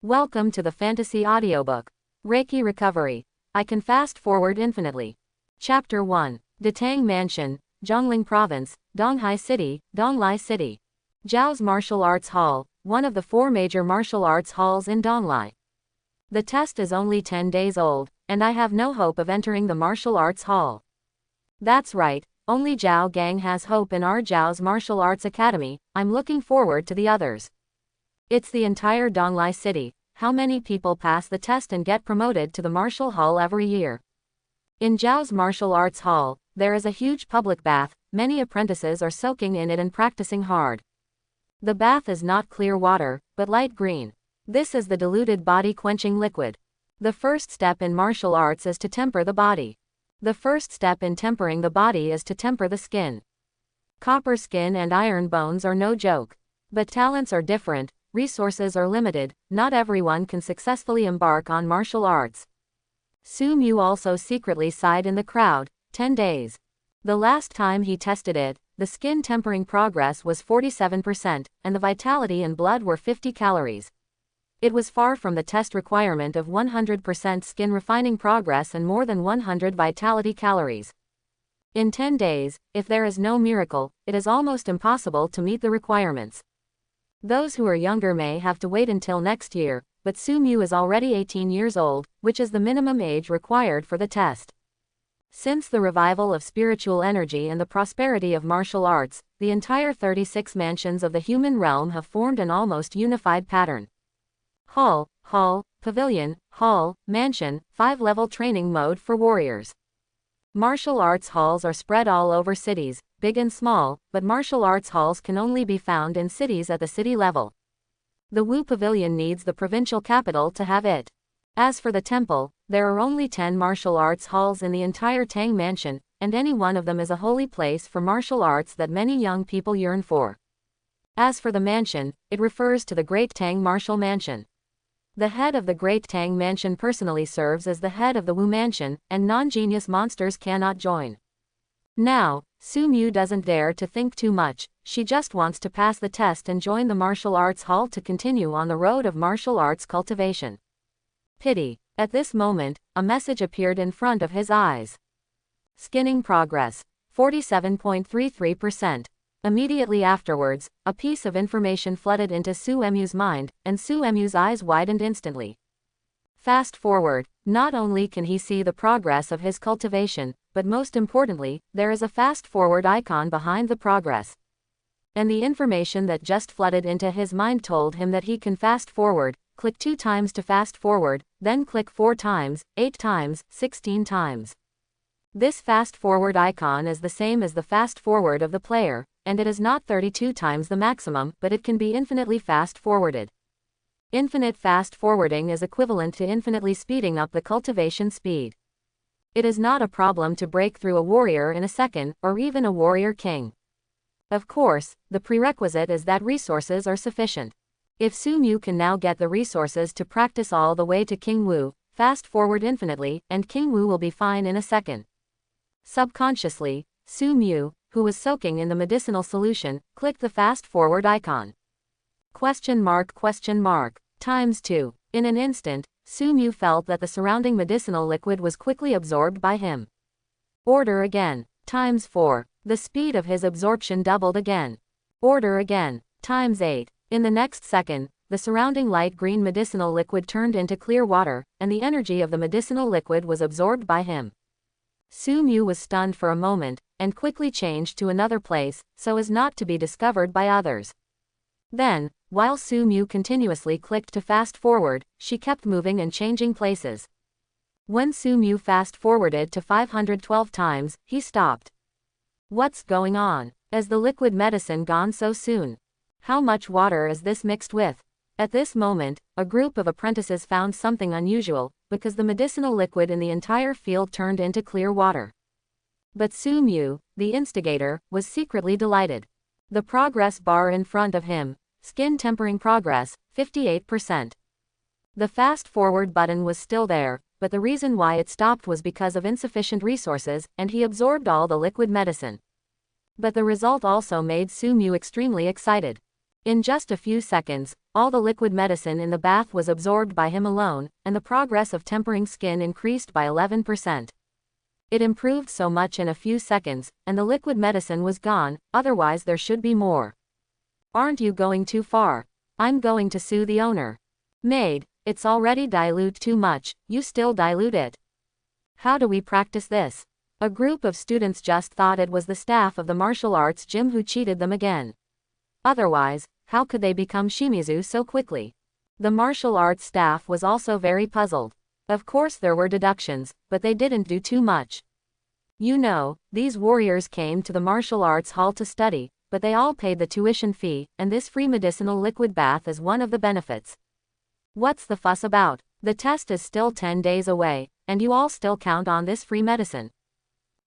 Welcome to the Fantasy Audiobook. Reiki Recovery. I can fast forward infinitely. Chapter 1. Detang Mansion, Zhongling Province, Donghai City, Donglai City. Zhao's Martial Arts Hall, one of the 4 major martial arts halls in Donglai. The test is only 10 days old, and I have no hope of entering the martial arts hall. That's right, only Zhao Gang has hope in our Zhao's Martial Arts Academy. I'm looking forward to the others. It's the entire Donglai City. How many people pass the test and get promoted to the martial hall every year? In Zhao's Martial Arts Hall, there is a huge public bath. Many apprentices are soaking in it and practicing hard. The bath is not clear water, but light green. This is the diluted body-quenching liquid. The first step in martial arts is to temper the body. The first step in tempering the body is to temper the skin. Copper skin and iron bones are no joke. But talents are different. Resources are limited, not everyone can successfully embark on martial arts. Su Mu also secretly sighed in the crowd. 10 days. The last time he tested it, the skin tempering progress was 47%, and the vitality and blood were 50 calories. It was far from the test requirement of 100% skin refining progress and more than 100 vitality calories. In 10 days, if there is no miracle, it is almost impossible to meet the requirements. Those who are younger may have to wait until next year, but Su Mu is already 18 years old, which is the minimum age required for the test. Since the revival of spiritual energy and the prosperity of martial arts, the entire 36 mansions of the human realm have formed an almost unified pattern. Hall, pavilion, hall, mansion, 5-level training mode for warriors. Martial arts halls are spread all over cities, big and small, but martial arts halls can only be found in cities at the city level. The Wu Pavilion needs the provincial capital to have it. As for the temple, there are only 10 martial arts halls in the entire Tang Mansion, and any one of them is a holy place for martial arts that many young people yearn for. As for the mansion, it refers to the Great Tang Martial Mansion. The head of the Great Tang Mansion personally serves as the head of the Wu Mansion, and non-genius monsters cannot join. Now, Su Mu doesn't dare to think too much. She just wants to pass the test and join the martial arts hall to continue on the road of martial arts cultivation. Pity. At this moment, a message appeared in front of his eyes. Skinning progress. 47.33%. Immediately afterwards, a piece of information flooded into Su Mu's mind, and Su Mu's eyes widened instantly. Fast forward. Not only can he see the progress of his cultivation, but most importantly, there is a fast forward icon behind the progress. And the information that just flooded into his mind told him that he can fast forward. Click 2 times to fast forward, then click 4 times, 8 times, 16 times. This fast forward icon is the same as the fast forward of the player, and it is not 32 times the maximum, but it can be infinitely fast forwarded. Infinite fast forwarding is equivalent to infinitely speeding up the cultivation speed. It is not a problem to break through a warrior in a second, or even a warrior king. Of course, the prerequisite is that resources are sufficient. If Su Mu can now get the resources to practice all the way to King Wu, fast forward infinitely, and King Wu will be fine in a second. Subconsciously, Su Mu, who was soaking in the medicinal solution, clicked the fast forward icon. Question mark. Times 2. In an instant, Su Mu felt that the surrounding medicinal liquid was quickly absorbed by him. Order again. Times 4. The speed of his absorption doubled again. Order again. Times 8. In the next second, the surrounding light green medicinal liquid turned into clear water, and the energy of the medicinal liquid was absorbed by him. Su Mu was stunned for a moment, and quickly changed to another place, so as not to be discovered by others. Then, while Su Mu continuously clicked to fast forward, she kept moving and changing places. When Su Mu fast forwarded to 512 times, he stopped. What's going on? Has the liquid medicine gone so soon? How much water is this mixed with? At this moment, a group of apprentices found something unusual, because the medicinal liquid in the entire field turned into clear water. But Su Mu, the instigator, was secretly delighted. The progress bar in front of him. Skin tempering progress, 58%. The fast forward button was still there, but the reason why it stopped was because of insufficient resources, and he absorbed all the liquid medicine. But the result also made Su Mu extremely excited. In just a few seconds, all the liquid medicine in the bath was absorbed by him alone, and the progress of tempering skin increased by 11%. It improved so much in a few seconds, and the liquid medicine was gone, otherwise there should be more. Aren't you going too far? I'm going to sue the owner. Maid, it's already dilute too much, you still dilute it. How do we practice this? A group of students just thought it was the staff of the martial arts gym who cheated them again. Otherwise, how could they become Shimizu so quickly? The martial arts staff was also very puzzled. Of course there were deductions, but they didn't do too much. You know, these warriors came to the martial arts hall to study, but they all paid the tuition fee, and this free medicinal liquid bath is one of the benefits. What's the fuss about? The test is still 10 days away, and you all still count on this free medicine.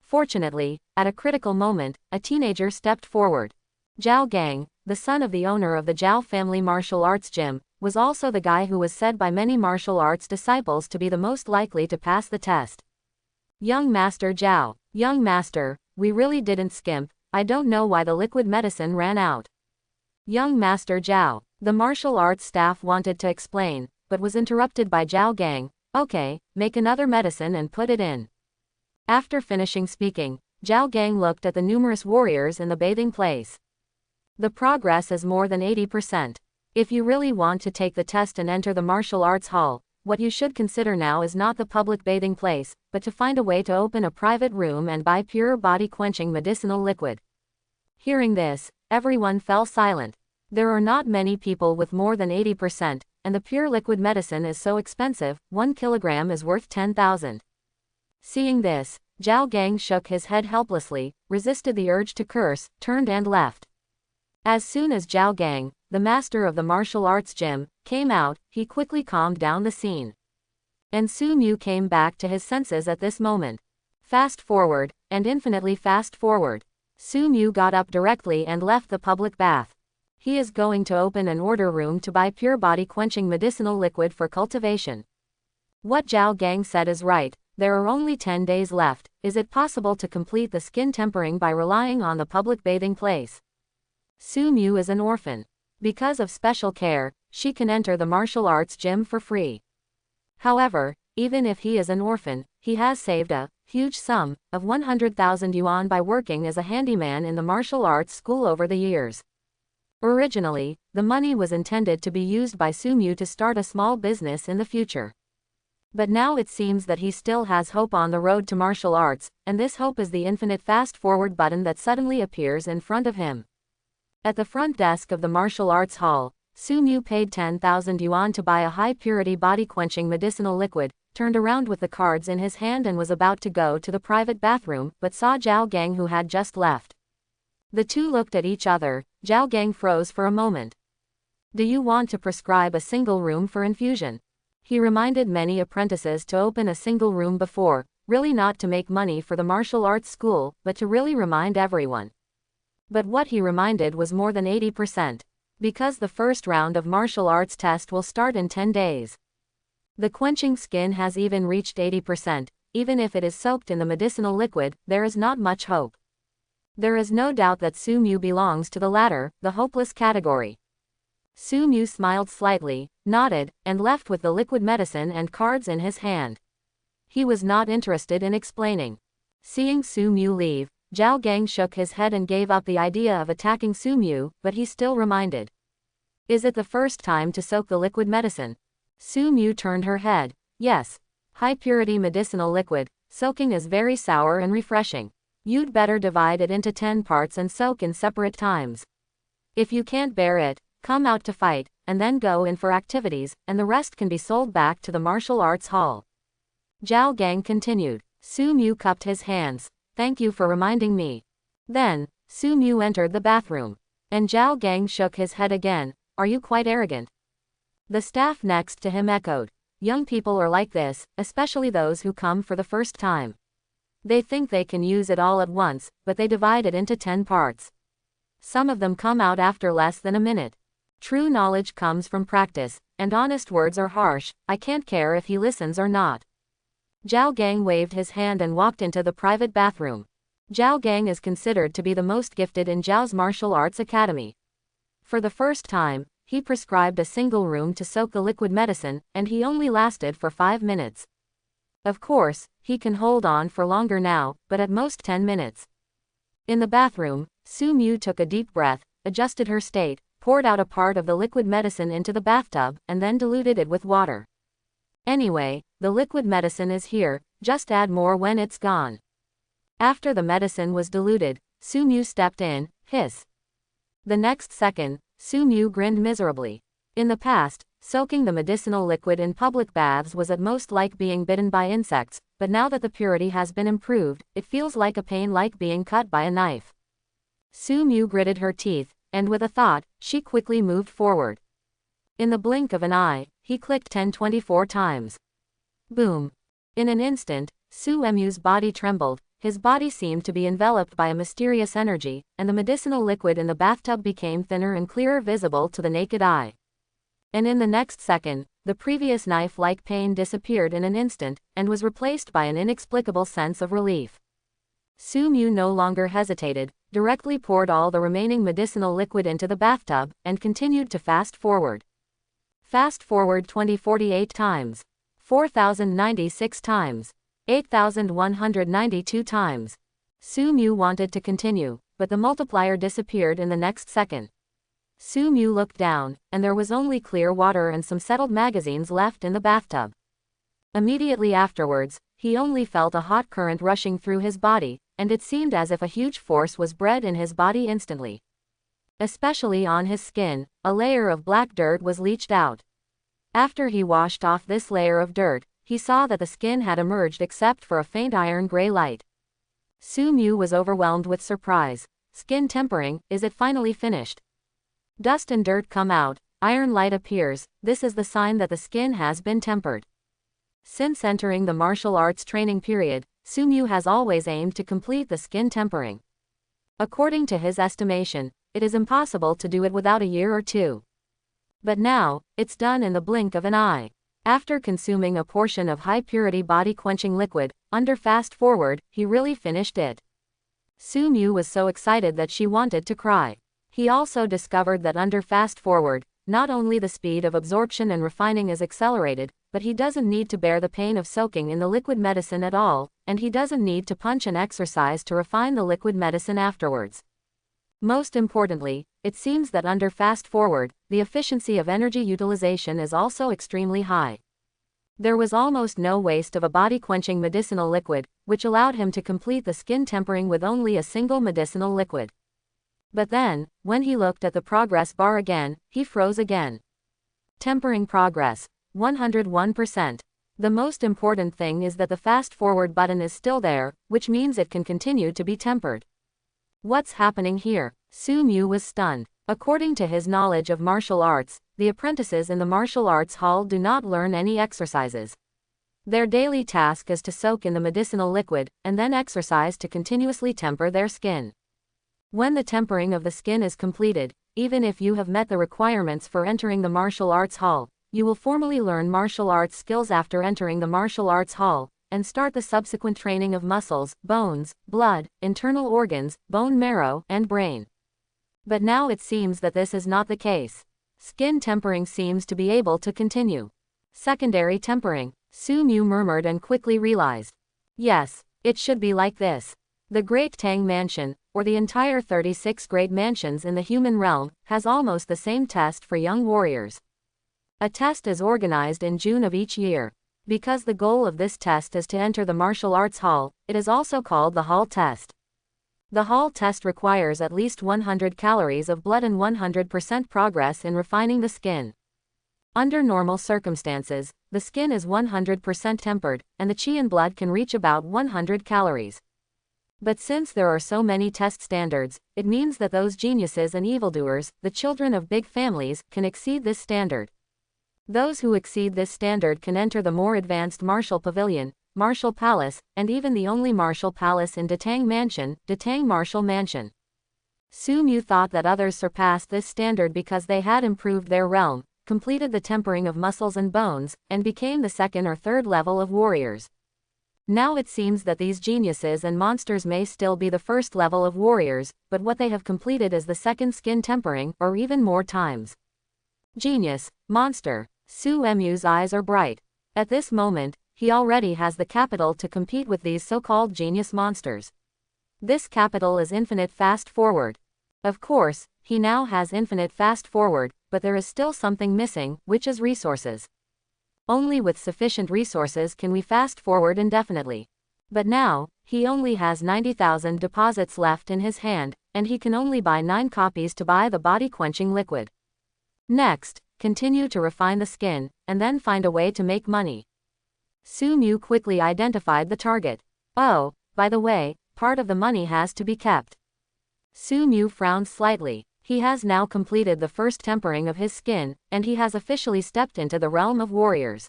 Fortunately, at a critical moment, a teenager stepped forward. Zhao Gang, the son of the owner of the Zhao family martial arts gym, was also the guy who was said by many martial arts disciples to be the most likely to pass the test. Young Master Zhao, young master, we really didn't skimp, I don't know why the liquid medicine ran out. Young Master Zhao, the martial arts staff wanted to explain, but was interrupted by Zhao Gang. Okay, make another medicine and put it in. After finishing speaking, Zhao Gang looked at the numerous warriors in the bathing place. The progress is more than 80%. If you really want to take the test and enter the martial arts hall, what you should consider now is not the public bathing place, but to find a way to open a private room and buy pure body-quenching medicinal liquid. Hearing this, everyone fell silent. There are not many people with more than 80%, and the pure liquid medicine is so expensive, 1 kilogram is worth 10,000. Seeing this, Zhao Gang shook his head helplessly, resisted the urge to curse, turned and left. As soon as Zhao Gang, the master of the martial arts gym, came out, he quickly calmed down the scene. And Su Mu came back to his senses at this moment. Fast forward, and infinitely fast forward. Su Mu got up directly and left the public bath. He is going to open an order room to buy pure body-quenching medicinal liquid for cultivation. What Zhao Gang said is right, there are only 10 days left. Is it possible to complete the skin tempering by relying on the public bathing place? Su Mu is an orphan. Because of special care, she can enter the martial arts gym for free. However, even if he is an orphan, he has saved a huge sum of 100,000 yuan by working as a handyman in the martial arts school over the years. Originally, the money was intended to be used by Su Mu to start a small business in the future. But now it seems that he still has hope on the road to martial arts, and this hope is the infinite fast-forward button that suddenly appears in front of him. At the front desk of the martial arts hall, Su Mu paid 10,000 yuan to buy a high-purity body-quenching medicinal liquid, turned around with the cards in his hand and was about to go to the private bathroom, but saw Zhao Gang who had just left. The two looked at each other. Zhao Gang froze for a moment. Do you want to prescribe a single room for infusion? He reminded many apprentices to open a single room before, really not to make money for the martial arts school, but to really remind everyone. But what he reminded was more than 80%. Because the first round of martial arts test will start in 10 days. The quenching skin has even reached 80%, even if it is soaked in the medicinal liquid, there is not much hope. There is no doubt that Su Mu belongs to the latter, the hopeless category. Su Mu smiled slightly, nodded, and left with the liquid medicine and cards in his hand. He was not interested in explaining. Seeing Su Mu leave, Zhao Gang shook his head and gave up the idea of attacking Su Mu, but he still reminded. Is it the first time to soak the liquid medicine? Su Mu turned her head. Yes. High-purity medicinal liquid, soaking is very sour and refreshing. You'd better divide it into 10 parts and soak in separate times. If you can't bear it, come out to fight, and then go in for activities, and the rest can be sold back to the martial arts hall. Zhao Gang continued. Su Mu cupped his hands. Thank you for reminding me. Then, Su Mu entered the bathroom. And Zhao Gang shook his head again. Are you quite arrogant? The staff next to him echoed. Young people are like this, especially those who come for the first time. They think they can use it all at once, but they divide it into 10 parts. Some of them come out after less than a minute. True knowledge comes from practice, and honest words are harsh. I can't care if he listens or not. Zhao Gang waved his hand and walked into the private bathroom. Zhao Gang is considered to be the most gifted in Zhao's martial arts academy. For the first time, he prescribed a single room to soak the liquid medicine, and he only lasted for 5 minutes. Of course, he can hold on for longer now, but at most 10 minutes. In the bathroom, Su Mu took a deep breath, adjusted her state, poured out a part of the liquid medicine into the bathtub, and then diluted it with water. Anyway, the liquid medicine is here, just add more when it's gone. After the medicine was diluted, Su Mu stepped in, hiss. The next second, Su Mu grinned miserably. In the past, soaking the medicinal liquid in public baths was at most like being bitten by insects, but now that the purity has been improved, it feels like a pain like being cut by a knife. Su Mu gritted her teeth, and with a thought, she quickly moved forward. In the blink of an eye, he clicked 10-24 times. Boom. In an instant, Su Mu's body trembled, his body seemed to be enveloped by a mysterious energy, and the medicinal liquid in the bathtub became thinner and clearer visible to the naked eye. And in the next second, the previous knife-like pain disappeared in an instant, and was replaced by an inexplicable sense of relief. Su Mu no longer hesitated, directly poured all the remaining medicinal liquid into the bathtub, and continued to fast forward. Fast forward 2048 times. 4096 times. 8192 times. Su Mu wanted to continue, but the multiplier disappeared in the next second. Su Mu looked down, and there was only clear water and some settled magazines left in the bathtub. Immediately afterwards, he only felt a hot current rushing through his body, and it seemed as if a huge force was bred in his body instantly. Especially on his skin, a layer of black dirt was leached out. After he washed off this layer of dirt, he saw that the skin had emerged except for a faint iron-gray light. Su Mu was overwhelmed with surprise. Skin tempering, is it finally finished? Dust and dirt come out, iron light appears, this is the sign that the skin has been tempered. Since entering the martial arts training period, Su Mu has always aimed to complete the skin tempering. According to his estimation, it is impossible to do it without a year or two. But now, it's done in the blink of an eye. After consuming a portion of high-purity body-quenching liquid, under fast forward, he really finished it. Su Mu was so excited that she wanted to cry. He also discovered that under fast forward, not only the speed of absorption and refining is accelerated, but he doesn't need to bear the pain of soaking in the liquid medicine at all, and he doesn't need to punch and exercise to refine the liquid medicine afterwards. Most importantly, it seems that under fast forward, the efficiency of energy utilization is also extremely high. There was almost no waste of a body-quenching medicinal liquid, which allowed him to complete the skin tempering with only a single medicinal liquid. But then, when he looked at the progress bar again, he froze again. Tempering progress. 101%. The most important thing is that the fast forward button is still there, which means it can continue to be tempered. What's happening here? Su Mu was stunned. According to his knowledge of martial arts, the apprentices in the martial arts hall do not learn any exercises. Their daily task is to soak in the medicinal liquid, and then exercise to continuously temper their skin. When the tempering of the skin is completed, even if you have met the requirements for entering the martial arts hall, you will formally learn martial arts skills after entering the martial arts hall, and start the subsequent training of muscles, bones, blood, internal organs, bone marrow, and brain. But now it seems that this is not the case. Skin tempering seems to be able to continue. Secondary tempering, Su Mu murmured and quickly realized. Yes, it should be like this. The Great Tang Mansion, or the entire 36 great mansions in the human realm, has almost the same test for young warriors. A test is organized in June of each year. Because the goal of this test is to enter the martial arts hall, it is also called the hall test. The hall test requires at least 100 calories of blood and 100% progress in refining the skin. Under normal circumstances, the skin is 100% tempered, and the qi in blood can reach about 100 calories. But since there are so many test standards, it means that those geniuses and evildoers, the children of big families, can exceed this standard. Those who exceed this standard can enter the more advanced martial pavilion, martial palace, and even the only martial palace in Detang Mansion, Detang Martial Mansion. Su Mu thought that others surpassed this standard because they had improved their realm, completed the tempering of muscles and bones, and became the second or third level of warriors. Now it seems that these geniuses and monsters may still be the first level of warriors, but what they have completed is the second skin tempering, or even more times. Genius, monster. Su Emu's eyes are bright. At this moment, he already has the capital to compete with these so-called genius monsters. This capital is infinite fast forward. Of course, he now has infinite fast forward, but there is still something missing, which is resources. Only with sufficient resources can we fast forward indefinitely. But now, he only has 90,000 deposits left in his hand, and he can only buy 9 copies to buy the body-quenching liquid. Next, continue to refine the skin, and then find a way to make money. Su Mu quickly identified the target. Oh, by the way, part of the money has to be kept. Su Mu frowned slightly. He has now completed the first tempering of his skin, and he has officially stepped into the realm of warriors.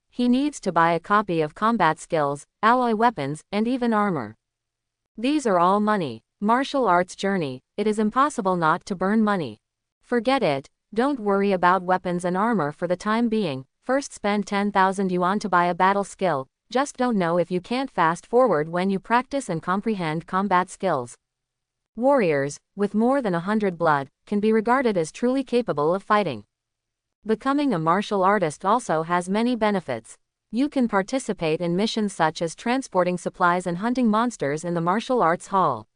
He needs to buy a copy of combat skills, alloy weapons, and even armor. These are all money. Martial arts journey, it is impossible not to burn money. Forget it, don't worry about weapons and armor for the time being. First spend 10,000 yuan to buy a battle skill, just don't know if you can't fast forward when you practice and comprehend combat skills. Warriors, with more than 100 blood, can be regarded as truly capable of fighting. Becoming a martial artist also has many benefits. You can participate in missions such as transporting supplies and hunting monsters in the martial arts hall.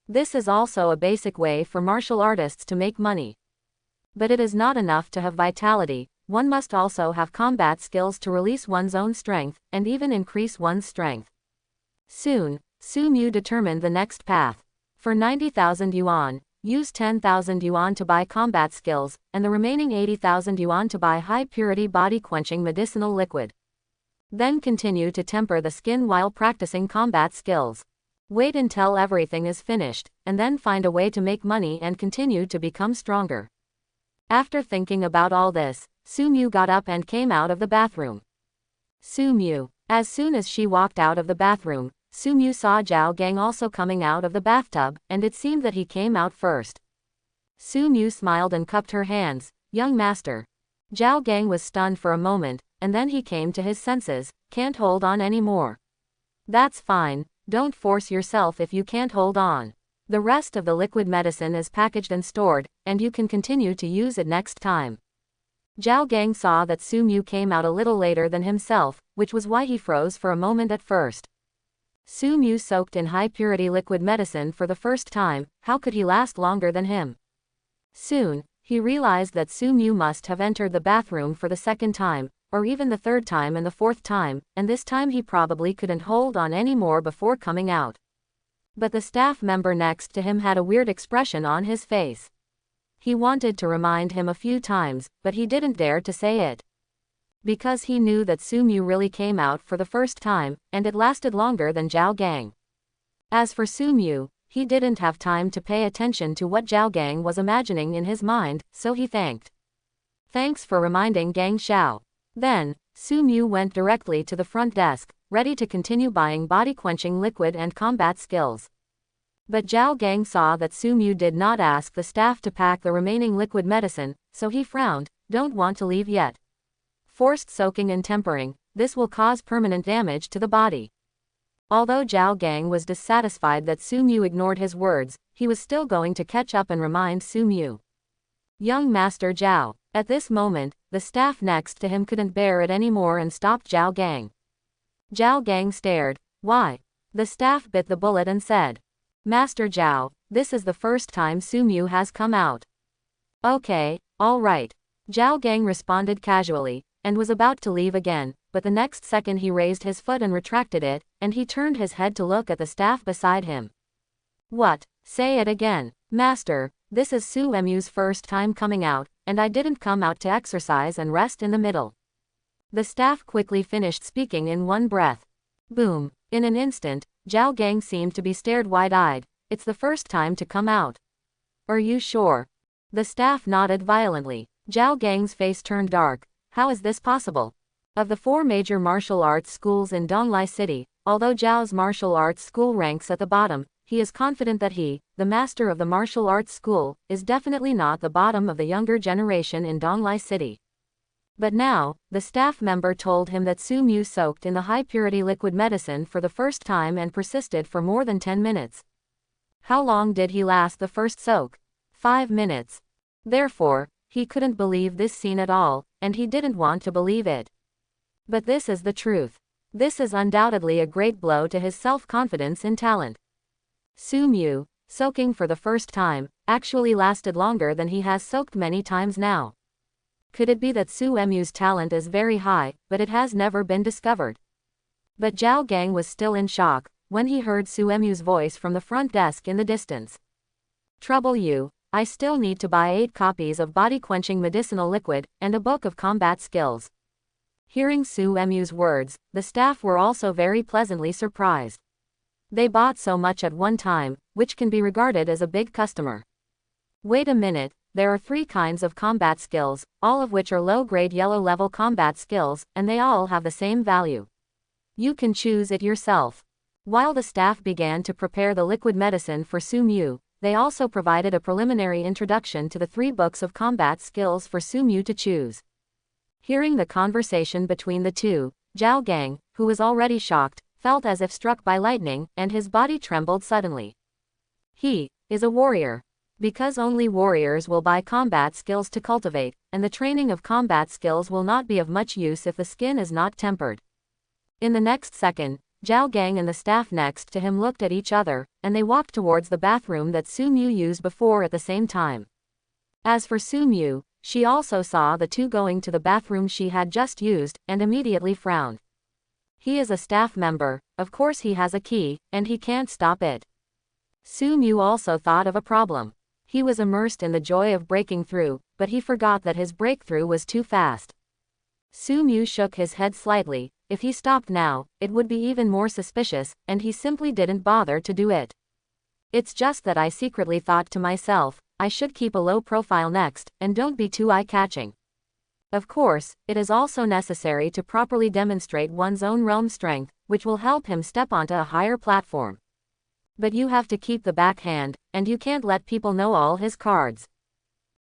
This is also a basic way for martial artists to make money. But it is not enough to have vitality, one must also have combat skills to release one's own strength, and even increase one's strength. Soon, Su Mu determined the next path. For 90,000 yuan, use 10,000 yuan to buy combat skills, and the remaining 80,000 yuan to buy high-purity body-quenching medicinal liquid. Then continue to temper the skin while practicing combat skills. Wait until everything is finished, and then find a way to make money and continue to become stronger. After thinking about all this, Su Mu got up and came out of the bathroom. Su Mu. As soon as she walked out of the bathroom, Su Mu saw Zhao Gang also coming out of the bathtub, and it seemed that he came out first. Su Mu smiled and cupped her hands. Young master. Zhao Gang was stunned for a moment, and then he came to his senses. Can't hold on anymore. That's fine, don't force yourself if you can't hold on. The rest of the liquid medicine is packaged and stored, and you can continue to use it next time. Zhao Gang saw that Su Mu came out a little later than himself, which was why he froze for a moment at first. Su Mu soaked in high-purity liquid medicine for the first time, how could he last longer than him? Soon, he realized that Su Mu must have entered the bathroom for the second time, or even the third time and the fourth time, and this time he probably couldn't hold on any more before coming out. But the staff member next to him had a weird expression on his face. He wanted to remind him a few times, but he didn't dare to say it. Because he knew that Su Mu really came out for the first time, and it lasted longer than Zhao Gang. As for Su Mu, he didn't have time to pay attention to what Zhao Gang was imagining in his mind, so he thanked. Thanks for reminding Gang Xiao. Then, Su Mu went directly to the front desk, ready to continue buying body-quenching liquid and combat skills. But Zhao Gang saw that Su Mu did not ask the staff to pack the remaining liquid medicine, so he frowned. Don't want to leave yet. Forced soaking and tempering, this will cause permanent damage to the body. Although Zhao Gang was dissatisfied that Su Mu ignored his words, he was still going to catch up and remind Su Mu. Young Master Zhao. At this moment, the staff next to him couldn't bear it anymore and stopped Zhao Gang. Zhao Gang stared. Why? The staff bit the bullet and said, Master Zhao, this is the first time Su Mu has come out. Okay, all right. Zhao Gang responded casually, and was about to leave again, but the next second he raised his foot and retracted it, and he turned his head to look at the staff beside him. What? Say it again. Master, this is Su Mu's first time coming out, and I didn't come out to exercise and rest in the middle. The staff quickly finished speaking in one breath. Boom. In an instant, Zhao Gang seemed to be stared wide-eyed. It's the first time to come out. Are you sure? The staff nodded violently. Zhao Gang's face turned dark. How is this possible? Of the 4 major martial arts schools in Donglai City, although Zhao's martial arts school ranks at the bottom, he is confident that he, the master of the martial arts school, is definitely not the bottom of the younger generation in Donglai City. But now, the staff member told him that Su Mu soaked in the high-purity liquid medicine for the first time and persisted for more than 10 minutes. How long did he last the first soak? 5 minutes. Therefore, he couldn't believe this scene at all, and he didn't want to believe it. But this is the truth. This is undoubtedly a great blow to his self-confidence in talent. Su Mu, soaking for the first time, actually lasted longer than he has soaked many times now. Could it be that Su Mu's talent is very high, but it has never been discovered? But Zhao Gang was still in shock when he heard Su Mu's voice from the front desk in the distance. Trouble you, I still need to buy 8 copies of body-quenching medicinal liquid and a book of combat skills. Hearing Su Mu's words, the staff were also very pleasantly surprised. They bought so much at one time, which can be regarded as a big customer. Wait a minute, there are 3 kinds of combat skills, all of which are low-grade yellow-level combat skills, and they all have the same value. You can choose it yourself. While the staff began to prepare the liquid medicine for Su Mu, they also provided a preliminary introduction to the 3 books of combat skills for Su Mu to choose. Hearing the conversation between the two, Zhao Gang, who was already shocked, felt as if struck by lightning, and his body trembled suddenly. He is a warrior. Because only warriors will buy combat skills to cultivate, and the training of combat skills will not be of much use if the skin is not tempered. In the next second, Zhao Gang and the staff next to him looked at each other, and they walked towards the bathroom that Su Mu used before at the same time. As for Su Mu, she also saw the two going to the bathroom she had just used, and immediately frowned. He is a staff member, of course he has a key, and he can't stop it. Su Mu also thought of a problem. He was immersed in the joy of breaking through, but he forgot that his breakthrough was too fast. Su Mu shook his head slightly. If he stopped now, it would be even more suspicious, and he simply didn't bother to do it. It's just that I secretly thought to myself, I should keep a low profile next, and don't be too eye-catching. Of course, it is also necessary to properly demonstrate one's own realm strength, which will help him step onto a higher platform. But you have to keep the backhand, and you can't let people know all his cards.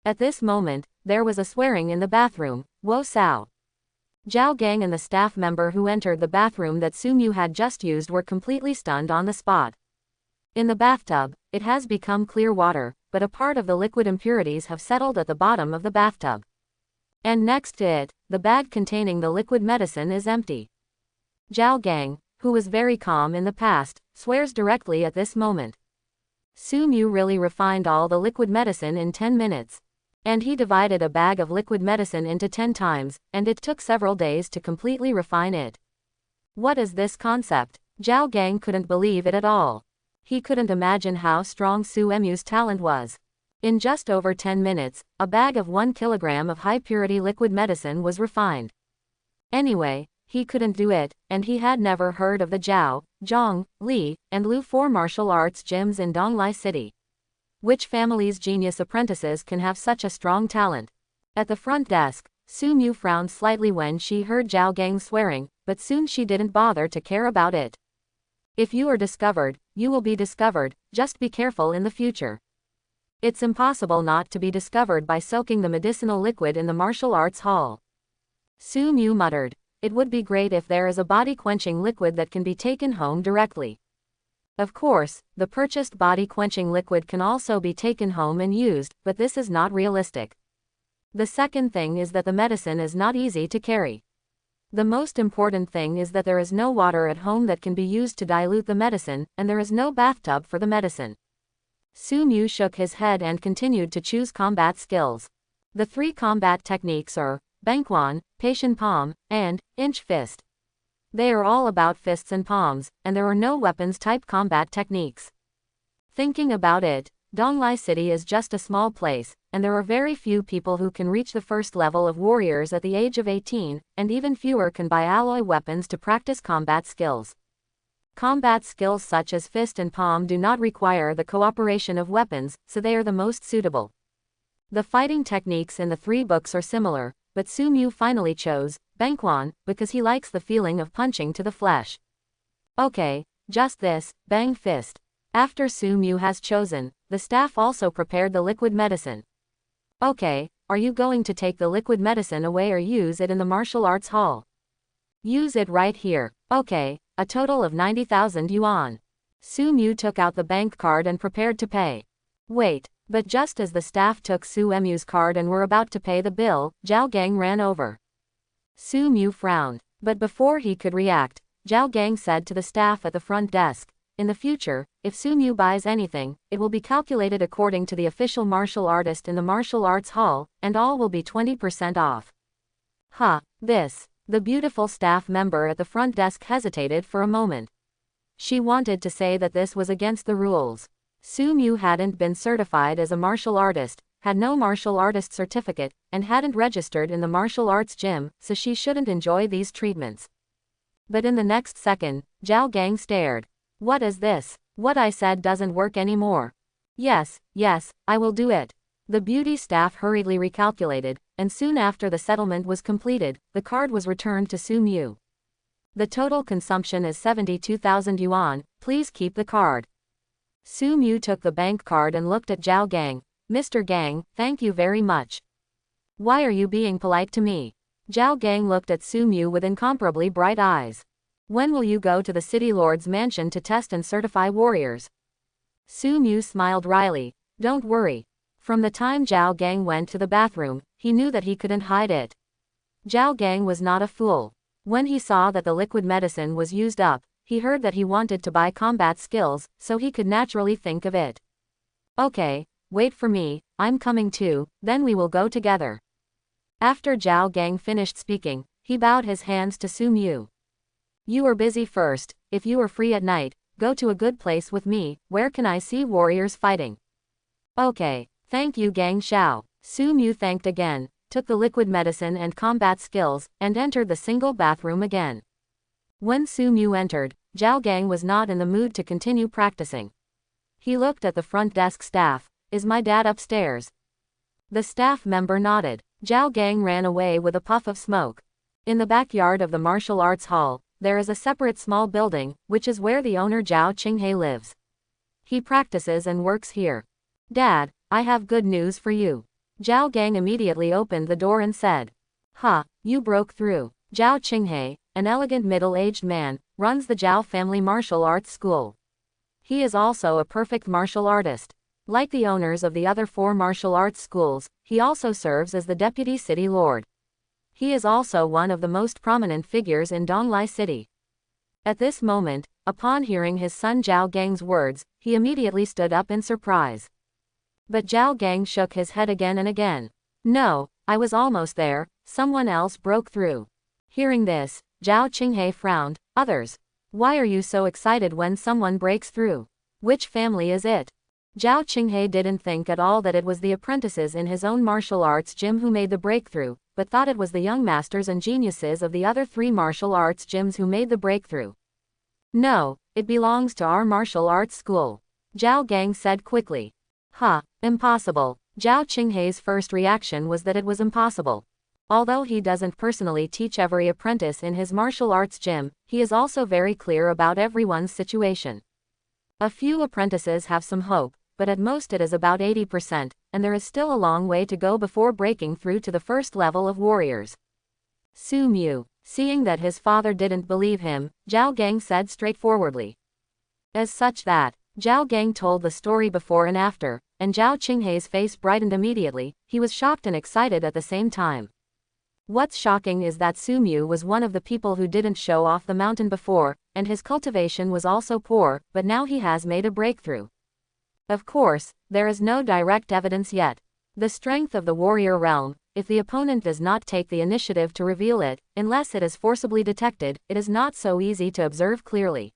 At this moment, there was a swearing in the bathroom. Wo Sao. Zhao Gang and the staff member who entered the bathroom that Su Mu had just used were completely stunned on the spot. In the bathtub, it has become clear water, but a part of the liquid impurities have settled at the bottom of the bathtub. And next to it, the bag containing the liquid medicine is empty. Zhao Gang, who was very calm in the past, swears directly at this moment. Su Mu really refined all the liquid medicine in 10 minutes. And he divided a bag of liquid medicine into 10 times, and it took several days to completely refine it. What is this concept? Zhao Gang couldn't believe it at all. He couldn't imagine how strong Su Mu's talent was. In just over 10 minutes, a bag of 1 kilogram of high-purity liquid medicine was refined. Anyway, he couldn't do it, and he had never heard of the Zhao, Zhong, Li, and Lu 4 martial arts gyms in Donglai City. Which family's genius apprentices can have such a strong talent? At the front desk, Su Mu frowned slightly when she heard Zhao Gang swearing, but soon she didn't bother to care about it. If you are discovered, you will be discovered, just be careful in the future. It's impossible not to be discovered by soaking the medicinal liquid in the martial arts hall. Su Mu muttered, it would be great if there is a body-quenching liquid that can be taken home directly. Of course, the purchased body-quenching liquid can also be taken home and used, but this is not realistic. The second thing is that the medicine is not easy to carry. The most important thing is that there is no water at home that can be used to dilute the medicine, and there is no bathtub for the medicine. Su Mu shook his head and continued to choose combat skills. The 3 combat techniques are Bangquan, Patient Palm, and Inch Fist. They are all about fists and palms, and there are no weapons-type combat techniques. Thinking about it, Donglai City is just a small place, and there are very few people who can reach the first level of warriors at the age of 18, and even fewer can buy alloy weapons to practice combat skills. Combat skills such as fist and palm do not require the cooperation of weapons, so they are the most suitable. The fighting techniques in the 3 books are similar, but Su Mu finally chose Bangquan because he likes the feeling of punching to the flesh. Okay, just this, Bang Fist. After Su Mu has chosen, the staff also prepared the liquid medicine. Okay, are you going to take the liquid medicine away or use it in the martial arts hall? Use it right here. Okay, a total of 90,000 yuan. Su Mu took out the bank card and prepared to pay. Wait, but just as the staff took Su Mu's card and were about to pay the bill, Zhao Gang ran over. Su Mu frowned, but before he could react, Zhao Gang said to the staff at the front desk, in the future, if Su Mu buys anything, it will be calculated according to the official martial artist in the martial arts hall, and all will be 20% off. The beautiful staff member at the front desk hesitated for a moment. She wanted to say that this was against the rules. Su Mu hadn't been certified as a martial artist, had no martial artist certificate, and hadn't registered in the martial arts gym, so she shouldn't enjoy these treatments. But in the next second, Zhao Gang stared. What is this? What I said doesn't work anymore. Yes, I will do it. The beauty staff hurriedly recalculated, and soon after the settlement was completed, the card was returned to Su Mu. The total consumption is 72,000 yuan, please keep the card. Su Mu took the bank card and looked at Zhao Gang. Mr. Gang, thank you very much. Why are you being polite to me? Zhao Gang looked at Su Mu with incomparably bright eyes. When will you go to the city lord's mansion to test and certify warriors? Su Mu smiled wryly. Don't worry. From the time Zhao Gang went to the bathroom, he knew that he couldn't hide it. Zhao Gang was not a fool. When he saw that the liquid medicine was used up, he heard that he wanted to buy combat skills, so he could naturally think of it. Okay, wait for me, I'm coming too, then we will go together. After Zhao Gang finished speaking, he bowed his hands to Su Mu. You are busy first, if you are free at night, go to a good place with me, where can I see warriors fighting? Okay, thank you Gang Xiao. Su Mu thanked again, took the liquid medicine and combat skills, and entered the single bathroom again. When Su Mu entered, Zhao Gang was not in the mood to continue practicing. He looked at the front desk staff. Is my dad upstairs? The staff member nodded. Zhao Gang ran away with a puff of smoke. In the backyard of the martial arts hall, there is a separate small building, which is where the owner Zhao Qinghe lives. He practices and works here. Dad, I have good news for you. Zhao Gang immediately opened the door and said. You broke through. Zhao Qinghe, an elegant middle-aged man, runs the Zhao family martial arts school. He is also a perfect martial artist. Like the owners of the other 4 martial arts schools, he also serves as the deputy city lord. He is also one of the most prominent figures in Donglai City. At this moment, upon hearing his son Zhao Gang's words, he immediately stood up in surprise. But Zhao Gang shook his head again and again. No, I was almost there, someone else broke through. Hearing this, Zhao Qinghe frowned. Others? Why are you so excited when someone breaks through? Which family is it? Zhao Qinghe didn't think at all that it was the apprentices in his own martial arts gym who made the breakthrough, but thought it was the young masters and geniuses of the other 3 martial arts gyms who made the breakthrough. No, it belongs to our martial arts school. Zhao Gang said quickly. Impossible. Zhao Qinghe's first reaction was that it was impossible. Although he doesn't personally teach every apprentice in his martial arts gym, he is also very clear about everyone's situation. A few apprentices have some hope, but at most it is about 80%, and there is still a long way to go before breaking through to the first level of warriors. Su Mu, seeing that his father didn't believe him, Zhao Gang said straightforwardly. As such that, Zhao Gang told the story before and after, and Zhao Qinghe's face brightened immediately. He was shocked and excited at the same time. What's shocking is that Su Mu was one of the people who didn't show off the mountain before, and his cultivation was also poor, but now he has made a breakthrough. Of course, there is no direct evidence yet. The strength of the warrior realm, if the opponent does not take the initiative to reveal it, unless it is forcibly detected, it is not so easy to observe clearly.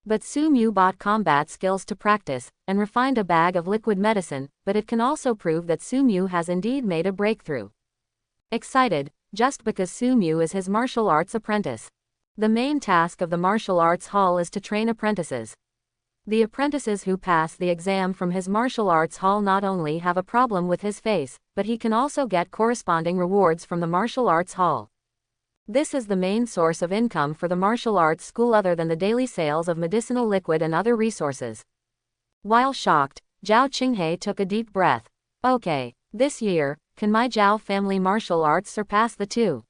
But Su Mu bought combat skills to practice, and refined a bag of liquid medicine, but it can also prove that Su Mu has indeed made a breakthrough. Excited, just because Su Mu is his martial arts apprentice. The main task of the martial arts hall is to train apprentices. The apprentices who pass the exam from his martial arts hall not only have a problem with his face, but he can also get corresponding rewards from the martial arts hall. This is the main source of income for the martial arts school other than the daily sales of medicinal liquid and other resources. While shocked, Zhao Qinghe took a deep breath. Okay, this year, can my Zhao family martial arts surpass the two?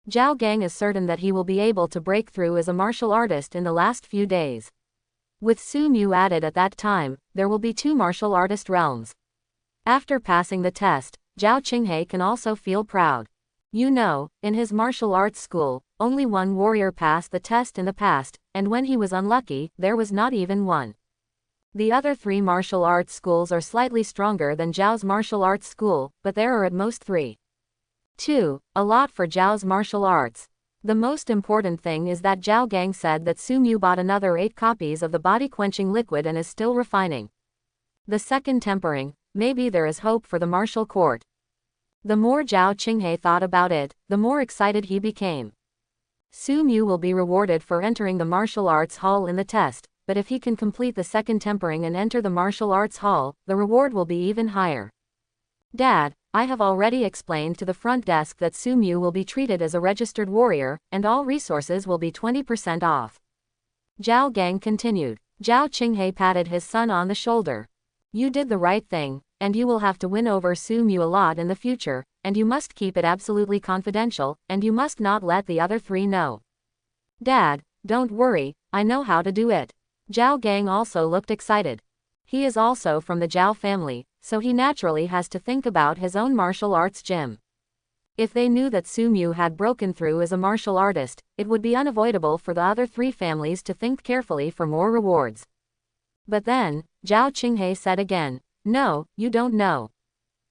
Zhao Gang is certain that he will be able to break through as a martial artist in the last few days. With Su Mu added at that time, there will be two martial artist realms. After passing the test, Zhao Qinghe can also feel proud. You know, in his martial arts school, only one warrior passed the test in the past, and when he was unlucky, there was not even one. The other three martial arts schools are slightly stronger than Zhao's martial arts school, but there are at most 3. 2. A lot for Zhao's martial arts. The most important thing is that Zhao Gang said that Su Mu bought another 8 copies of the body-quenching liquid and is still refining. The second tempering, maybe there is hope for the martial court. The more Zhao Qinghe thought about it, the more excited he became. Su Mu will be rewarded for entering the martial arts hall in the test, but if he can complete the second tempering and enter the martial arts hall, the reward will be even higher. Dad, I have already explained to the front desk that Su Mu will be treated as a registered warrior, and all resources will be 20% off. Zhao Gang continued. Zhao Qinghe patted his son on the shoulder. You did the right thing, and you will have to win over Su Mu a lot in the future, and you must keep it absolutely confidential, and you must not let the other 3 know. Dad, don't worry, I know how to do it. Zhao Gang also looked excited. He is also from the Zhao family, so he naturally has to think about his own martial arts gym. If they knew that Su Mu had broken through as a martial artist, it would be unavoidable for the other 3 families to think carefully for more rewards. But then, Zhao Qinghe said again, no, you don't know.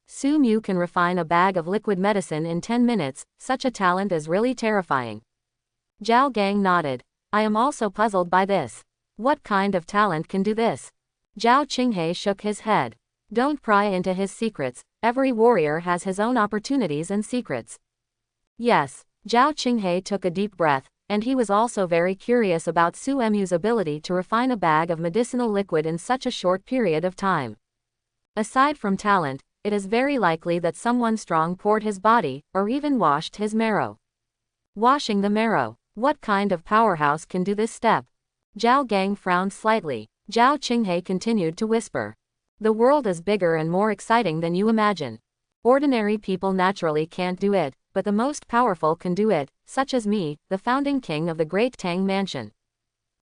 Su Mu can refine a bag of liquid medicine in 10 minutes, such a talent is really terrifying. Zhao Gang nodded. I am also puzzled by this. What kind of talent can do this? Zhao Qinghe shook his head. Don't pry into his secrets, every warrior has his own opportunities and secrets. Yes, Zhao Qinghe took a deep breath, and he was also very curious about Su Mu's ability to refine a bag of medicinal liquid in such a short period of time. Aside from talent, it is very likely that someone strong poured his body, or even washed his marrow. Washing the marrow. What kind of powerhouse can do this step? Zhao Gang frowned slightly. Zhao Qinghe continued to whisper. The world is bigger and more exciting than you imagine. Ordinary people naturally can't do it, but the most powerful can do it, such as me, the founding king of the great Tang mansion.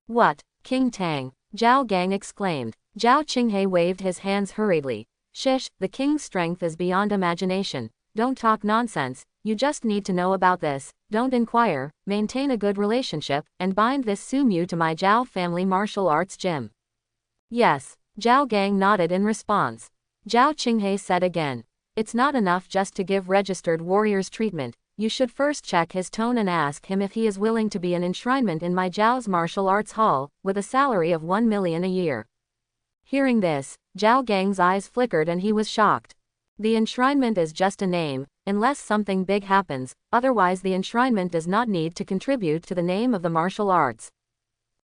What, King Tang? Zhao Gang exclaimed. Zhao Qinghe waved his hands hurriedly. Shish, the king's strength is beyond imagination. Don't talk nonsense, you just need to know about this, don't inquire, maintain a good relationship, and bind this Su Mu to my Zhao family martial arts gym. Yes, Zhao Gang nodded in response. Zhao Qinghe said again. It's not enough just to give registered warriors treatment, you should first check his tone and ask him if he is willing to be an enshrinement in my Zhao's martial arts hall, with a salary of 1 million a year. Hearing this, Zhao Gang's eyes flickered and he was shocked. The enshrinement is just a name, unless something big happens, otherwise the enshrinement does not need to contribute to the name of the martial arts.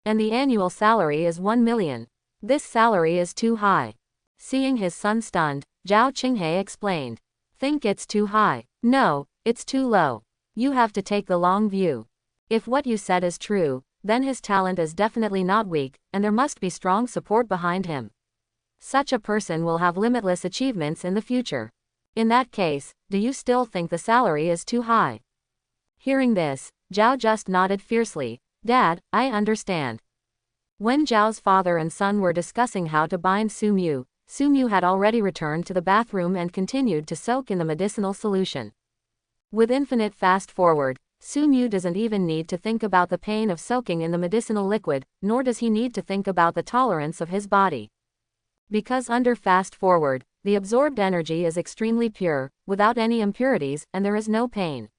And the annual salary is 1 million. This salary is too high. Seeing his son stunned, Zhao Qinghe explained. Think it's too high? No, it's too low. You have to take the long view. If what you said is true, then his talent is definitely not weak, and there must be strong support behind him. Such a person will have limitless achievements in the future. In that case, do you still think the salary is too high? Hearing this, Zhao just nodded fiercely. Dad, I understand. When Zhao's father and son were discussing how to bind Su Mu had already returned to the bathroom and continued to soak in the medicinal solution. With infinite fast forward, Su Mu doesn't even need to think about the pain of soaking in the medicinal liquid, nor does he need to think about the tolerance of his body. Because under fast forward, the absorbed energy is extremely pure, without any impurities, and there is no pain.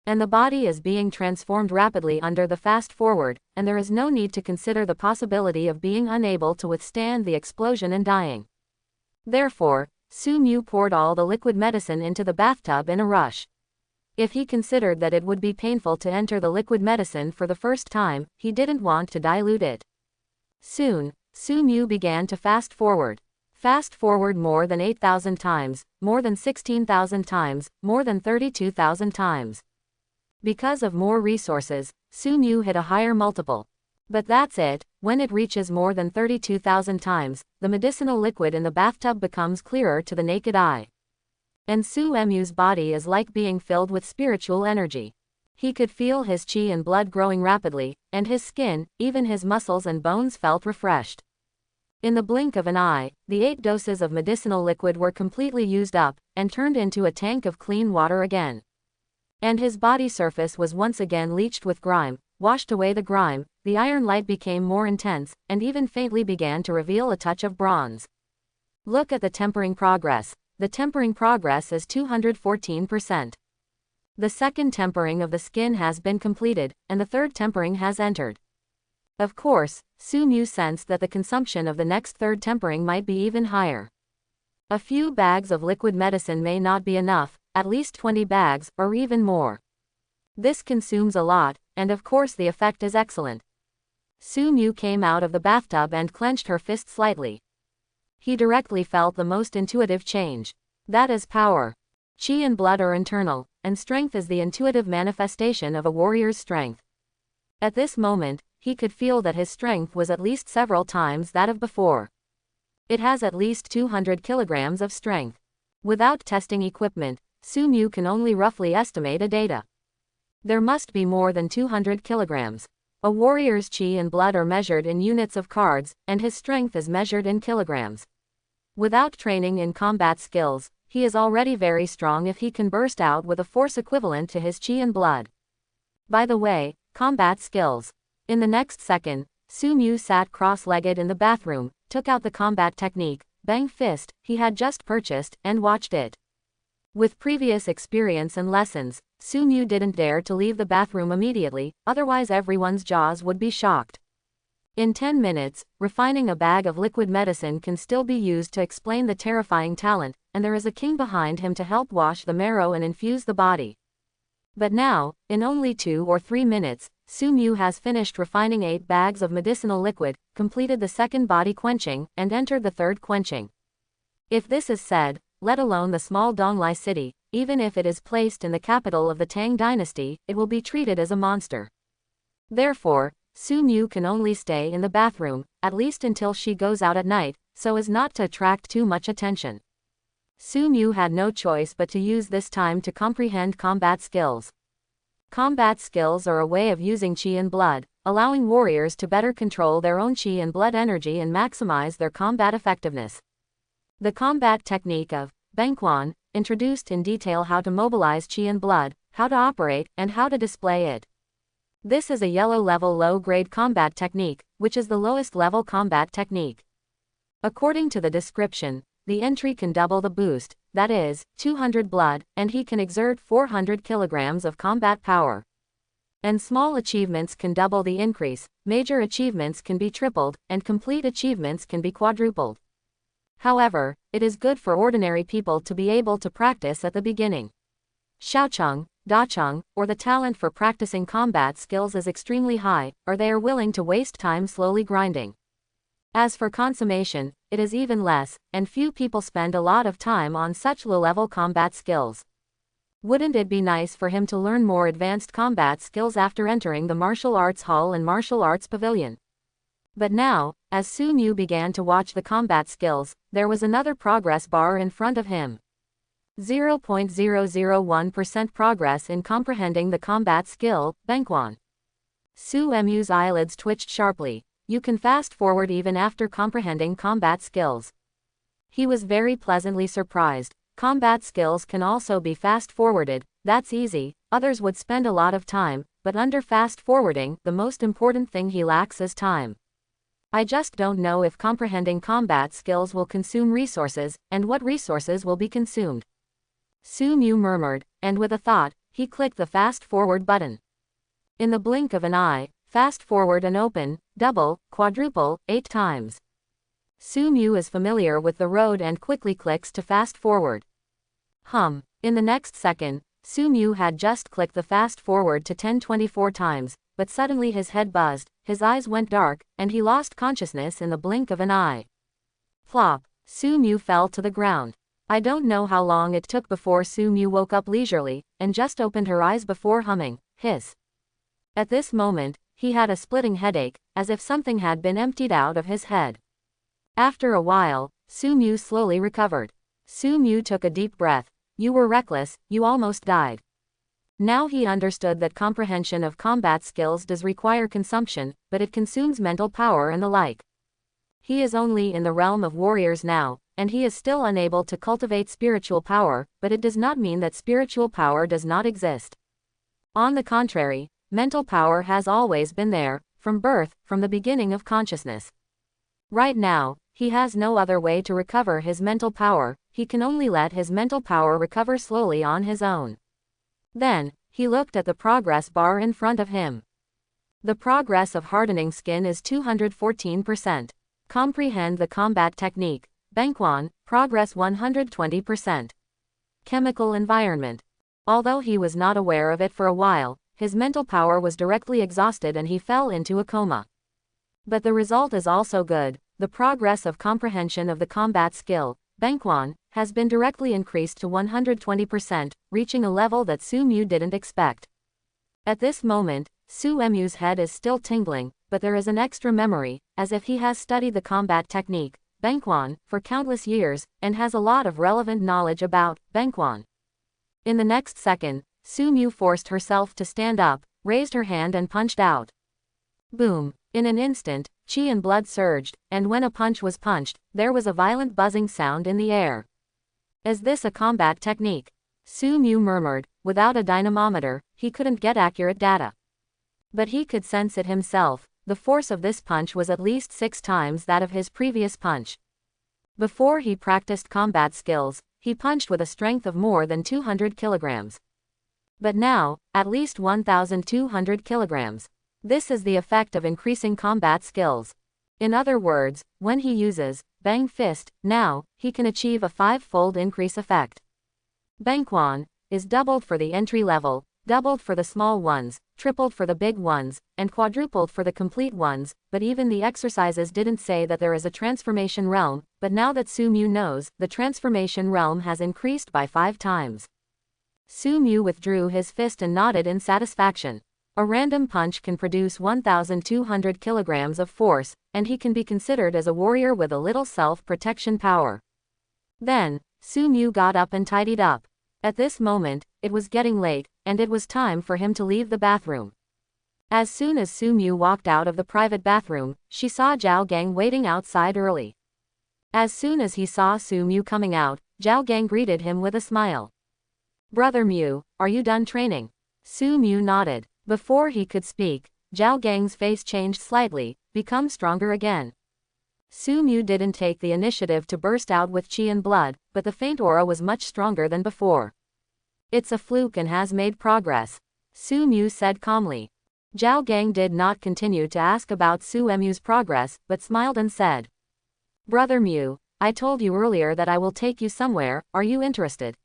And the body is being transformed rapidly under the fast forward, and there is no need to consider the possibility of being unable to withstand the explosion and dying. Therefore, Su Mu poured all the liquid medicine into the bathtub in a rush. If he considered that it would be painful to enter the liquid medicine for the first time, he didn't want to dilute it. Soon, Su Mu began to fast forward. Fast forward more than 8,000 times, more than 16,000 times, more than 32,000 times. Because of more resources, Su Mu hit a higher multiple. But that's it, when it reaches more than 32,000 times, the medicinal liquid in the bathtub becomes clearer to the naked eye. And Su Mu's body is like being filled with spiritual energy. He could feel his qi and blood growing rapidly, and his skin, even his muscles and bones felt refreshed. In the blink of an eye, the 8 doses of medicinal liquid were completely used up, and turned into a tank of clean water again. And his body surface was once again leached with grime, washed away the grime, the iron light became more intense, and even faintly began to reveal a touch of bronze. Look at the tempering progress. The tempering progress is 214%. The second tempering of the skin has been completed, and the third tempering has entered. Of course, Su Mu sensed that the consumption of the next third tempering might be even higher. A few bags of liquid medicine may not be enough, at least 20 bags, or even more. This consumes a lot, and of course the effect is excellent. Su Mu came out of the bathtub and clenched her fist slightly. He directly felt the most intuitive change. That is power. Qi and blood are internal, and strength is the intuitive manifestation of a warrior's strength. At this moment, he could feel that his strength was at least several times that of before. It has at least 200 kilograms of strength. Without testing equipment, Su Mu can only roughly estimate a data. There must be more than 200 kilograms. A warrior's qi and blood are measured in units of cards, and his strength is measured in kilograms. Without training in combat skills, he is already very strong if he can burst out with a force equivalent to his qi and blood. By the way, combat skills. In the next second, Su Mu sat cross-legged in the bathroom, took out the combat technique, Bang Fist, he had just purchased, and watched it. With previous experience and lessons, Su Mu didn't dare to leave the bathroom immediately, otherwise everyone's jaws would be shocked. In 10 minutes, refining a bag of liquid medicine can still be used to explain the terrifying talent, and there is a king behind him to help wash the marrow and infuse the body. But now, in only 2 or 3 minutes, Su Mu has finished refining 8 bags of medicinal liquid, completed the second body quenching, and entered the third quenching. If this is said, let alone the small Donglai city, even if it is placed in the capital of the Tang dynasty, it will be treated as a monster. Therefore, Su Mu can only stay in the bathroom, at least until she goes out at night, so as not to attract too much attention. Su Mu had no choice but to use this time to comprehend combat skills. Combat skills are a way of using qi and blood, allowing warriors to better control their own qi and blood energy and maximize their combat effectiveness. The combat technique of Bangquan introduced in detail how to mobilize qi and blood, how to operate, and how to display it. This is a yellow-level low-grade combat technique, which is the lowest-level combat technique. According to the description, the entry can double the boost, that is, 200 blood, and he can exert 400 kilograms of combat power. And small achievements can double the increase, major achievements can be tripled, and complete achievements can be quadrupled. However, it is good for ordinary people to be able to practice at the beginning. Xiaocheng, Dacheng, or the talent for practicing combat skills is extremely high, or they are willing to waste time slowly grinding. As for consummation, it is even less, and few people spend a lot of time on such low-level combat skills. Wouldn't it be nice for him to learn more advanced combat skills after entering the martial arts hall and martial arts pavilion? But now, as Su Mu began to watch the combat skills, there was another progress bar in front of him. 0.001% progress in comprehending the combat skill, Bangquan. Su Mu's eyelids twitched sharply. You can fast forward even after comprehending combat skills. He was very pleasantly surprised. Combat skills can also be fast forwarded, that's easy, others would spend a lot of time, but under fast forwarding, the most important thing he lacks is time. I just don't know if comprehending combat skills will consume resources, and what resources will be consumed. Su Mu murmured, and with a thought, he clicked the fast forward button. In the blink of an eye, fast forward and open, double, quadruple, 8 times. Su Mu is familiar with the road and quickly clicks to fast forward. In the next second, Su Mu had just clicked the fast forward to 1024 times, but suddenly his head buzzed, his eyes went dark, and he lost consciousness in the blink of an eye. Plop! Su Mu fell to the ground. I don't know how long it took before Su Mu woke up leisurely, and just opened her eyes before humming, hiss. At this moment, he had a splitting headache, as if something had been emptied out of his head. After a while, Su Mu slowly recovered. Su Mu took a deep breath. You were reckless, you almost died. Now he understood that comprehension of combat skills does require consumption, but it consumes mental power and the like. He is only in the realm of warriors now, and he is still unable to cultivate spiritual power, but it does not mean that spiritual power does not exist. On the contrary, mental power has always been there, from birth, from the beginning of consciousness. Right now, he has no other way to recover his mental power, he can only let his mental power recover slowly on his own. Then, he looked at the progress bar in front of him. The progress of hardening skin is 214%. Comprehend the combat technique. Bangquan, progress 120%. Chemical environment. Although he was not aware of it for a while, his mental power was directly exhausted and he fell into a coma. But the result is also good. The progress of comprehension of the combat skill, Bangquan, has been directly increased to 120%, reaching a level that Su Mu didn't expect. At this moment, Su Mu's head is still tingling, but there is an extra memory, as if he has studied the combat technique, Bangquan, for countless years, and has a lot of relevant knowledge about Bangquan. In the next second, Su Mu forced herself to stand up, raised her hand and punched out. Boom! In an instant, chi and blood surged, and when a punch was punched, there was a violent buzzing sound in the air. Is this a combat technique? Su Mu murmured. Without a dynamometer, he couldn't get accurate data. But he could sense it himself. The force of this punch was at least 6 times that of his previous punch. Before he practiced combat skills, he punched with a strength of more than 200 kilograms. But now, at least 1,200 kilograms. This is the effect of increasing combat skills. In other words, when he uses Bang Fist, now, he can achieve a 5-fold increase effect. Bangquan is doubled for the entry level, doubled for the small ones, tripled for the big ones, and quadrupled for the complete ones, but even the exercises didn't say that there is a transformation realm, but now that Su Mu knows, the transformation realm has increased by 5 times. Su Mu withdrew his fist and nodded in satisfaction. A random punch can produce 1,200 kilograms of force, and he can be considered as a warrior with a little self-protection power. Then, Su Mu got up and tidied up. At this moment, it was getting late, and it was time for him to leave the bathroom. As soon as Su Mu walked out of the private bathroom, she saw Zhao Gang waiting outside early. As soon as he saw Su Mu coming out, Zhao Gang greeted him with a smile. "Brother Mu, are you done training?" Su Mu nodded. Before he could speak, Zhao Gang's face changed slightly, become stronger again. Su Mu didn't take the initiative to burst out with chi and blood, but the faint aura was much stronger than before. "It's a fluke and has made progress," Su Mu said calmly. Zhao Gang did not continue to ask about Su Mu's progress, but smiled and said, "Brother Mu, I told you earlier that I will take you somewhere, are you interested?"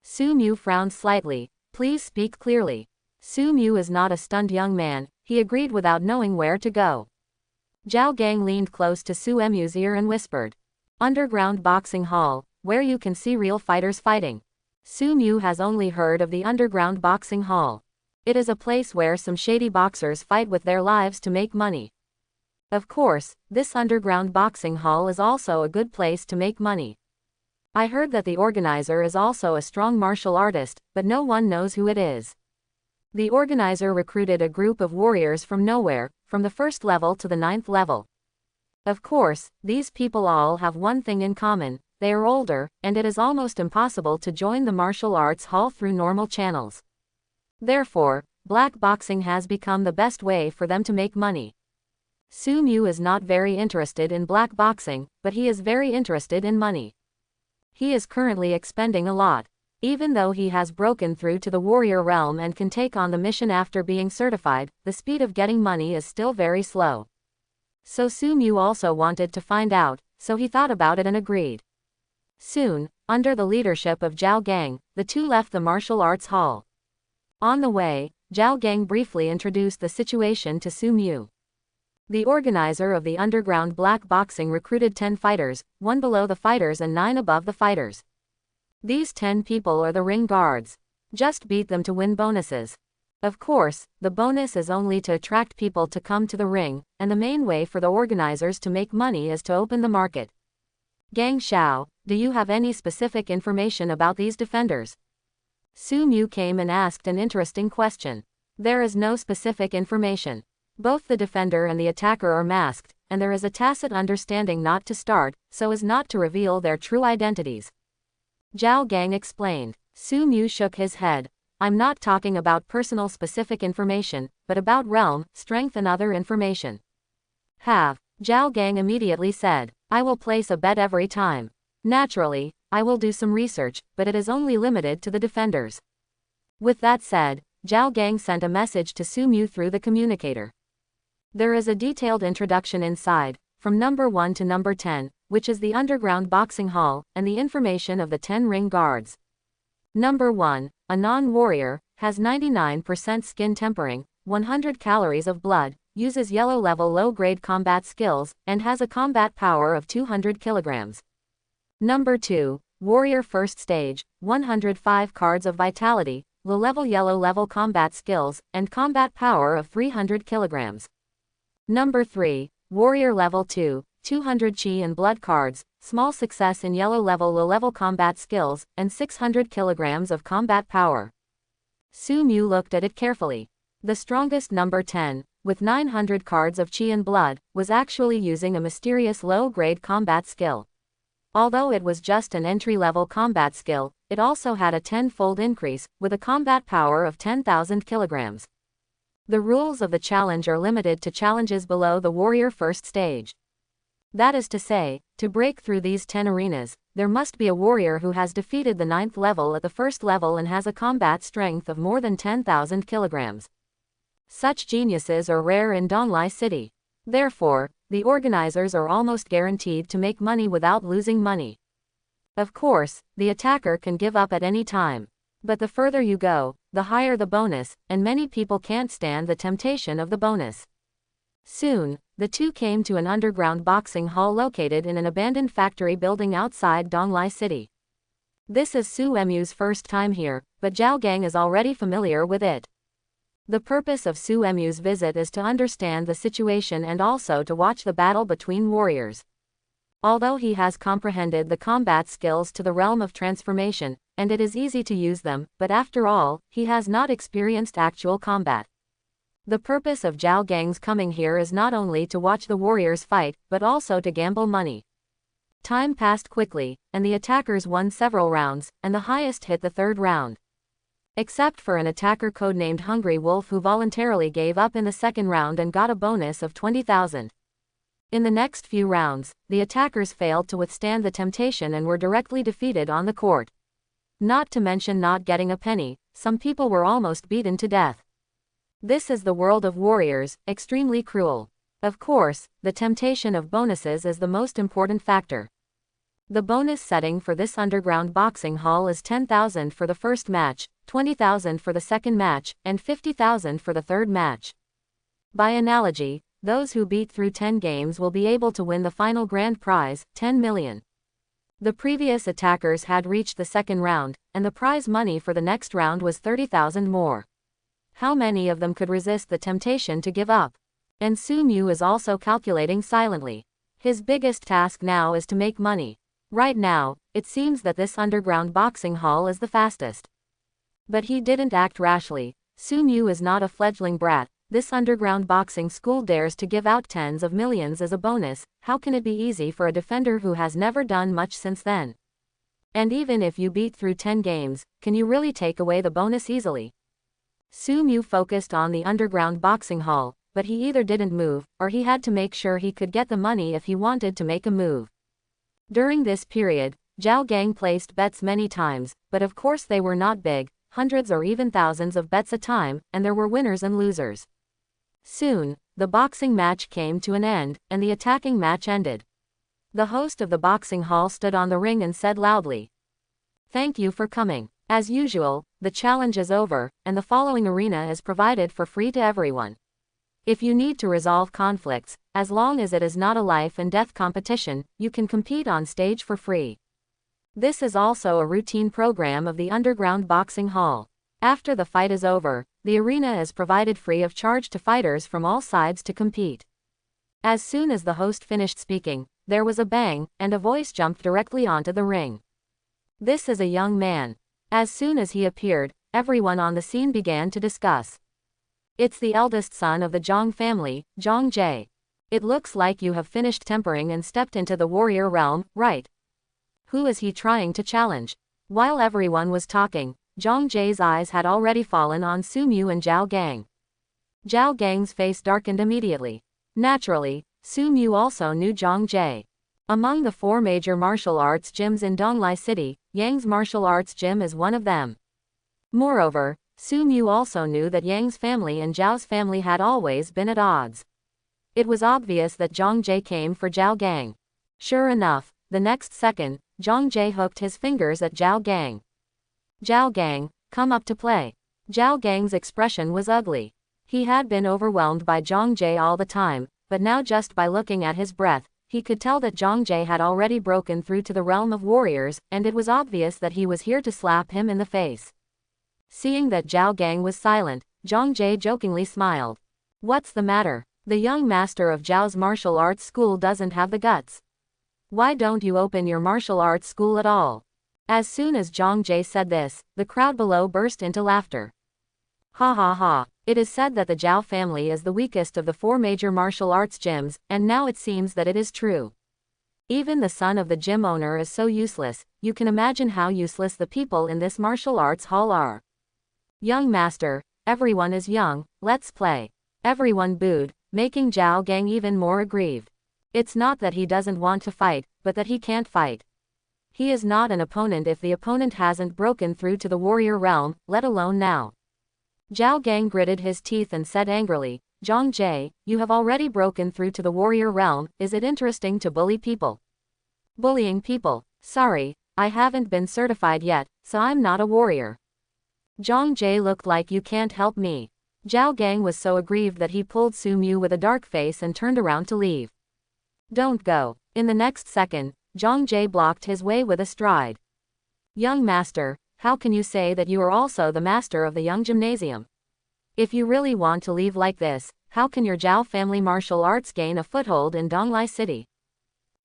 Su Mu frowned slightly. "Please speak clearly." Su Mu is not a stunned young man, he agreed without knowing where to go. Zhao Gang leaned close to Su Mu's ear and whispered, "Underground boxing hall, where you can see real fighters fighting." Su Mu has only heard of the underground boxing hall. It is a place where some shady boxers fight with their lives to make money. Of course, this underground boxing hall is also a good place to make money. I heard that the organizer is also a strong martial artist, but no one knows who it is. The organizer recruited a group of warriors from nowhere, from the 1st level to the 9th level. Of course, these people all have one thing in common, they are older, and it is almost impossible to join the martial arts hall through normal channels. Therefore, black boxing has become the best way for them to make money. Su Mu is not very interested in black boxing, but he is very interested in money. He is currently expending a lot. Even though he has broken through to the warrior realm and can take on the mission after being certified, the speed of getting money is still very slow. So Su Mu also wanted to find out, so he thought about it and agreed. Soon, under the leadership of Zhao Gang, the two left the martial arts hall. On the way, Zhao Gang briefly introduced the situation to Su Mu. The organizer of the underground black boxing recruited 10 fighters, 1 below the fighters and 9 above the fighters. These 10 people are the ring guards. Just beat them to win bonuses. Of course, the bonus is only to attract people to come to the ring, and the main way for the organizers to make money is to open the market. Gang Xiao, do you have any specific information about these defenders? Su Mu came and asked an interesting question. There is no specific information. Both the defender and the attacker are masked, and there is a tacit understanding not to start, so as not to reveal their true identities. Zhao Gang explained. Su Mu shook his head. I'm not talking about personal specific information, but about realm, strength and other information. Have. Zhao Gang immediately said. I will place a bet every time. Naturally, I will do some research, but it is only limited to the defenders. With that said, Zhao Gang sent a message to Su Mu through the communicator. There is a detailed introduction inside, from number 1 to number 10, which is the underground boxing hall, and the information of the 10 ring guards. Number 1, a non-warrior, has 99% skin tempering, 100 calories of blood, uses yellow level low-grade combat skills, and has a combat power of 200 kilograms. Number 2, warrior first stage, 105 cards of vitality, low-level yellow level combat skills, and combat power of 300 kilograms. Number 3, warrior level 2, 200 chi and blood cards, small success in yellow level low-level combat skills, and 600 kilograms of combat power. Su Mu looked at it carefully. The strongest number 10, with 900 cards of chi and blood, was actually using a mysterious low-grade combat skill. Although it was just an entry-level combat skill, it also had a 10-fold increase, with a combat power of 10,000 kilograms. The rules of the challenge are limited to challenges below the warrior first stage. That is to say, to break through these 10 arenas, there must be a warrior who has defeated the 9th level at the first level and has a combat strength of more than 10,000 kilograms. Such geniuses are rare in Donglai City. Therefore, the organizers are almost guaranteed to make money without losing money. Of course, the attacker can give up at any time. But the further you go, the higher the bonus, and many people can't stand the temptation of the bonus. Soon, the two came to an underground boxing hall located in an abandoned factory building outside Donglai City. This is Su Mu's first time here, but Zhao Gang is already familiar with it. The purpose of Su Mu's visit is to understand the situation and also to watch the battle between warriors. Although he has comprehended the combat skills to the realm of transformation, and it is easy to use them, but after all, he has not experienced actual combat. The purpose of Zhao Gang's coming here is not only to watch the warriors fight, but also to gamble money. Time passed quickly, and the attackers won several rounds, and the highest hit the 3rd round. Except for an attacker codenamed Hungry Wolf who voluntarily gave up in the 2nd round and got a bonus of 20,000. In the next few rounds, the attackers failed to withstand the temptation and were directly defeated on the court. Not to mention not getting a penny, some people were almost beaten to death. This is the world of warriors, extremely cruel. Of course, the temptation of bonuses is the most important factor. The bonus setting for this underground boxing hall is 10,000 for the first match, 20,000 for the second match, and 50,000 for the third match. By analogy, those who beat through 10 games will be able to win the final grand prize, 10 million. The previous attackers had reached the 2nd round, and the prize money for the next round was 30,000 more. How many of them could resist the temptation to give up? And Su Mu is also calculating silently. His biggest task now is to make money. Right now, it seems that this underground boxing hall is the fastest. But he didn't act rashly. Su Mu is not a fledgling brat. This underground boxing school dares to give out tens of millions as a bonus. How can it be easy for a defender who has never done much since then? And even if you beat through 10 games, can you really take away the bonus easily? Su Mu focused on the underground boxing hall, but he either didn't move, or he had to make sure he could get the money if he wanted to make a move. During this period, Zhao Gang placed bets many times, but of course they were not big, hundreds or even thousands of bets a time, and there were winners and losers. Soon, the boxing match came to an end, and the attacking match ended. The host of the boxing hall stood on the ring and said loudly, "Thank you for coming. As usual, the challenge is over, and the following arena is provided for free to everyone. If you need to resolve conflicts, as long as it is not a life and death competition, you can compete on stage for free." This is also a routine program of the underground boxing hall. After the fight is over, the arena is provided free of charge to fighters from all sides to compete. As soon as the host finished speaking, there was a bang, and a voice jumped directly onto the ring. This is a young man. As soon as he appeared, everyone on the scene began to discuss. It's the eldest son of the Zhang family, Zhang Jie. It looks like you have finished tempering and stepped into the warrior realm, right? Who is he trying to challenge? While everyone was talking, Zhang Jie's eyes had already fallen on Su Mu and Zhao Gang. Zhao Gang's face darkened immediately. Naturally, Su Mu also knew Zhang Jie. Among the 4 major martial arts gyms in Donglai City, Yang's martial arts gym is one of them. Moreover, Su Mu also knew that Yang's family and Zhao's family had always been at odds. It was obvious that Zhang Jie came for Zhao Gang. Sure enough, the next second, Zhang Jie hooked his fingers at Zhao Gang. Zhao Gang, come up to play. Zhao Gang's expression was ugly. He had been overwhelmed by Zhang Jie all the time, but now just by looking at his breath, he could tell that Zhang Jie had already broken through to the realm of warriors, and it was obvious that he was here to slap him in the face. Seeing that Zhao Gang was silent, Zhang Jie jokingly smiled. What's the matter? The young master of Zhao's martial arts school doesn't have the guts. Why don't you open your martial arts school at all? As soon as Zhang Jie said this, the crowd below burst into laughter. Ha ha ha. It is said that the Zhao family is the weakest of the 4 major martial arts gyms, and now it seems that it is true. Even the son of the gym owner is so useless, you can imagine how useless the people in this martial arts hall are. Young master, everyone is young, let's play. Everyone booed, making Zhao Gang even more aggrieved. It's not that he doesn't want to fight, but that he can't fight. He is not an opponent if the opponent hasn't broken through to the warrior realm, let alone now. Zhao Gang gritted his teeth and said angrily, Zhang Jie, you have already broken through to the warrior realm, is it interesting to bully people? Bullying people? Sorry, I haven't been certified yet, so I'm not a warrior. Zhang Jie looked like you can't help me. Zhao Gang was so aggrieved that he pulled Su Mu with a dark face and turned around to leave. Don't go. In the next second, Zhang Jie blocked his way with a stride. Young master, how can you say that you are also the master of the young gymnasium? If you really want to leave like this, how can your Zhao family martial arts gain a foothold in Donglai City?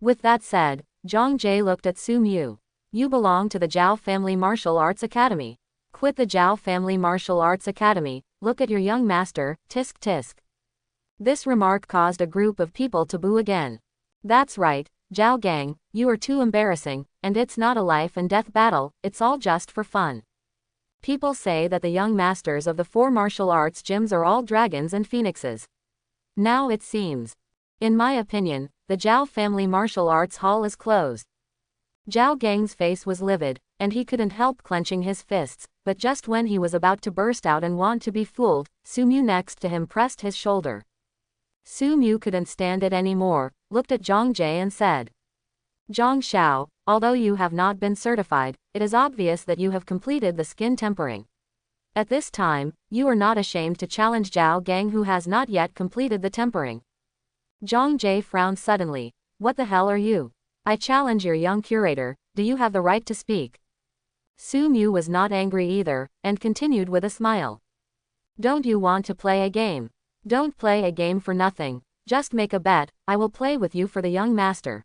With that said, Zhang Jie looked at Su Mu. You belong to the Zhao family martial arts academy. Quit the Zhao family martial arts academy, look at your young master, tisk tisk. This remark caused a group of people to boo again. That's right, Zhao Gang, you are too embarrassing, and it's not a life and death battle, it's all just for fun. People say that the young masters of the 4 martial arts gyms are all dragons and phoenixes. Now it seems. In my opinion, the Zhao family martial arts hall is closed. Zhao Gang's face was livid, and he couldn't help clenching his fists, but just when he was about to burst out and want to be fooled, Su Mu next to him pressed his shoulder. Su Mu couldn't stand it anymore, looked at Zhang Jie and said, Zhang Xiao, although you have not been certified, it is obvious that you have completed the skin tempering. At this time, you are not ashamed to challenge Zhao Gang who has not yet completed the tempering. Zhang Jie frowned suddenly. What the hell are you? I challenge your young curator, do you have the right to speak? Su Mu was not angry either, and continued with a smile. Don't you want to play a game? Don't play a game for nothing, just make a bet, I will play with you for the young master.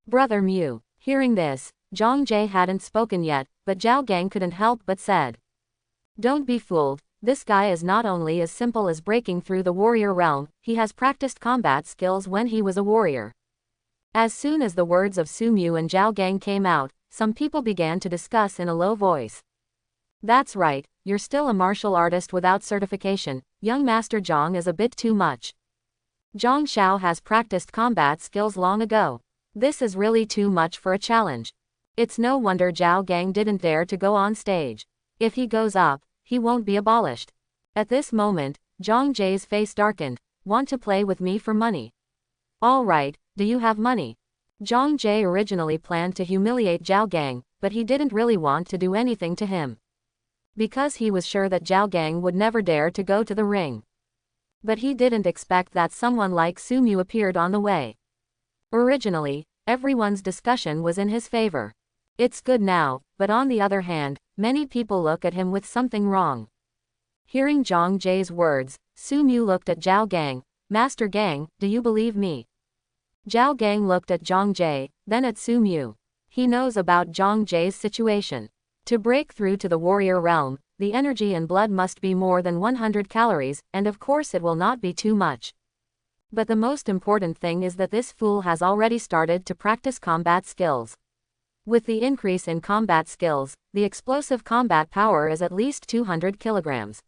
Brother Mu. Hearing this, Zhang Jie hadn't spoken yet, but Zhao Gang couldn't help but said. Don't be fooled, this guy is not only as simple as breaking through the warrior realm, he has practiced combat skills when he was a warrior. As soon as the words of Su Mu and Zhao Gang came out, some people began to discuss in a low voice. That's right, you're still a martial artist without certification, young Master Zhang is a bit too much. Zhang Xiao has practiced combat skills long ago. This is really too much for a challenge. It's no wonder Zhao Gang didn't dare to go on stage. If he goes up, he won't be abolished. At this moment, Zhang Jie's face darkened. Want to play with me for money? All right, do you have money? Zhang Jie originally planned to humiliate Zhao Gang, but he didn't really want to do anything to him. Because he was sure that Zhao Gang would never dare to go to the ring. But he didn't expect that someone like Su Mu appeared on the way. Originally, everyone's discussion was in his favor. It's good now, but on the other hand, many people look at him with something wrong. Hearing Zhang Jie's words, Su Mu looked at Zhao Gang. Master Gang, do you believe me? Zhao Gang looked at Zhang Jie, then at Su Mu. He knows about Zhang Jie's situation. To break through to the warrior realm, the energy and blood must be more than 100 calories, and of course it will not be too much. But the most important thing is that this fool has already started to practice combat skills. With the increase in combat skills, the explosive combat power is at least 200 kilograms.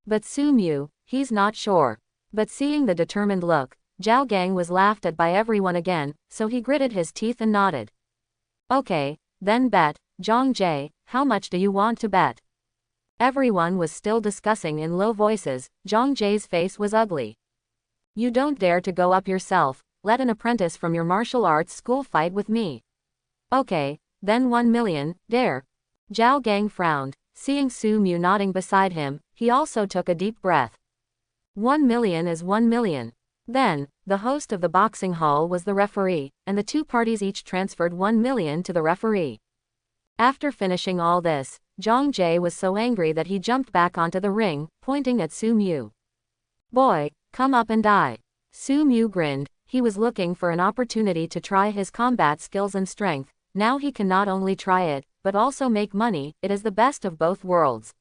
But Su Mu, he's not sure. But seeing the determined look, Zhao Gang was laughed at by everyone again, so he gritted his teeth and nodded. Okay, then bet, Zhang Jie, how much do you want to bet? Everyone was still discussing in low voices. Zhang Jie's face was ugly. You don't dare to go up yourself, let an apprentice from your martial arts school fight with me. Okay, then 1 million, dare. Zhao Gang frowned, seeing Su Mu nodding beside him, he also took a deep breath. 1 million is 1 million. Then, the host of the boxing hall was the referee, and the two parties each transferred 1 million to the referee. After finishing all this, Zhang Jie was so angry that he jumped back onto the ring, pointing at Su Mu. Boy, come up and die. Su Mu grinned, he was looking for an opportunity to try his combat skills and strength. Now he can not only try it, but also make money. It is the best of both worlds.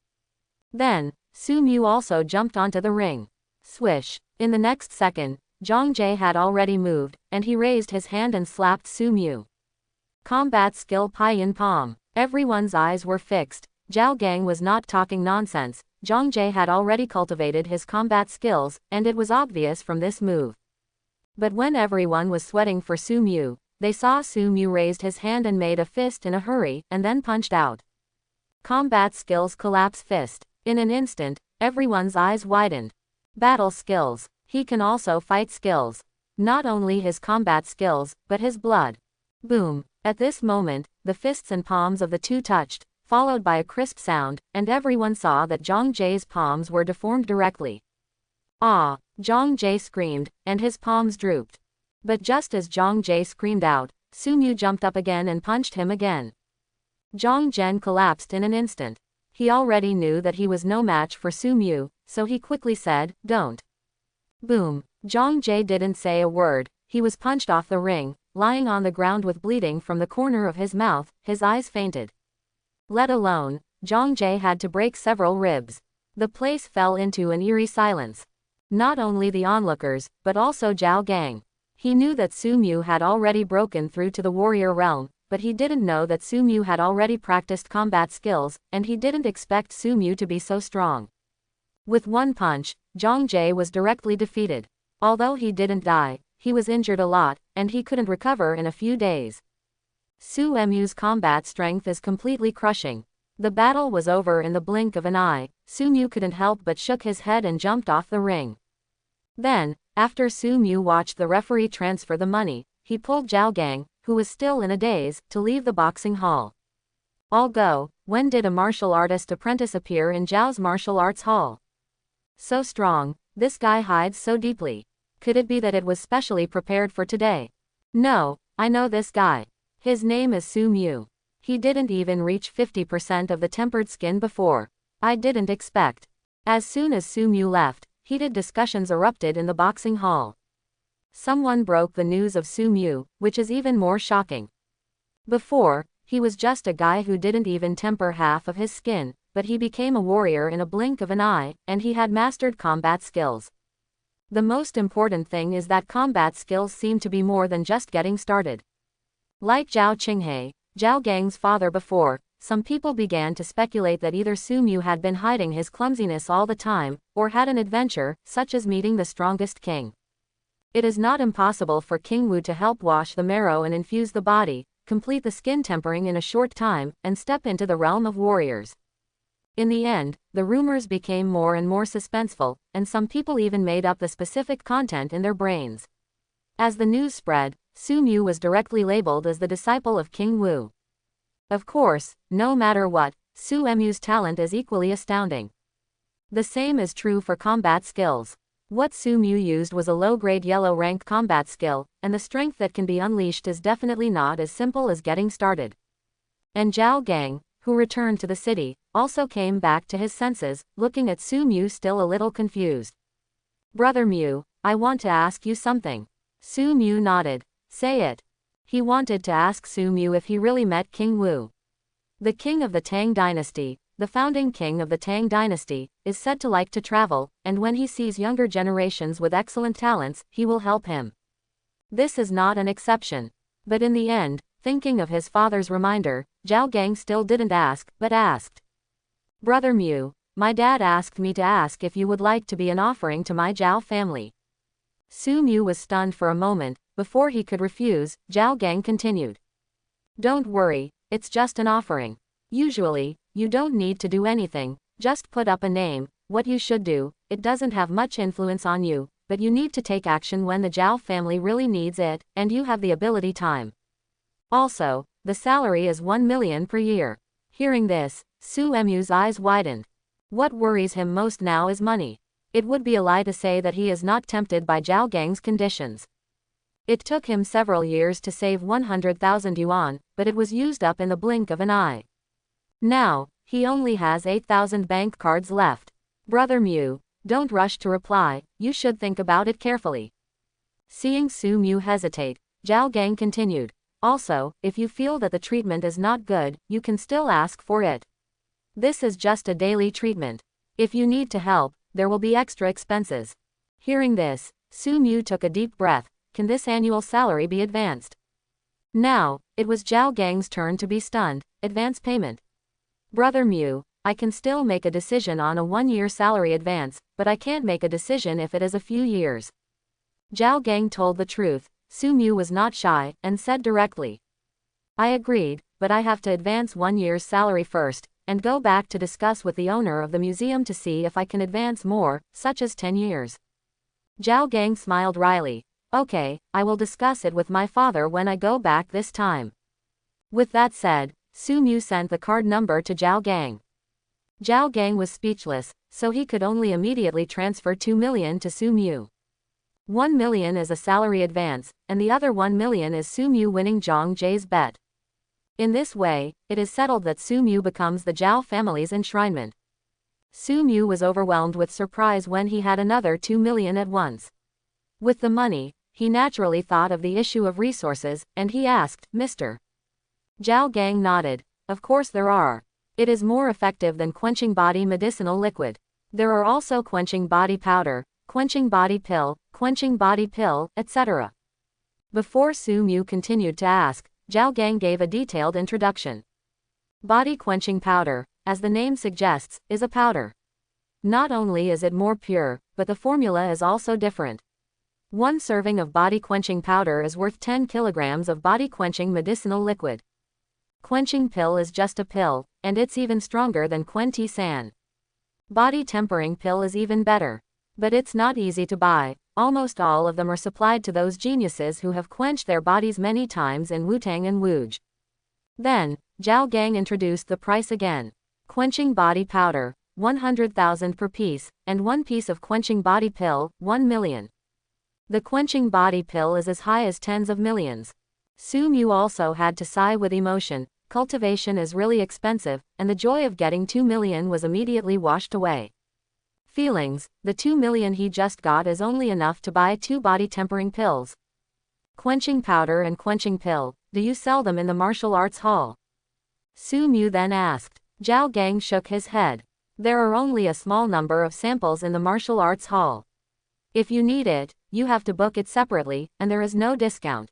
Then, Su Mu also jumped onto the ring. Swish. In the next second, Zhang Jie had already moved, and he raised his hand and slapped Su Mu. Combat skill Paiyan Palm. Everyone's eyes were fixed. Zhao Gang was not talking nonsense. Zhang Jie had already cultivated his combat skills, and it was obvious from this move. But when everyone was sweating for Su Mu, they saw Su Mu raised his hand and made a fist in a hurry, and then punched out. Combat skills collapse fist. In an instant, everyone's eyes widened. Battle skills. He can also fight skills. Not only his combat skills, but his blood. Boom. At this moment, the fists and palms of the two touched, followed by a crisp sound, and everyone saw that Zhang Jie's palms were deformed directly. Ah! Zhang Jie screamed, and his palms drooped. But just as Zhang Jie screamed out, Su Mu jumped up again and punched him again. Zhang Zhen collapsed in an instant. He already knew that he was no match for Su Mu, so he quickly said, "Don't." Boom. Zhang Jie didn't say a word. He was punched off the ring, lying on the ground with bleeding from the corner of his mouth. His eyes fainted. Let alone, Zhang Jie had to break several ribs. The place fell into an eerie silence. Not only the onlookers, but also Zhao Gang. He knew that Su Mu had already broken through to the warrior realm, but he didn't know that Su Mu had already practiced combat skills, and he didn't expect Su Mu to be so strong. With one punch, Zhang Jie was directly defeated. Although he didn't die, he was injured a lot, and he couldn't recover in a few days. Su Mu's combat strength is completely crushing. The battle was over in the blink of an eye. Su Mu couldn't help but shook his head and jumped off the ring. Then, after Su Mu watched the referee transfer the money, he pulled Zhao Gang, who was still in a daze, to leave the boxing hall. I'll go. When did a martial artist apprentice appear in Zhao's martial arts hall? So strong, this guy hides so deeply. Could it be that it was specially prepared for today? No, I know this guy. His name is Su Mu. He didn't even reach 50% of the tempered skin before. I didn't expect. As soon as Su Mu left, heated discussions erupted in the boxing hall. Someone broke the news of Su Mu, which is even more shocking. Before, he was just a guy who didn't even temper half of his skin, but he became a warrior in a blink of an eye, and he had mastered combat skills. The most important thing is that combat skills seem to be more than just getting started. Like Zhao Qinghe, Zhao Gang's father before, some people began to speculate that either Su Mu had been hiding his clumsiness all the time, or had an adventure, such as meeting the strongest king. It is not impossible for King Wu to help wash the marrow and infuse the body, complete the skin tempering in a short time, and step into the realm of warriors. In the end, the rumors became more and more suspenseful, and some people even made up the specific content in their brains. As the news spread, Su Mu was directly labeled as the disciple of King Wu. Of course, no matter what, Su Mu's talent is equally astounding. The same is true for combat skills. What Su Mu used was a low-grade yellow-rank combat skill, and the strength that can be unleashed is definitely not as simple as getting started. And Zhao Gang, who returned to the city, also came back to his senses, looking at Su Mu still a little confused. Brother Mu, I want to ask you something. Su Mu nodded. Say it. He wanted to ask Su Mu if he really met King Wu. The king of the Tang dynasty, the founding king of the Tang dynasty, is said to like to travel, and when he sees younger generations with excellent talents, he will help him. This is not an exception. But in the end, thinking of his father's reminder, Zhao Gang still didn't ask, but asked. Brother Mu, my dad asked me to ask if you would like to be an offering to my Zhao family. Su Mu was stunned for a moment. Before he could refuse, Zhao Gang continued. Don't worry, it's just an offering. Usually, you don't need to do anything, just put up a name. What you should do, it doesn't have much influence on you, but you need to take action when the Zhao family really needs it, and you have the ability time. Also, the salary is 1 million per year. Hearing this, Su Mu's eyes widened. What worries him most now is money. It would be a lie to say that he is not tempted by Zhao Gang's conditions. It took him several years to save 100,000 yuan, but it was used up in the blink of an eye. Now, he only has 8,000 bank cards left. Brother Mu, don't rush to reply, you should think about it carefully. Seeing Su Mu hesitate, Zhao Gang continued. Also, if you feel that the treatment is not good, you can still ask for it. This is just a daily treatment. If you need to help, there will be extra expenses. Hearing this, Su Mu took a deep breath. Can this annual salary be advanced? Now, it was Zhao Gang's turn to be stunned. Advance payment. Brother Mu, I can still make a decision on a 1-year salary advance, but I can't make a decision if it is a few years. Zhao Gang told the truth. Su Mu was not shy, and said directly. I agreed, but I have to advance 1 year's salary first, and go back to discuss with the owner of the museum to see if I can advance more, such as 10 years. Zhao Gang smiled wryly. Okay, I will discuss it with my father when I go back this time. With that said, Su Mu sent the card number to Zhao Gang. Zhao Gang was speechless, so he could only immediately transfer 2 million to Su Mu. 1 million is a salary advance, and the other 1 million is Su Mu winning Zhang Jie's bet. In this way, it is settled that Su Mu becomes the Zhao family's enshrinement. Su Mu was overwhelmed with surprise when he had another 2 million at once. With the money, he naturally thought of the issue of resources, and he asked, Mr. Zhao Gang nodded. Of course there are. It is more effective than quenching body medicinal liquid. There are also quenching body powder, quenching body pill, etc. Before Su Mu continued to ask, Zhao Gang gave a detailed introduction. Body quenching powder, as the name suggests, is a powder. Not only is it more pure, but the formula is also different. 1 serving of body quenching powder is worth 10 kilograms of body quenching medicinal liquid. Quenching pill is just a pill, and it's even stronger than Quen San. Body tempering pill is even better. But it's not easy to buy. Almost all of them are supplied to those geniuses who have quenched their bodies many times in Wutang and Wuj. Then, Zhao Gang introduced the price again. Quenching body powder, 100,000 per piece, and 1 piece of quenching body pill, 1 million. The quenching body pill is as high as tens of millions. Su Mu also had to sigh with emotion. Cultivation is really expensive, and the joy of getting 2 million was immediately washed away. Feelings, the 2 million he just got is only enough to buy 2 body tempering pills. Quenching powder and quenching pill, do you sell them in the martial arts hall? Su Mu then asked. Zhao Gang shook his head. There are only a small number of samples in the martial arts hall. If you need it, you have to book it separately, and there is no discount.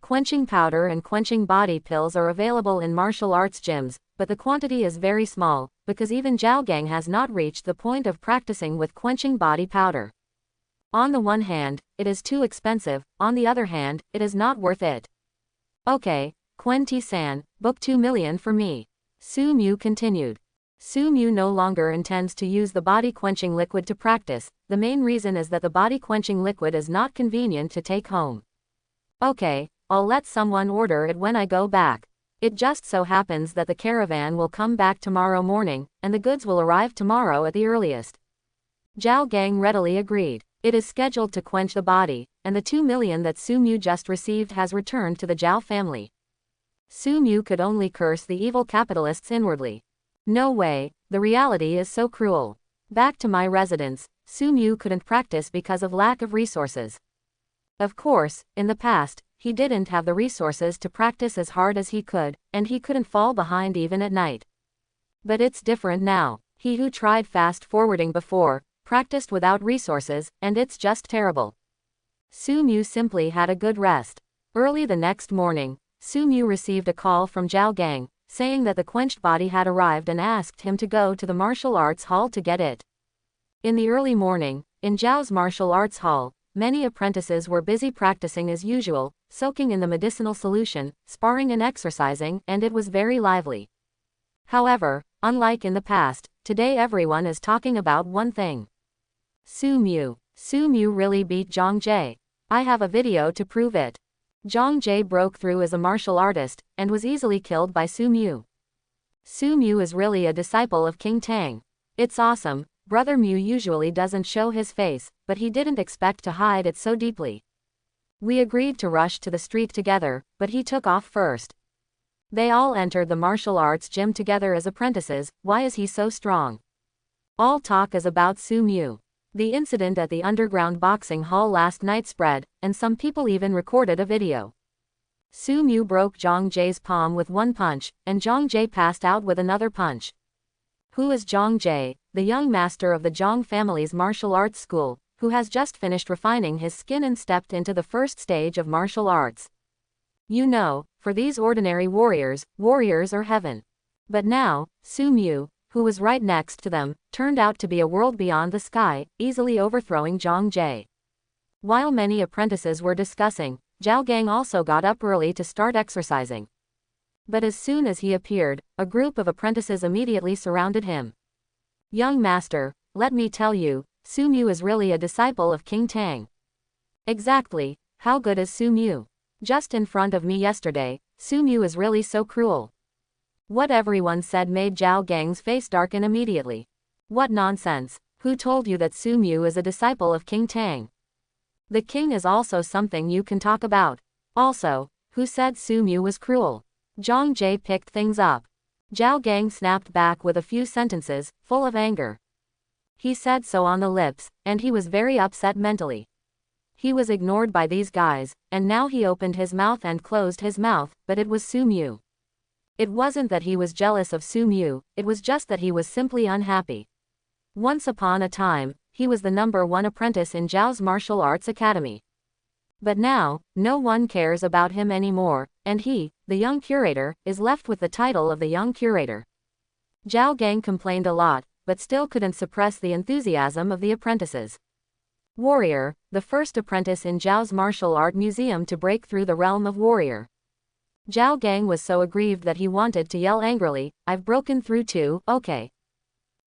Quenching powder and quenching body pills are available in martial arts gyms, but the quantity is very small, because even Zhao Gang has not reached the point of practicing with quenching body powder. On the one hand, it is too expensive, on the other hand, it is not worth it. Okay, Quen San, book 2 million for me. Su Mu continued. Su Mu no longer intends to use the body quenching liquid to practice. The main reason is that the body quenching liquid is not convenient to take home. Okay, I'll let someone order it when I go back. It just so happens that the caravan will come back tomorrow morning, and the goods will arrive tomorrow at the earliest. Zhao Gang readily agreed. It is scheduled to quench the body, and the 2 million that Su Mu just received has returned to the Zhao family. Su Mu could only curse the evil capitalists inwardly. No way, the reality is so cruel. Back to my residence, Su Mu couldn't practice because of lack of resources. Of course, in the past, he didn't have the resources to practice as hard as he could, and he couldn't fall behind even at night. But it's different now. He who tried fast forwarding before, practiced without resources, and it's just terrible. Su Mu simply had a good rest. Early the next morning, Su Mu received a call from Zhao Gang, saying that the quenched body had arrived and asked him to go to the martial arts hall to get it. In the early morning, in Zhao's martial arts hall, many apprentices were busy practicing as usual, soaking in the medicinal solution, sparring and exercising, and it was very lively. However, unlike in the past, today everyone is talking about one thing. Su Mu. Su Mu really beat Zhang Jie. I have a video to prove it. Zhang Jie broke through as a martial artist, and was easily killed by Su Mu. Su Mu is really a disciple of King Tang. It's awesome. Brother Mu usually doesn't show his face, but he didn't expect to hide it so deeply. We agreed to rush to the street together, but he took off first. They all entered the martial arts gym together as apprentices. Why is he so strong? All talk is about Su Mu. The incident at the underground boxing hall last night spread, and some people even recorded a video. Su Mu broke Zhang Jie's palm with one punch, and Zhang Jie passed out with another punch. Who is Zhang Jie, the young master of the Zhang family's martial arts school, who has just finished refining his skin and stepped into the first stage of martial arts? You know, for these ordinary warriors, warriors are heaven. But now, Su Mu, who was right next to them, turned out to be a world beyond the sky, easily overthrowing Zhang Jie. While many apprentices were discussing, Zhao Gang also got up early to start exercising. But as soon as he appeared, a group of apprentices immediately surrounded him. Young master, let me tell you, Su Mu is really a disciple of King Tang. Exactly, how good is Su Mu? Just in front of me yesterday, Su Mu is really so cruel. What everyone said made Zhao Gang's face darken immediately. What nonsense, who told you that Su Mu is a disciple of King Tang? The king is also something you can talk about. Also, who said Su Mu was cruel? Zhang Jie picked things up. Zhao Gang snapped back with a few sentences, full of anger. He said so on the lips, and he was very upset mentally. He was ignored by these guys, and now he opened his mouth and closed his mouth, but it was Su Mu. It wasn't that he was jealous of Su Mu, it was just that he was simply unhappy. Once upon a time, he was the #1 apprentice in Zhao's martial arts academy. But now, no one cares about him anymore, and he, the young curator, is left with the title of the young curator. Zhao Gang complained a lot, but still couldn't suppress the enthusiasm of the apprentices. Warrior, the first apprentice in Zhao's martial art museum to break through the realm of warrior. Zhao Gang was so aggrieved that he wanted to yell angrily, I've broken through too, okay.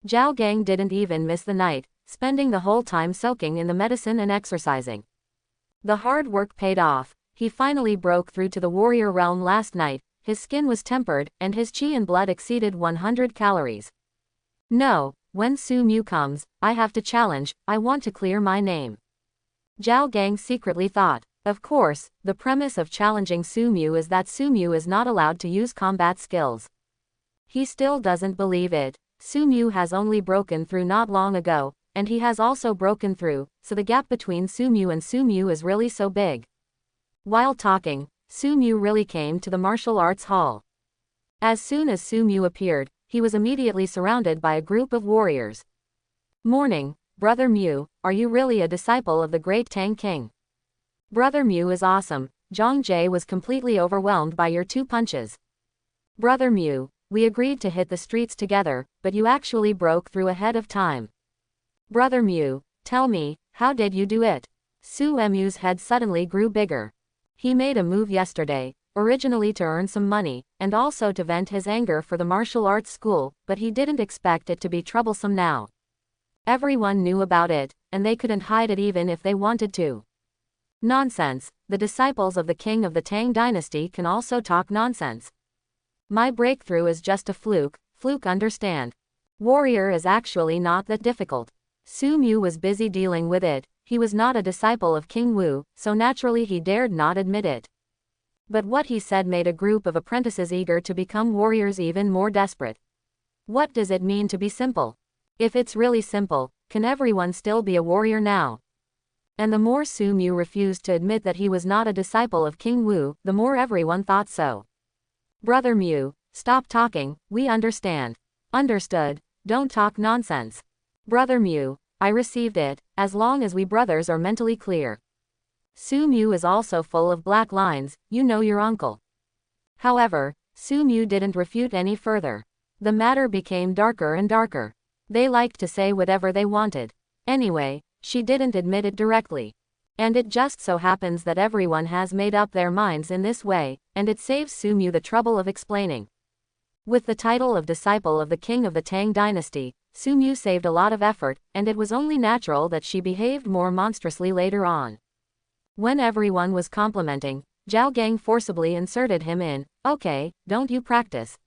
Zhao Gang didn't even miss the night, spending the whole time soaking in the medicine and exercising. The hard work paid off. He finally broke through to the warrior realm last night. His skin was tempered, and his chi and blood exceeded 100 calories. No, when Su Mu comes, I have to challenge, I want to clear my name. Zhao Gang secretly thought. Of course, the premise of challenging Su Mu is that Su Mu is not allowed to use combat skills. He still doesn't believe it. Su Mu has only broken through not long ago, and he has also broken through, so the gap between Su Mu and Su Mu is really so big. While talking, Su Mu really came to the martial arts hall. As soon as Su Mu appeared, he was immediately surrounded by a group of warriors. Morning, Brother Mu, are you really a disciple of the great Tang King? Brother Mu is awesome. Zhang Jie was completely overwhelmed by your 2 punches. Brother Mu, we agreed to hit the streets together, but you actually broke through ahead of time. Brother Mu, tell me, how did you do it? Su Mu's head suddenly grew bigger. He made a move yesterday, originally to earn some money, and also to vent his anger for the martial arts school, but he didn't expect it to be troublesome now. Everyone knew about it, and they couldn't hide it even if they wanted to. Nonsense, the disciples of the king of the Tang dynasty can also talk nonsense. My breakthrough is just a fluke, understand. Warrior is actually not that difficult. Su Mu was busy dealing with it, he was not a disciple of King Wu, so naturally he dared not admit it. But what he said made a group of apprentices eager to become warriors even more desperate. What does it mean to be simple? If it's really simple, can everyone still be a warrior now? And the more Su Mu refused to admit that he was not a disciple of King Wu, the more everyone thought so. Brother Mu, stop talking, we understand. Understood, don't talk nonsense. Brother Mu, I received it, as long as we brothers are mentally clear. Su Mu is also full of black lines, you know your uncle. However, Su Mu didn't refute any further. The matter became darker and darker. They liked to say whatever they wanted. Anyway, she didn't admit it directly. And it just so happens that everyone has made up their minds in this way, and it saves Su Mu the trouble of explaining. With the title of disciple of the king of the Tang dynasty, Su Mu saved a lot of effort, and it was only natural that she behaved more monstrously later on. When everyone was complimenting, Zhao Gang forcibly inserted him in. Okay, don't you practice.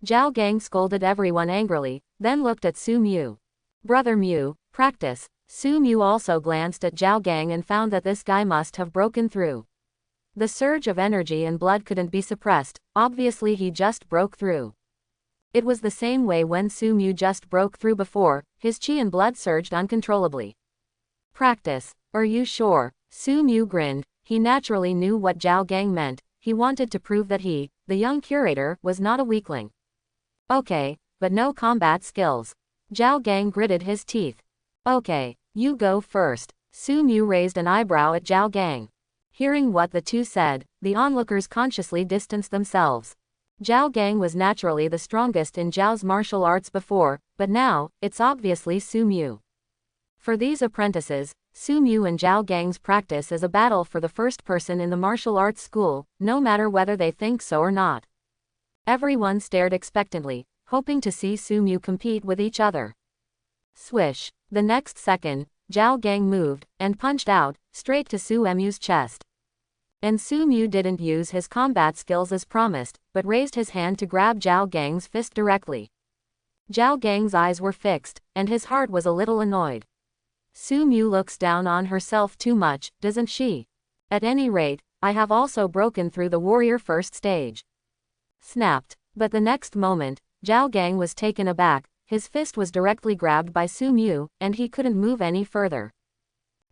Zhao Gang scolded everyone angrily, then looked at Su Mu. Brother Mu, practice. Su Mu also glanced at Zhao Gang and found that this guy must have broken through. The surge of energy and blood couldn't be suppressed, obviously he just broke through. It was the same way when Su Mu just broke through before, his chi and blood surged uncontrollably. Practice, are you sure? Su Mu grinned, he naturally knew what Zhao Gang meant, he wanted to prove that he, the young curator, was not a weakling. Okay, but no combat skills. Zhao Gang gritted his teeth. Okay, you go first. Su Mu raised an eyebrow at Zhao Gang. Hearing what the two said, the onlookers consciously distanced themselves. Zhao Gang was naturally the strongest in Zhao's martial arts before, but now, it's obviously Su Mu. For these apprentices, Su Mu and Zhao Gang's practice is a battle for the first person in the martial arts school, no matter whether they think so or not. Everyone stared expectantly, hoping to see Su Mu compete with each other. Swish. The next second, Zhao Gang moved, and punched out, straight to Su Mu's chest. And Su Mu didn't use his combat skills as promised, but raised his hand to grab Zhao Gang's fist directly. Zhao Gang's eyes were fixed, and his heart was a little annoyed. Su Mu looks down on herself too much, doesn't she? At any rate, I have also broken through the warrior first stage. Snapped. But the next moment, Zhao Gang was taken aback, his fist was directly grabbed by Su Mu, and he couldn't move any further.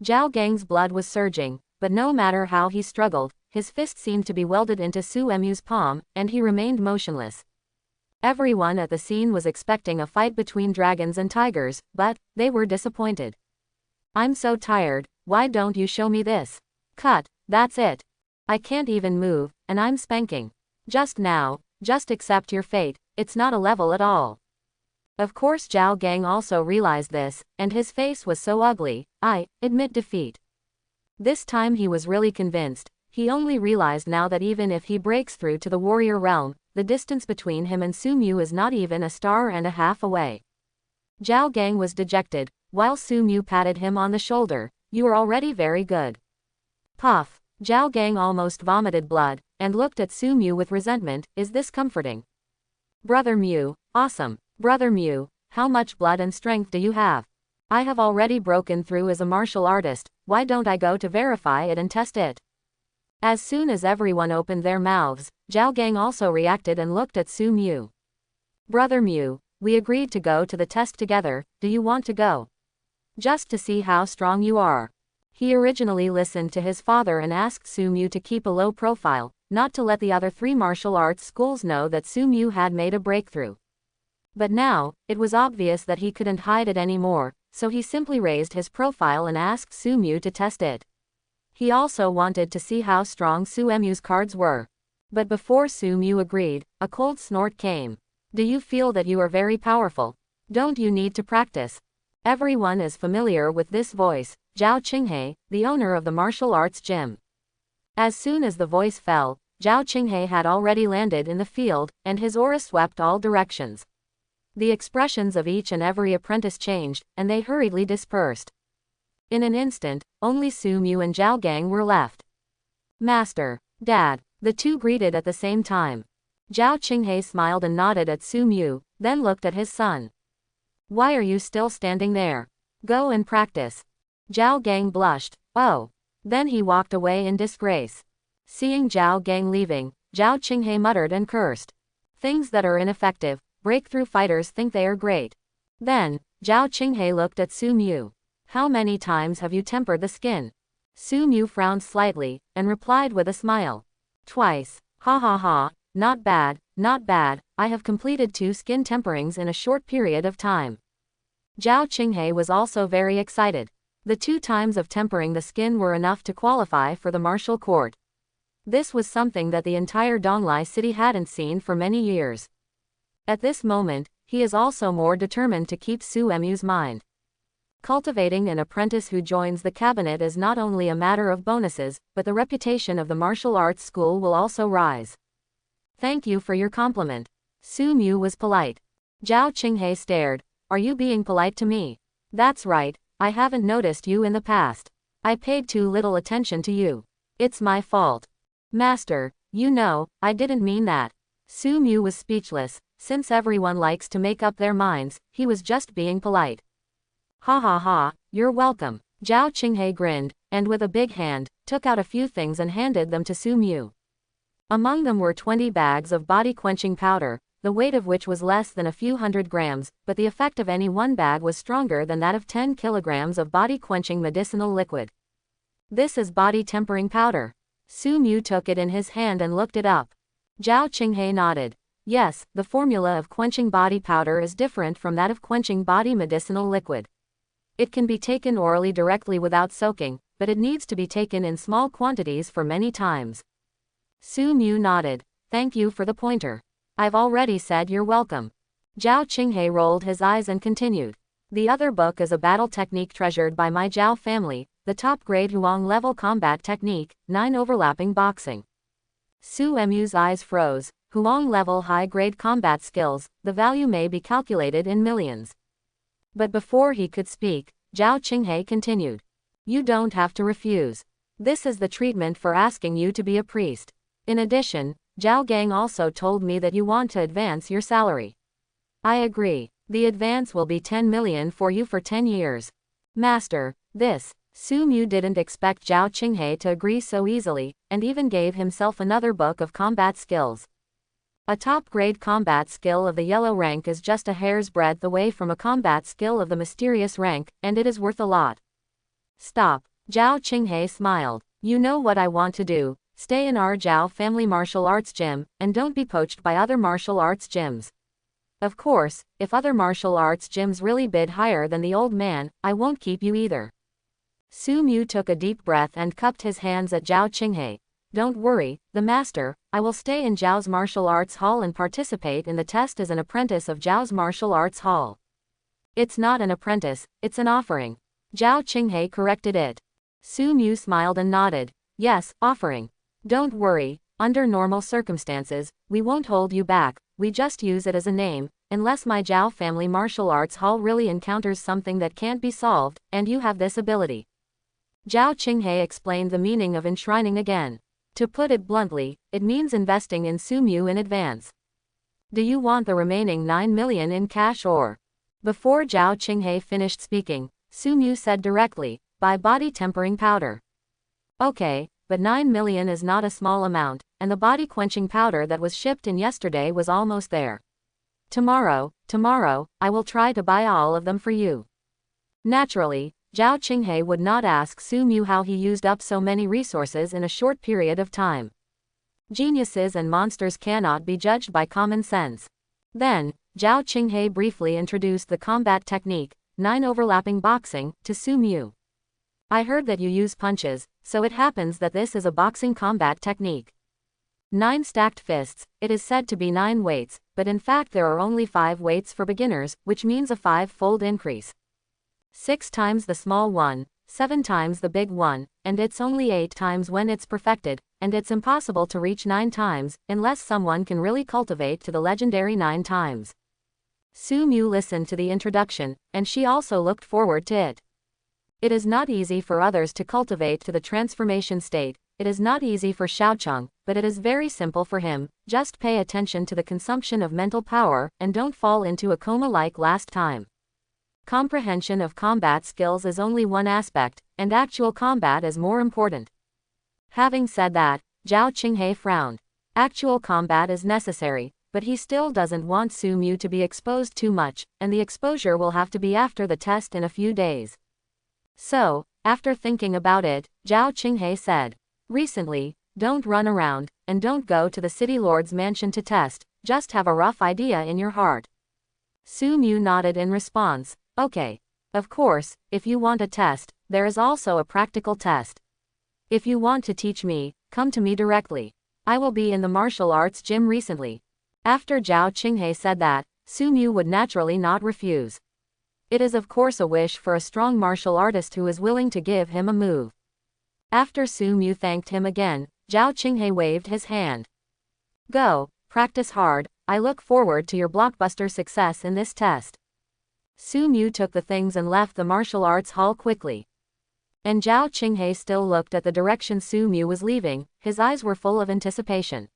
Zhao Gang's blood was surging, but no matter how he struggled, his fist seemed to be welded into Su Mu's palm, and he remained motionless. Everyone at the scene was expecting a fight between dragons and tigers, but they were disappointed. I'm so tired, why don't you show me this? Cut, that's it. I can't even move, and I'm spanking. Just now, just accept your fate, it's not a level at all. Of course Zhao Gang also realized this, and his face was so ugly. I admit defeat. This time he was really convinced. He only realized now that even if he breaks through to the warrior realm, the distance between him and Su Mu is not even a star and a half away. Zhao Gang was dejected, while Su Mu patted him on the shoulder. You are already very good. Puff. Zhao Gang almost vomited blood, and looked at Su Mu with resentment. Is this comforting? Brother Mu, awesome. Brother Mu, how much blood and strength do you have? I have already broken through as a martial artist, why don't I go to verify it and test it? As soon as everyone opened their mouths, Zhao Gang also reacted and looked at Su Mu. Brother Mu, we agreed to go to the test together, do you want to go? Just to see how strong you are. He originally listened to his father and asked Su Mu to keep a low profile, not to let the other three martial arts schools know that Su Mu had made a breakthrough. But now, it was obvious that he couldn't hide it anymore, so he simply raised his profile and asked Su Mu to test it. He also wanted to see how strong Su Mu's cards were. But before Su Mu agreed, a cold snort came. Do you feel that you are very powerful? Don't you need to practice? Everyone is familiar with this voice, Zhao Qinghe, the owner of the martial arts gym. As soon as the voice fell, Zhao Qinghe had already landed in the field, and his aura swept all directions. The expressions of each and every apprentice changed, and they hurriedly dispersed. In an instant, only Su Mu and Zhao Gang were left. Master, Dad, the two greeted at the same time. Zhao Qinghe smiled and nodded at Su Mu, then looked at his son. Why are you still standing there? Go and practice. Zhao Gang blushed. Oh. Then he walked away in disgrace. Seeing Zhao Gang leaving, Zhao Qinghe muttered and cursed. Things that are ineffective, breakthrough fighters think they are great. Then, Zhao Qinghe looked at Su Mu. How many times have you tempered the skin? Su Mu frowned slightly, and replied with a smile. Twice. Ha ha ha, not bad, not bad, I have completed 2 skin temperings in a short period of time. Zhao Qinghe was also very excited. The 2 times of tempering the skin were enough to qualify for the martial court. This was something that the entire Donglai city hadn't seen for many years. At this moment, he is also more determined to keep Su Mu's mind. Cultivating an apprentice who joins the cabinet is not only a matter of bonuses, but the reputation of the martial arts school will also rise. Thank you for your compliment. Su Mu was polite. Zhao Qinghe stared. Are you being polite to me? That's right, I haven't noticed you in the past. I paid too little attention to you. It's my fault. Master, you know, I didn't mean that. Su Mu was speechless. Since everyone likes to make up their minds, he was just being polite. Ha ha ha, you're welcome. Zhao Qinghe grinned, and with a big hand, took out a few things and handed them to Su Mu. Among them were 20 bags of body-quenching powder, the weight of which was less than a few hundred grams, but the effect of any one bag was stronger than that of 10 kilograms of body-quenching medicinal liquid. This is body tempering powder. Su Mu took it in his hand and looked it up. Zhao Qinghe nodded. Yes, the formula of quenching body powder is different from that of quenching body medicinal liquid. It can be taken orally directly without soaking, but it needs to be taken in small quantities for many times. Su Mu nodded. Thank you for the pointer. I've already said you're welcome. Zhao Qinghe rolled his eyes and continued. The other book is a battle technique treasured by my Zhao family, the top-grade Huang level combat technique, 9 overlapping boxing. Su Mu's eyes froze. Huang level high-grade combat skills, the value may be calculated in millions. But before he could speak, Zhao Qinghe continued. You don't have to refuse. This is the treatment for asking you to be a priest. In addition, Zhao Gang also told me that you want to advance your salary. I agree. The advance will be 10 million for you for 10 years. Master, this. Su Mu didn't expect Zhao Qinghe to agree so easily, and even gave himself another book of combat skills. A top-grade combat skill of the yellow rank is just a hair's breadth away from a combat skill of the mysterious rank, and it is worth a lot. Stop. Zhao Qinghe smiled. You know what I want to do. Stay in our Zhao family martial arts gym, and don't be poached by other martial arts gyms. Of course, if other martial arts gyms really bid higher than the old man, I won't keep you either. Su Mu took a deep breath and cupped his hands at Zhao Qinghe. Don't worry, the master, I will stay in Zhao's martial arts hall and participate in the test as an apprentice of Zhao's martial arts hall. It's not an apprentice, it's an offering. Zhao Qinghe corrected it. Su Mu smiled and nodded. Yes, offering. Don't worry, under normal circumstances, we won't hold you back, we just use it as a name, unless my Zhao family martial arts hall really encounters something that can't be solved, and you have this ability. Zhao Qinghe explained the meaning of enshrining again. To put it bluntly, it means investing in Su Mu in advance. Do you want the remaining 9 million in cash or? Before Zhao Qinghe finished speaking, Su Mu said directly, buy body tempering powder. Okay, but 9 million is not a small amount, and the body quenching powder that was shipped in yesterday was almost there. Tomorrow, I will try to buy all of them for you. Naturally, Zhao Qinghe would not ask Su Mu how he used up so many resources in a short period of time. Geniuses and monsters cannot be judged by common sense. Then, Zhao Qinghe briefly introduced the combat technique, 9 overlapping boxing, to Su Mu. I heard that you use punches, so it happens that this is a boxing combat technique. 9 stacked fists, it is said to be 9 weights, but in fact there are only 5 weights for beginners, which means a 5-fold increase. 6 times the small one, 7 times the big one, and it's only 8 times when it's perfected, and it's impossible to reach 9 times, unless someone can really cultivate to the legendary 9 times. Su Mu listened to the introduction, and she also looked forward to it. It is not easy for others to cultivate to the transformation state, it is not easy for Xiaocheng, but it is very simple for him, just pay attention to the consumption of mental power, and don't fall into a coma like last time. Comprehension of combat skills is only one aspect, and actual combat is more important. Having said that, Zhao Qinghe frowned. Actual combat is necessary, but he still doesn't want Su Mu to be exposed too much, and the exposure will have to be after the test in a few days. So, after thinking about it, Zhao Qinghe said, "Recently, don't run around, and don't go to the city lord's mansion to test, just have a rough idea in your heart." Su Mu nodded in response. "Okay. Of course, if you want a test, there is also a practical test. If you want to teach me, come to me directly. I will be in the martial arts gym recently." After Zhao Qinghe said that, Su Mu would naturally not refuse. It is of course a wish for a strong martial artist who is willing to give him a move. After Su Mu thanked him again, Zhao Qinghe waved his hand. "Go, practice hard, I look forward to your blockbuster success in this test." Su Mu took the things and left the martial arts hall quickly. And Zhao Qinghe still looked at the direction Su Mu was leaving, his eyes were full of anticipation.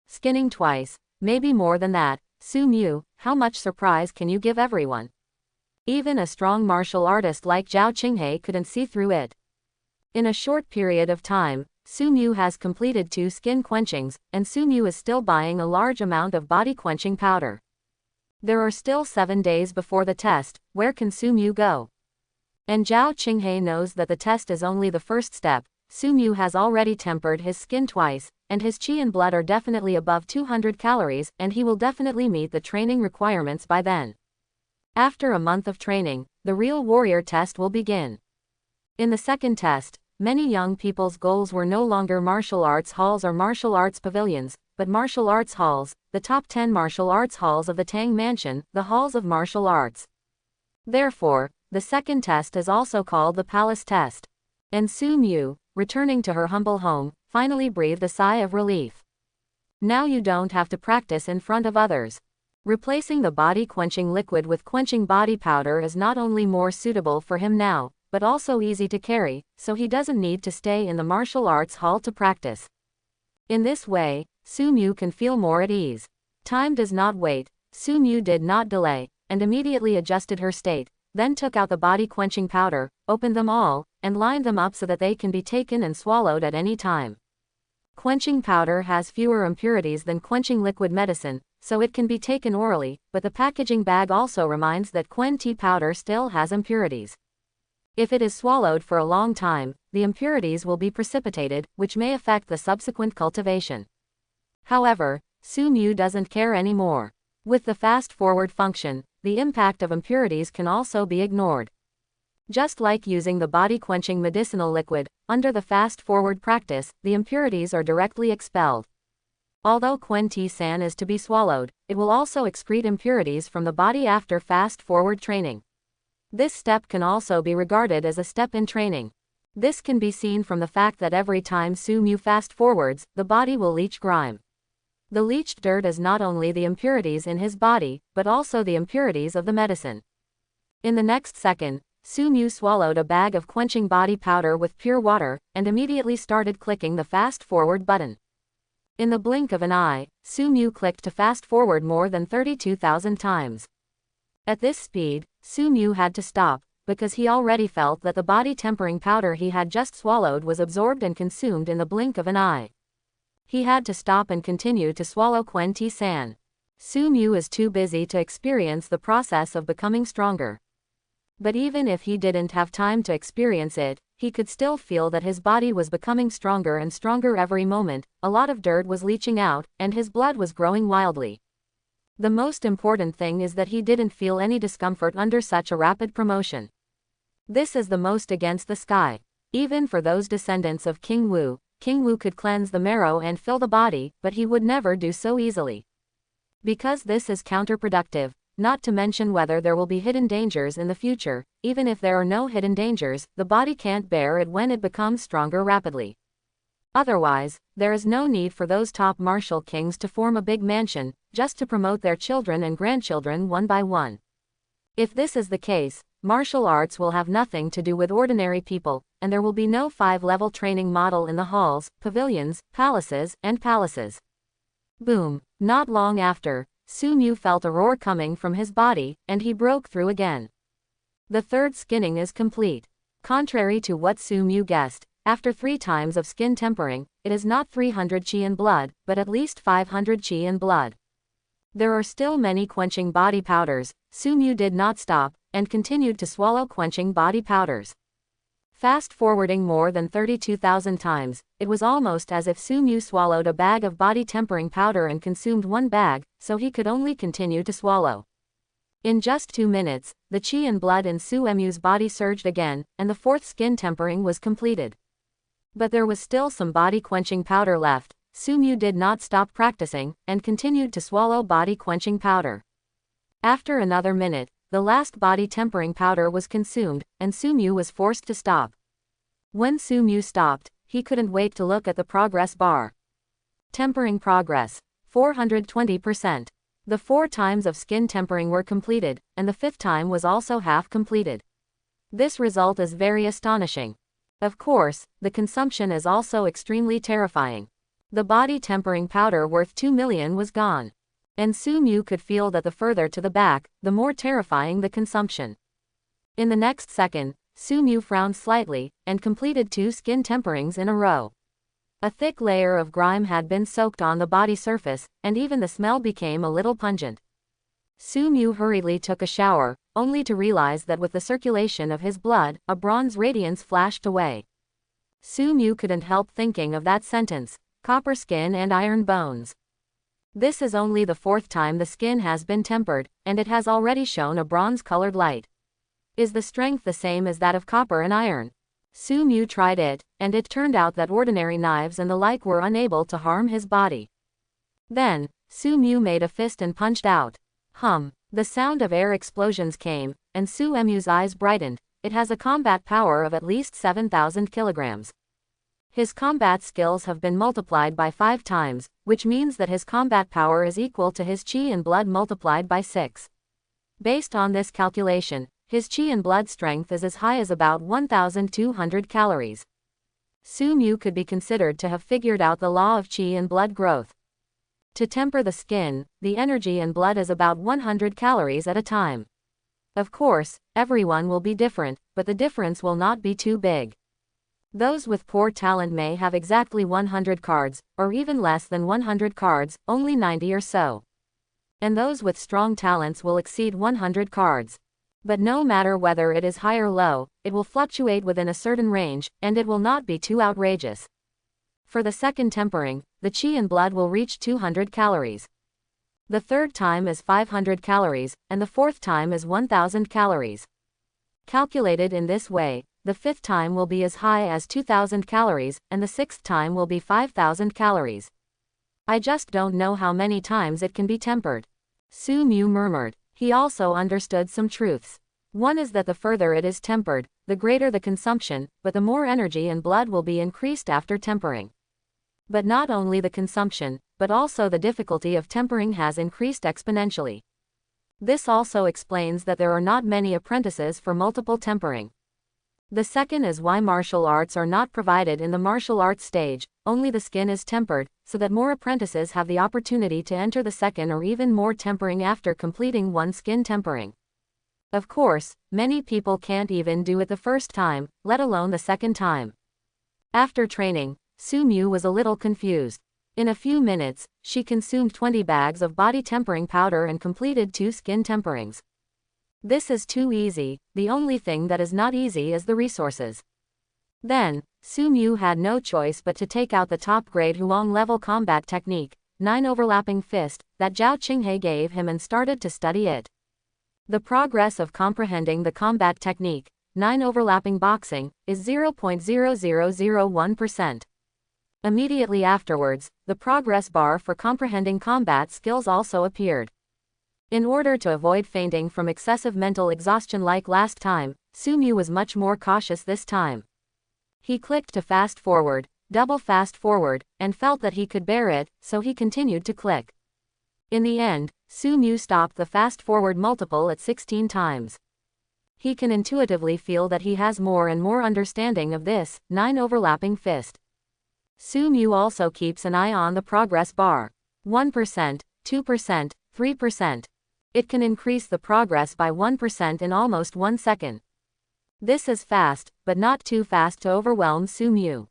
Skinning twice, maybe more than that, Su Mu, how much surprise can you give everyone? Even a strong martial artist like Zhao Qinghe couldn't see through it. In a short period of time, Su Mu has completed 2 skin quenchings, and Su Mu is still buying a large amount of body quenching powder. There are still 7 days before the test, where can Su Mu go? And Zhao Qinghe knows that the test is only the first step. Su Mu has already tempered his skin twice, and his qi and blood are definitely above 200 calories, and he will definitely meet the training requirements by then. After a month of training, the real warrior test will begin. In the second test, many young people's goals were no longer martial arts halls or martial arts pavilions, but martial arts halls, the top 10 martial arts halls of the Tang Mansion, the halls of martial arts. Therefore, the second test is also called the palace test. And Su Mu, returning to her humble home, finally breathed a sigh of relief. Now you don't have to practice in front of others. Replacing the body quenching liquid with quenching body powder is not only more suitable for him now, but also easy to carry, so he doesn't need to stay in the martial arts hall to practice. In this way, Su Mu can feel more at ease. Time does not wait. Su Mu did not delay, and immediately adjusted her state, then took out the body quenching powder, opened them all, and lined them up so that they can be taken and swallowed at any time. Quenching powder has fewer impurities than quenching liquid medicine, so it can be taken orally, but the packaging bag also reminds that Quen tea powder still has impurities. If it is swallowed for a long time, the impurities will be precipitated, which may affect the subsequent cultivation. However, Su Mu doesn't care anymore. With the fast-forward function, the impact of impurities can also be ignored. Just like using the body-quenching medicinal liquid, under the fast-forward practice, the impurities are directly expelled. Although Quen tea san is to be swallowed, it will also excrete impurities from the body after fast-forward training. This step can also be regarded as a step in training. This can be seen from the fact that every time Su Mu fast-forwards, the body will leach grime. The leached dirt is not only the impurities in his body, but also the impurities of the medicine. In the next second, Su Mu swallowed a bag of quenching body powder with pure water, and immediately started clicking the fast-forward button. In the blink of an eye, Su Mu clicked to fast-forward more than 32,000 times. At this speed, Su Mu had to stop, because he already felt that the body tempering powder he had just swallowed was absorbed and consumed in the blink of an eye. He had to stop and continue to swallow Quen tea san. Su Mu is too busy to experience the process of becoming stronger. But even if he didn't have time to experience it, he could still feel that his body was becoming stronger and stronger every moment. A lot of dirt was leaching out, and his blood was growing wildly. The most important thing is that he didn't feel any discomfort under such a rapid promotion. This is the most against the sky. Even for those descendants of King Wu could cleanse the marrow and fill the body, but he would never do so easily. Because this is counterproductive, not to mention whether there will be hidden dangers in the future. Even if there are no hidden dangers, the body can't bear it when it becomes stronger rapidly. Otherwise, there is no need for those top martial kings to form a big mansion, just to promote their children and grandchildren one by one. If this is the case, martial arts will have nothing to do with ordinary people, and there will be no 5-level training model in the halls, pavilions, palaces, and palaces. Boom! Not long after, Su Mu felt a roar coming from his body, and he broke through again. The third skinning is complete. Contrary to what Su Mu guessed, after 3 times of skin tempering, it is not 300 qi in blood, but at least 500 qi in blood. There are still many quenching body powders. Su Mu did not stop, and continued to swallow quenching body powders. Fast-forwarding more than 32,000 times, it was almost as if Su Mu swallowed a bag of body tempering powder and consumed one bag, so he could only continue to swallow. In just 2 minutes, the qi and blood in Su Mu's body surged again, and the fourth skin tempering was completed. But there was still some body-quenching powder left. Su Mu did not stop practicing, and continued to swallow body-quenching powder. After another minute, the last body tempering powder was consumed, and Su Mu was forced to stop. When Su Mu stopped, he couldn't wait to look at the progress bar. Tempering progress. 420%. The 4 times of skin tempering were completed, and the 5th time was also half completed. This result is very astonishing. Of course, the consumption is also extremely terrifying. The body tempering powder worth 2 million was gone. And Su Mu could feel that the further to the back, the more terrifying the consumption. In the next second, Su Mu frowned slightly, and completed 2 skin temperings in a row. A thick layer of grime had been soaked on the body surface, and even the smell became a little pungent. Su Mu hurriedly took a shower, only to realize that with the circulation of his blood, a bronze radiance flashed away. Su Mu couldn't help thinking of that sentence, copper skin and iron bones. This is only the 4th time the skin has been tempered, and it has already shown a bronze-colored light. Is the strength the same as that of copper and iron? Su Mu tried it, and it turned out that ordinary knives and the like were unable to harm his body. Then, Su Mu made a fist and punched out. The sound of air explosions came, and Su Mu's eyes brightened. It has a combat power of at least 7,000 kilograms. His combat skills have been multiplied by 5 times, which means that his combat power is equal to his qi and blood multiplied by 6. Based on this calculation, his qi and blood strength is as high as about 1,200 calories. Su Mu could be considered to have figured out the law of qi and blood growth. To temper the skin, the energy and blood is about 100 calories at a time. Of course, everyone will be different, but the difference will not be too big. Those with poor talent may have exactly 100 cards, or even less than 100 cards, only 90 or so. And those with strong talents will exceed 100 cards. But no matter whether it is high or low, it will fluctuate within a certain range, and it will not be too outrageous. For the second tempering, the qi and blood will reach 200 calories. The 3rd time is 500 calories, and the 4th time is 1,000 calories. Calculated in this way, the 5th time will be as high as 2,000 calories, and the 6th time will be 5,000 calories. I just don't know how many times it can be tempered. Su Mu murmured. He also understood some truths. One is that the further it is tempered, the greater the consumption, but the more energy and blood will be increased after tempering. But not only the consumption, but also the difficulty of tempering has increased exponentially. This also explains that there are not many apprentices for multiple tempering. The second is why martial arts are not provided in the martial arts stage, only the skin is tempered, so that more apprentices have the opportunity to enter the second or even more tempering after completing one skin tempering. Of course, many people can't even do it the first time, let alone the second time. After training, Su Mu was a little confused. In a few minutes, she consumed 20 bags of body tempering powder and completed 2 skin temperings. This is too easy, the only thing that is not easy is the resources. Then, Su Mu had no choice but to take out the top-grade Huang-level combat technique, 9 overlapping fist, that Zhao Qinghe gave him and started to study it. The progress of comprehending the combat technique, 9 overlapping boxing, is 0.0001%. Immediately afterwards, the progress bar for comprehending combat skills also appeared. In order to avoid fainting from excessive mental exhaustion like last time, Su Mu was much more cautious this time. He clicked to fast forward, double fast forward, and felt that he could bear it, so he continued to click. In the end, Su Mu stopped the fast forward multiple at 16 times. He can intuitively feel that he has more and more understanding of this 9 overlapping fist. Su Mu also keeps an eye on the progress bar. 1%, 2%, 3%. It can increase the progress by 1% in almost 1 second. This is fast, but not too fast to overwhelm Su Mu.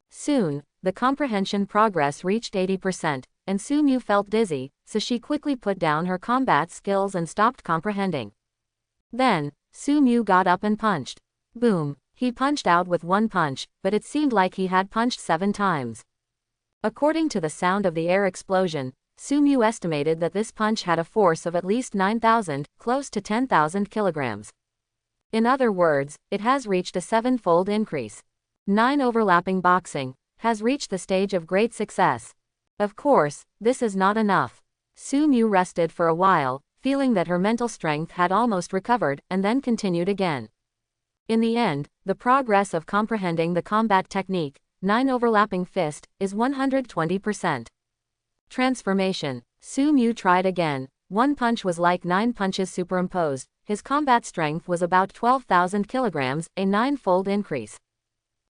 Soon, the comprehension progress reached 80%, and Su Mu felt dizzy, so she quickly put down her combat skills and stopped comprehending. Then, Su Mu got up and punched. Boom! He punched out with one punch, but it seemed like he had punched 7 times. According to the sound of the air explosion, Su Mu estimated that this punch had a force of at least 9,000, close to 10,000 kilograms. In other words, it has reached a 7-fold increase. 9 overlapping boxing has reached the stage of great success. Of course, this is not enough. Su Mu rested for a while, feeling that her mental strength had almost recovered, and then continued again. In the end, the progress of comprehending the combat technique, 9 overlapping fist, is 120%. Transformation. Su Mu tried again. One punch was like 9 punches superimposed. His combat strength was about 12,000 kilograms, a 9-fold increase.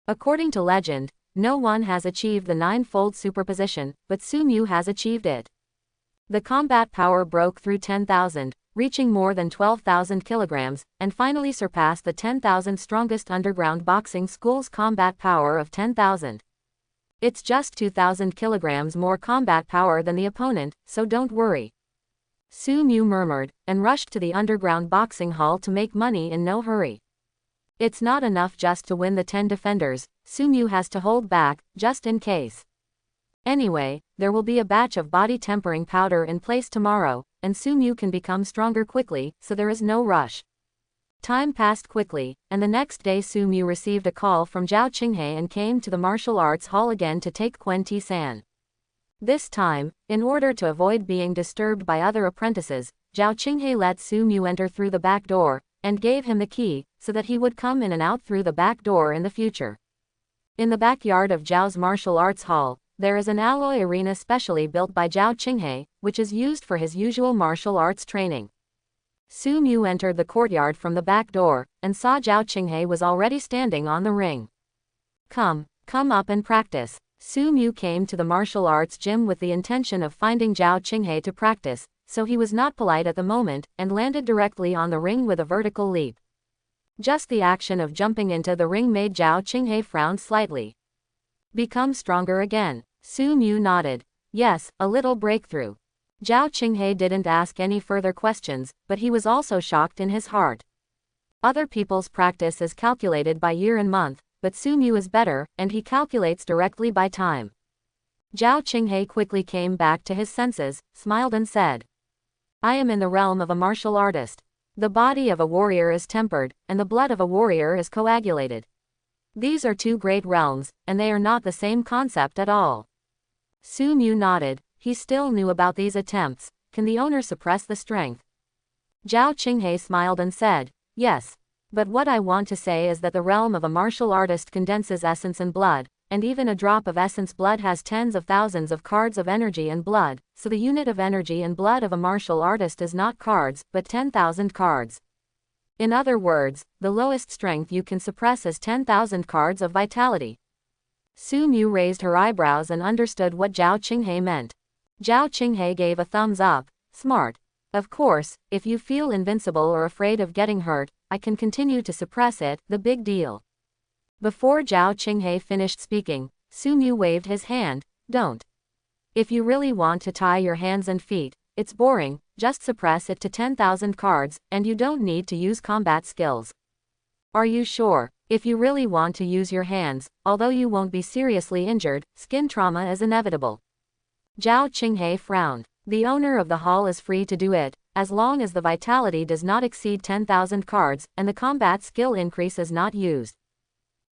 According to legend, no one has achieved the 9-fold superposition, but Su Mu has achieved it. The combat power broke through 10,000, reaching more than 12,000 kilograms, and finally surpassed the 10,000 strongest underground boxing school's combat power of 10,000. It's just 2,000 kilograms more combat power than the opponent, so don't worry. Su Mu murmured, and rushed to the underground boxing hall to make money in no hurry. It's not enough just to win the 10 defenders, Su Mu has to hold back, just in case. Anyway, there will be a batch of body tempering powder in place tomorrow, and Su Mu can become stronger quickly, so there is no rush. Time passed quickly, and the next day Su Mu received a call from Zhao Qinghe and came to the martial arts hall again to take Quen Ti San. This time, in order to avoid being disturbed by other apprentices, Zhao Qinghe let Su Mu enter through the back door, and gave him the key, so that he would come in and out through the back door in the future. In the backyard of Zhao's martial arts hall, there is an alloy arena specially built by Zhao Qinghe, which is used for his usual martial arts training. Su Mu entered the courtyard from the back door, and saw Zhao Qinghe was already standing on the ring. Come up and practice. Su Mu came to the martial arts gym with the intention of finding Zhao Qinghe to practice, so he was not polite at the moment, and landed directly on the ring with a vertical leap. Just the action of jumping into the ring made Zhao Qinghe frown slightly. Become stronger again. Su Mu nodded. Yes, a little breakthrough. Zhao Qinghe didn't ask any further questions, but he was also shocked in his heart. Other people's practice is calculated by year and month, but Su Mu is better, and he calculates directly by time. Zhao Qinghe quickly came back to his senses, smiled and said, I am in the realm of a martial artist. The body of a warrior is tempered, and the blood of a warrior is coagulated. These are 2 great realms, and they are not the same concept at all. Su Mu nodded. He still knew about these attempts. Can the owner suppress the strength? Zhao Qinghe smiled and said, yes. But what I want to say is that the realm of a martial artist condenses essence and blood, and even a drop of essence blood has tens of thousands of cards of energy and blood, so the unit of energy and blood of a martial artist is not cards, but 10,000 cards. In other words, the lowest strength you can suppress is 10,000 cards of vitality. Su Mu raised her eyebrows and understood what Zhao Qinghe meant. Zhao Qinghe gave a thumbs up. Smart. Of course, if you feel invincible or afraid of getting hurt, I can continue to suppress it, the big deal. Before Zhao Qinghe finished speaking, Su Mu waved his hand. Don't. If you really want to tie your hands and feet, it's boring, just suppress it to 10,000 cards, and you don't need to use combat skills. Are you sure? If you really want to use your hands, although you won't be seriously injured, skin trauma is inevitable. Zhao Qinghe frowned. The owner of the hall is free to do it, as long as the vitality does not exceed 10,000 cards, and the combat skill increase is not used.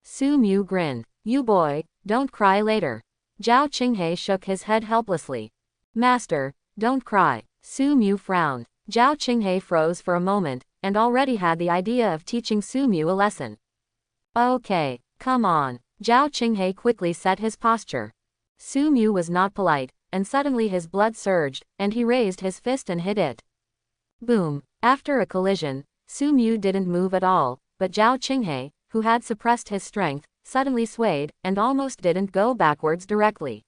Su Mu grinned. You boy, don't cry later. Zhao Qinghe shook his head helplessly. Master, don't cry. Su Mu frowned. Zhao Qinghe froze for a moment, and already had the idea of teaching Su Mu a lesson. Okay, come on. Zhao Qinghe quickly set his posture. Su Mu was not polite, and suddenly his blood surged, and he raised his fist and hit it. Boom. After a collision, Su Mu didn't move at all, but Zhao Qinghe, who had suppressed his strength, suddenly swayed, and almost didn't go backwards directly.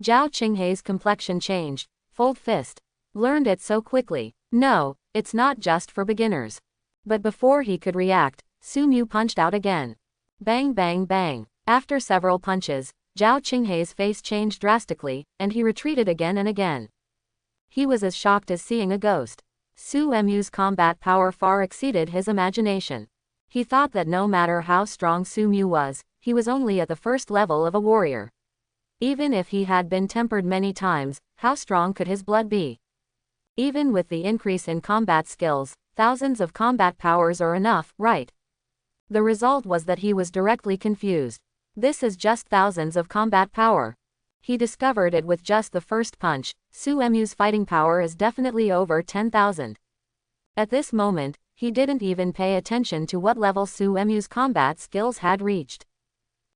Zhao Qinghe's complexion changed. Fold fist. Learned it so quickly. No, it's not just for beginners. But before he could react, Su Mu punched out again. Bang bang bang. After several punches, Zhao Qinghe's face changed drastically, and he retreated again and again. He was as shocked as seeing a ghost. Su Mu's combat power far exceeded his imagination. He thought that no matter how strong Su Mu was, he was only at the first level of a warrior. Even if he had been tempered many times, how strong could his blood be? Even with the increase in combat skills, thousands of combat powers are enough, right? The result was that he was directly confused. This is just thousands of combat power. He discovered it with just the first punch. Su Mu's fighting power is definitely over 10,000. At this moment, he didn't even pay attention to what level Su Mu's combat skills had reached.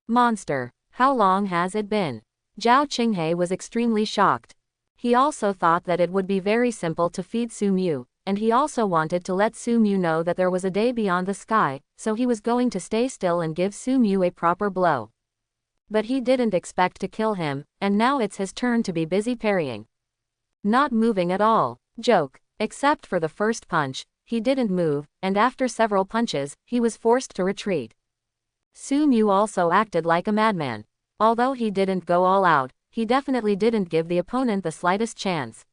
Monster, how long has it been? Zhao Qinghe was extremely shocked. He also thought that it would be very simple to feed Su Mu, and he also wanted to let Su Mu know that there was a day beyond the sky, so he was going to stay still and give Su Mu a proper blow. But he didn't expect to kill him, and now it's his turn to be busy parrying. Not moving at all. Joke. Except for the first punch, he didn't move, and after several punches, he was forced to retreat. Su Mu also acted like a madman. Although he didn't go all out, he definitely didn't give the opponent the slightest chance.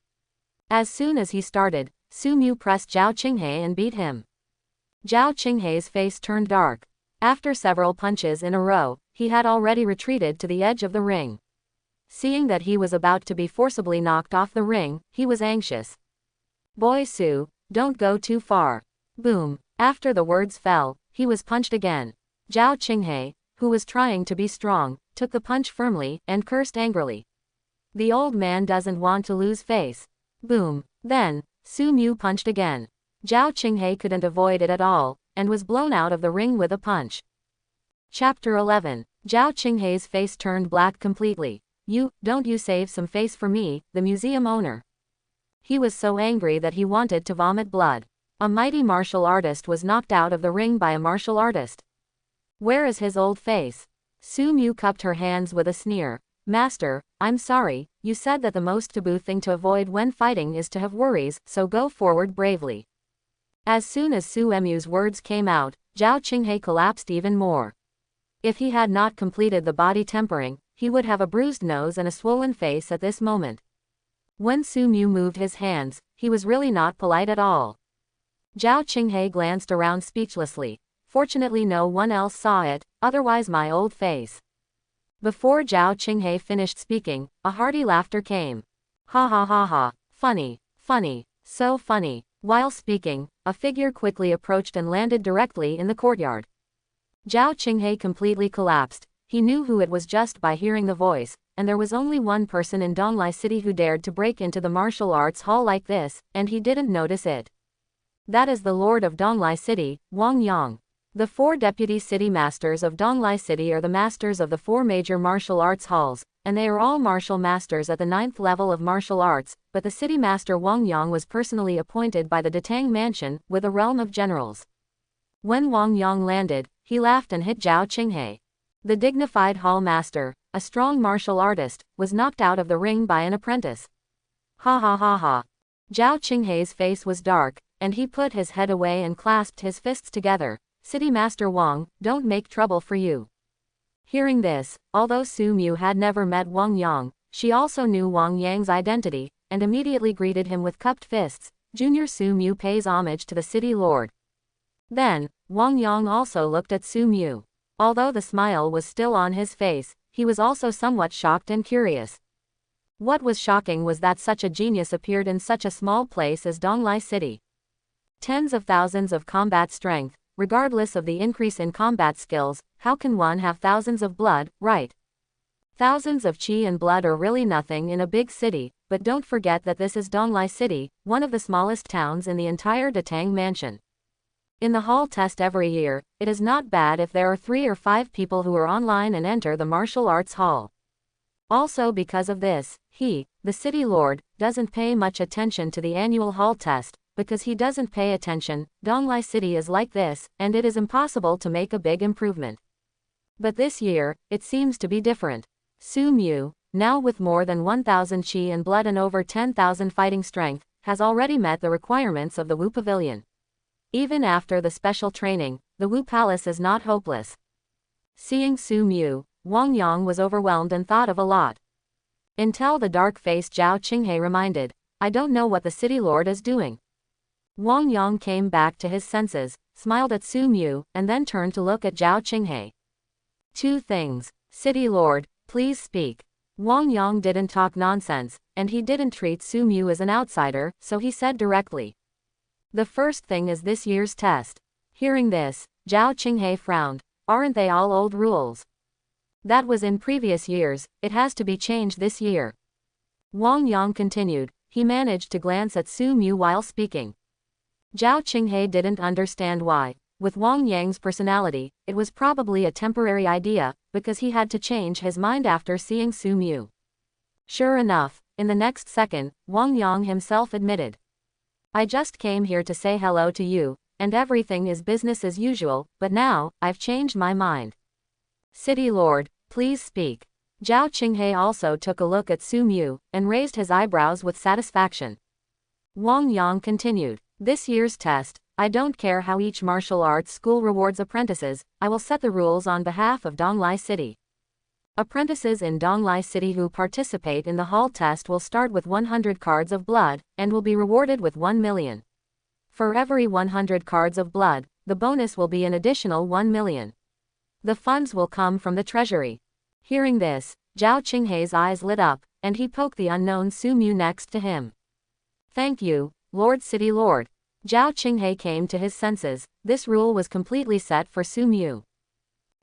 As soon as he started, Su Mu pressed Zhao Qinghe and beat him. Zhao Qinghe's face turned dark. After several punches in a row, he had already retreated to the edge of the ring. Seeing that he was about to be forcibly knocked off the ring, he was anxious. Boy Su, don't go too far. Boom. After the words fell, he was punched again. Zhao Qinghe, who was trying to be strong, took the punch firmly, and cursed angrily. The old man doesn't want to lose face. Boom. Then, Su Mu punched again. Zhao Qinghe couldn't avoid it at all, and was blown out of the ring with a punch. Chapter 11. Zhao Qinghe's face turned black completely. Don't you save some face for me, the museum owner? He was so angry that he wanted to vomit blood. A mighty martial artist was knocked out of the ring by a martial artist. Where is his old face? Su Mu cupped her hands with a sneer. Master, I'm sorry, you said that the most taboo thing to avoid when fighting is to have worries, so go forward bravely. As soon as Su Mu's words came out, Zhao Qinghe collapsed even more. If he had not completed the body tempering, he would have a bruised nose and a swollen face at this moment. When Su Mu moved his hands, he was really not polite at all. Zhao Qinghe glanced around speechlessly. Fortunately no one else saw it, otherwise my old face. Before Zhao Qinghe finished speaking, a hearty laughter came. Ha ha ha ha, funny, funny, so funny. While speaking, a figure quickly approached and landed directly in the courtyard. Zhao Qinghe completely collapsed. He knew who it was just by hearing the voice, and there was only one person in Donglai City who dared to break into the martial arts hall like this, and he didn't notice it. That is the Lord of Donglai City, Wang Yang. The 4 deputy city masters of Donglai City are the masters of the 4 major martial arts halls, and they are all martial masters at the 9th level of martial arts, but the city master Wang Yang was personally appointed by the Detang Mansion, with a realm of generals. When Wang Yang landed, he laughed and hit Zhao Qinghe. The dignified hall master, a strong martial artist, was knocked out of the ring by an apprentice. Ha ha ha ha. Zhao Qinghe's face was dark, and he put his head away and clasped his fists together. City Master Wang, don't make trouble for you. Hearing this, although Su Mu had never met Wang Yang, she also knew Wang Yang's identity, and immediately greeted him with cupped fists. Junior Su Mu pays homage to the city lord. Then, Wang Yang also looked at Su Mu. Although the smile was still on his face, he was also somewhat shocked and curious. What was shocking was that such a genius appeared in such a small place as Donglai City. Tens of thousands of combat strength, regardless of the increase in combat skills, how can one have thousands of blood, right? Thousands of chi and blood are really nothing in a big city, but don't forget that this is Donglai City, one of the smallest towns in the entire Detang Mansion. In the hall test every year, it is not bad if there are 3 or 5 people who are online and enter the martial arts hall. Also because of this, he, the city lord, doesn't pay much attention to the annual hall test, because he doesn't pay attention. Donglai City is like this, and it is impossible to make a big improvement. But this year, it seems to be different. Su Mu, now with more than 1,000 chi and blood and over 10,000 fighting strength, has already met the requirements of the Wu Pavilion. Even after the special training, the Wu Palace is not hopeless. Seeing Su Mu, Wang Yang was overwhelmed and thought of a lot. Until the dark-faced Zhao Qinghe reminded, I don't know what the city lord is doing. Wang Yang came back to his senses, smiled at Su Mu, and then turned to look at Zhao Qinghe. Two things. City Lord, please speak. Wang Yang didn't talk nonsense, and he didn't treat Su Mu as an outsider, so he said directly. The first thing is this year's test. Hearing this, Zhao Qinghe frowned. Aren't they all old rules? That was in previous years, it has to be changed this year. Wang Yang continued. He managed to glance at Su Mu while speaking. Zhao Qinghe didn't understand why. With Wang Yang's personality, it was probably a temporary idea, because he had to change his mind after seeing Su Mu. Sure enough, in the next second, Wang Yang himself admitted. I just came here to say hello to you, and everything is business as usual, but now, I've changed my mind. City Lord, please speak. Zhao Qinghe also took a look at Su Mu, and raised his eyebrows with satisfaction. Wang Yang continued. This year's test, I don't care how each martial arts school rewards apprentices, I will set the rules on behalf of Donglai City. Apprentices in Donglai City who participate in the hall test will start with 100 cards of blood, and will be rewarded with 1 million. For every 100 cards of blood, the bonus will be an additional 1 million. The funds will come from the treasury. Hearing this, Zhao Qinghe's eyes lit up, and he poked the unknown Su Mu next to him. Thank you, Lord City Lord. Zhao Qinghe came to his senses. This rule was completely set for Su Mu.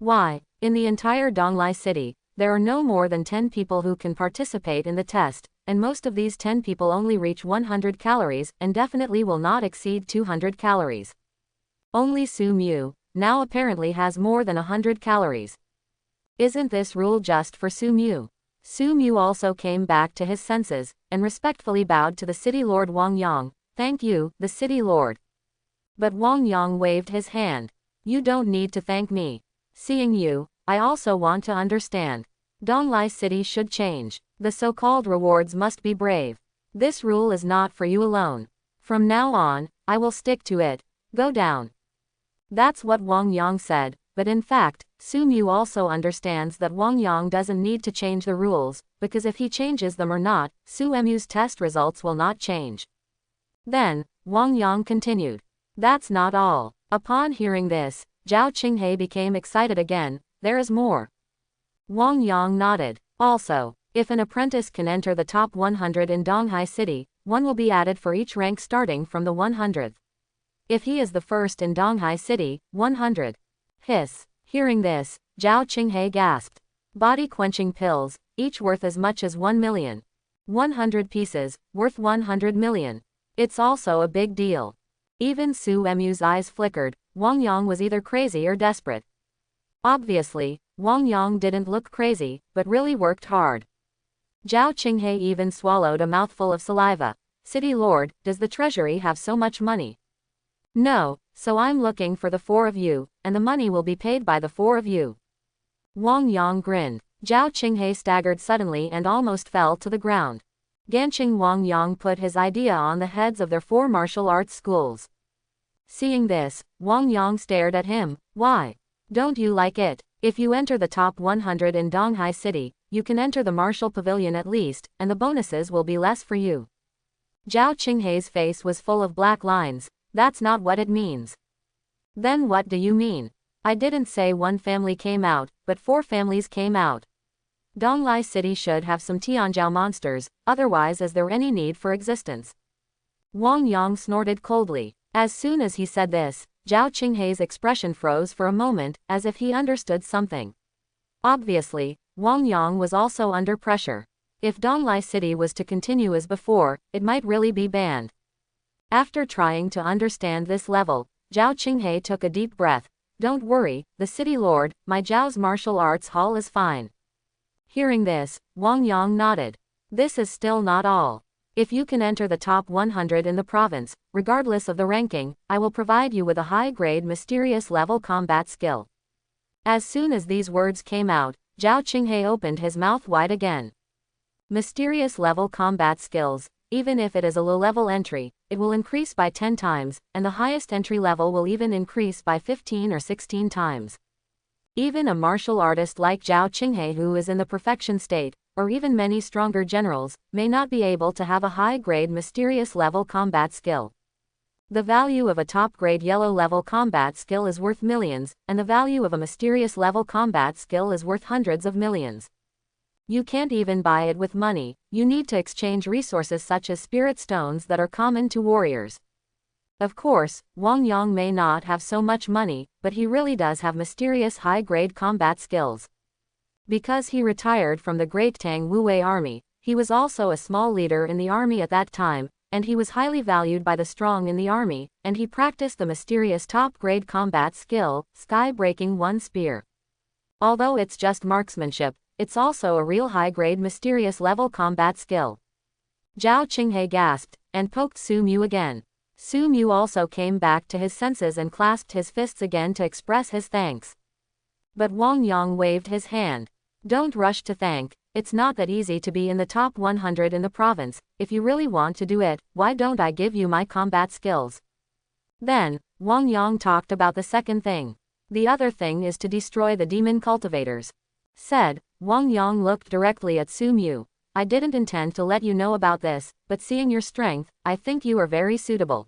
Why, in the entire Donglai City, there are no more than 10 people who can participate in the test, and most of these 10 people only reach 100 calories and definitely will not exceed 200 calories. Only Su Mu, now apparently has more than 100 calories. Isn't this rule just for Su Mu? Su Mu also came back to his senses, and respectfully bowed to the City Lord Wang Yang. Thank you, the City Lord. But Wang Yang waved his hand. You don't need to thank me. Seeing you, I also want to understand. Donglai City should change. The so-called rewards must be brave. This rule is not for you alone. From now on, I will stick to it. Go down. That's what Wang Yang said, but in fact, Su Mu also understands that Wang Yang doesn't need to change the rules, because if he changes them or not, Su Mu's test results will not change. Then, Wang Yang continued. That's not all. Upon hearing this, Zhao Qinghe became excited again. There is more. Wang Yang nodded. Also, if an apprentice can enter the top 100 in Donghai City, one will be added for each rank starting from the 100th. If he is the first in Donghai City, 100. Hiss. Hearing this, Zhao Qinghe gasped. Body-quenching pills, each worth as much as 1 million. 100 pieces, worth 100 million. It's also a big deal. Even Su Mu's eyes flickered. Wang Yang was either crazy or desperate. Obviously, Wang Yang didn't look crazy, but really worked hard. Zhao Qinghe even swallowed a mouthful of saliva. City Lord, does the treasury have so much money? No, so I'm looking for the 4 of you, and the money will be paid by the 4 of you. Wang Yang grinned. Zhao Qinghe staggered suddenly and almost fell to the ground. Ganqing Wang Yang put his idea on the heads of their 4 martial arts schools. Seeing this, Wang Yang stared at him. Why? Don't you like it? If you enter the top 100 in Donghai City, you can enter the martial pavilion at least, and the bonuses will be less for you. Zhao Qinghe's face was full of black lines. That's not what it means. Then what do you mean? I didn't say 1 family came out, but 4 families came out. Donglai City should have some Tianjiao monsters, otherwise is there any need for existence? Wang Yang snorted coldly. As soon as he said this, Zhao Qinghe's expression froze for a moment, as if he understood something. Obviously, Wang Yang was also under pressure. If Donglai City was to continue as before, it might really be banned. After trying to understand this level, Zhao Qinghe took a deep breath. Don't worry, the City Lord, my Zhao's martial arts hall is fine. Hearing this, Wang Yang nodded. This is still not all. If you can enter the top 100 in the province, regardless of the ranking, I will provide you with a high-grade mysterious level combat skill. As soon as these words came out, Zhao Qinghe opened his mouth wide again. Mysterious level combat skills. Even if it is a low-level entry, it will increase by 10 times, and the highest entry level will even increase by 15 or 16 times. Even a martial artist like Zhao Qinghe who is in the perfection state, or even many stronger generals, may not be able to have a high-grade mysterious level combat skill. The value of a top-grade yellow level combat skill is worth millions, and the value of a mysterious level combat skill is worth hundreds of millions. You can't even buy it with money, you need to exchange resources such as spirit stones that are common to warriors. Of course, Wang Yang may not have so much money, but he really does have mysterious high-grade combat skills. Because he retired from the Great Tang Wuwei army, he was also a small leader in the army at that time, and he was highly valued by the strong in the army, and he practiced the mysterious top-grade combat skill, sky-breaking one spear. Although it's just marksmanship, it's also a real high-grade mysterious level combat skill. Zhao Qinghe gasped, and poked Su Mu again. Su Mu also came back to his senses and clasped his fists again to express his thanks. But Wang Yang waved his hand. Don't rush to thank, it's not that easy to be in the top 100 in the province. If you really want to do it, why don't I give you my combat skills? Then, Wang Yang talked about the second thing. The other thing is to destroy the demon cultivators. Said, Wang Yang looked directly at Su Mu. I didn't intend to let you know about this, but seeing your strength, I think you are very suitable.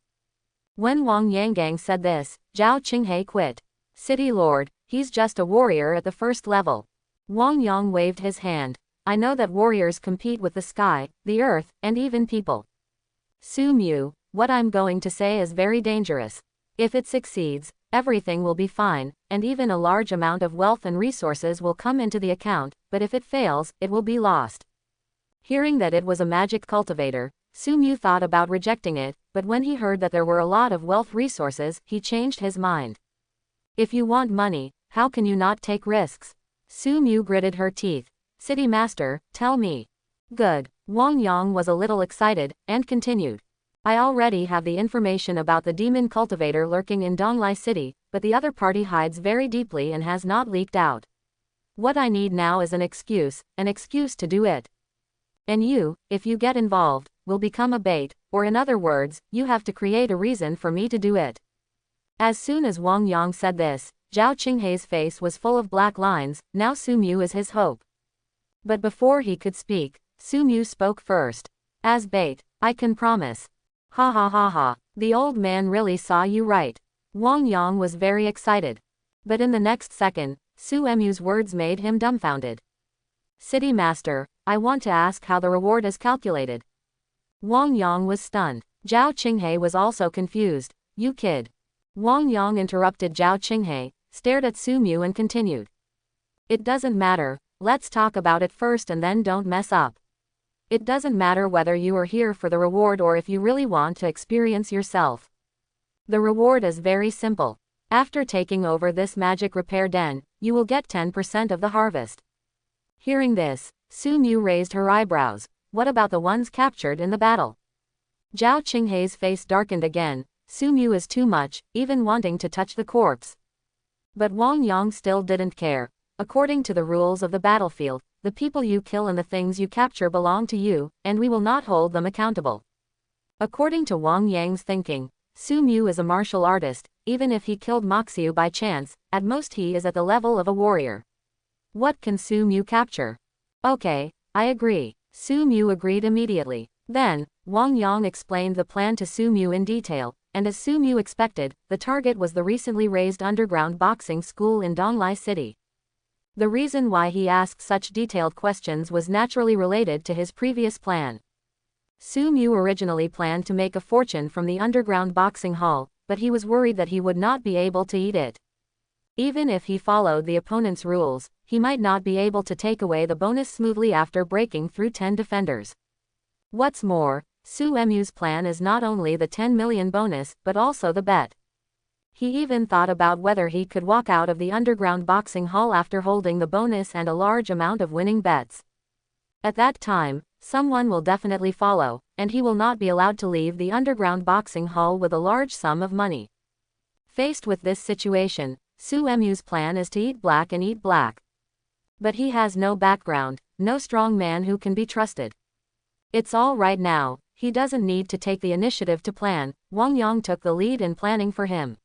When Wang Yangang said this, Zhao Qinghe quit. City Lord, he's just a warrior at the first level. Wang Yang waved his hand. I know that warriors compete with the sky, the earth, and even people. Su Mu, what I'm going to say is very dangerous. If it succeeds, everything will be fine, and even a large amount of wealth and resources will come into the account, but if it fails, it will be lost. Hearing that it was a magic cultivator, Su Mu thought about rejecting it, but when he heard that there were a lot of wealth resources, he changed his mind. If you want money, how can you not take risks? Su Mu gritted her teeth. City Master, tell me. Good. Wang Yang was a little excited, and continued. I already have the information about the demon cultivator lurking in Donglai City, but the other party hides very deeply and has not leaked out. What I need now is an excuse to do it. And you, if you get involved, will become a bait, or in other words, you have to create a reason for me to do it. As soon as Wang Yang said this, Zhao Qinghe's face was full of black lines. Now Su Mu is his hope. But before he could speak, Su Mu spoke first. As bait, I can promise. Ha ha ha ha, the old man really saw you right. Wang Yang was very excited. But in the next second, Su Mu's words made him dumbfounded. City Master, I want to ask how the reward is calculated. Wang Yang was stunned. Zhao Qinghe was also confused. You kid. Wang Yang interrupted Zhao Qinghe, stared at Su Mu and continued. It doesn't matter, let's talk about it first and then don't mess up. It doesn't matter whether you are here for the reward or if you really want to experience yourself. The reward is very simple. After taking over this magic repair den, you will get 10% of the harvest. Hearing this, Su Mu raised her eyebrows. What about the ones captured in the battle? Zhao Qinghe's face darkened again. Su Mu is too much, even wanting to touch the corpse. But Wang Yang still didn't care. According to the rules of the battlefield, the people you kill and the things you capture belong to you, and we will not hold them accountable. According to Wang Yang's thinking, Su Mu is a martial artist. Even if he killed Moxiu by chance, at most he is at the level of a warrior. What can Su Mu capture? Okay, I agree. Su Mu agreed immediately. Then, Wang Yang explained the plan to Su Mu in detail, and as Su Mu expected, the target was the recently raised underground boxing school in Donglai City. The reason why he asked such detailed questions was naturally related to his previous plan. Su Mu originally planned to make a fortune from the underground boxing hall, but he was worried that he would not be able to eat it. Even if he followed the opponent's rules, he might not be able to take away the bonus smoothly after breaking through 10 defenders. What's more, Su Mu's plan is not only the 10 million bonus, but also the bet. He even thought about whether he could walk out of the underground boxing hall after holding the bonus and a large amount of winning bets. At that time, someone will definitely follow, and he will not be allowed to leave the underground boxing hall with a large sum of money. Faced with this situation, Su Mu's plan is to eat black and eat black. But he has no background, no strong man who can be trusted. It's all right now, he doesn't need to take the initiative to plan. Wang Yang took the lead in planning for him.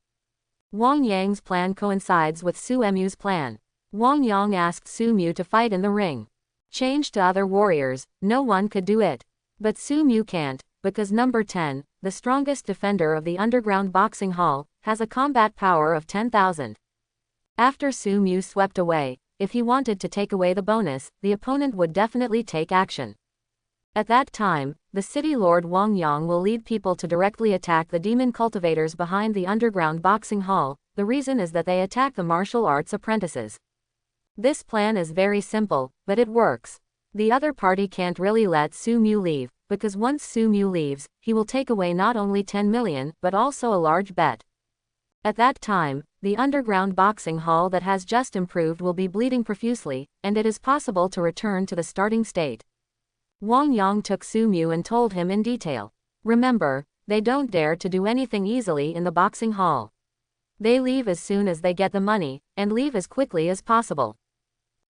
Wang Yang's plan coincides with Su Mu's plan. Wang Yang asked Su Mu to fight in the ring. Changed to other warriors, no one could do it. But Su Mu can't, because number 10, the strongest defender of the underground boxing hall, has a combat power of 10,000. After Su Mu swept away, if he wanted to take away the bonus, the opponent would definitely take action. At that time, the city lord Wang Yang will lead people to directly attack the demon cultivators behind the underground boxing hall. The reason is that they attack the martial arts apprentices. This plan is very simple, but it works. The other party can't really let Su Mu leave, because once Su Mu leaves, he will take away not only 10 million, but also a large bet. At that time, the underground boxing hall that has just improved will be bleeding profusely, and it is possible to return to the starting state. Wang Yang took Su Mu and told him in detail. Remember, they don't dare to do anything easily in the boxing hall. They leave as soon as they get the money, and leave as quickly as possible.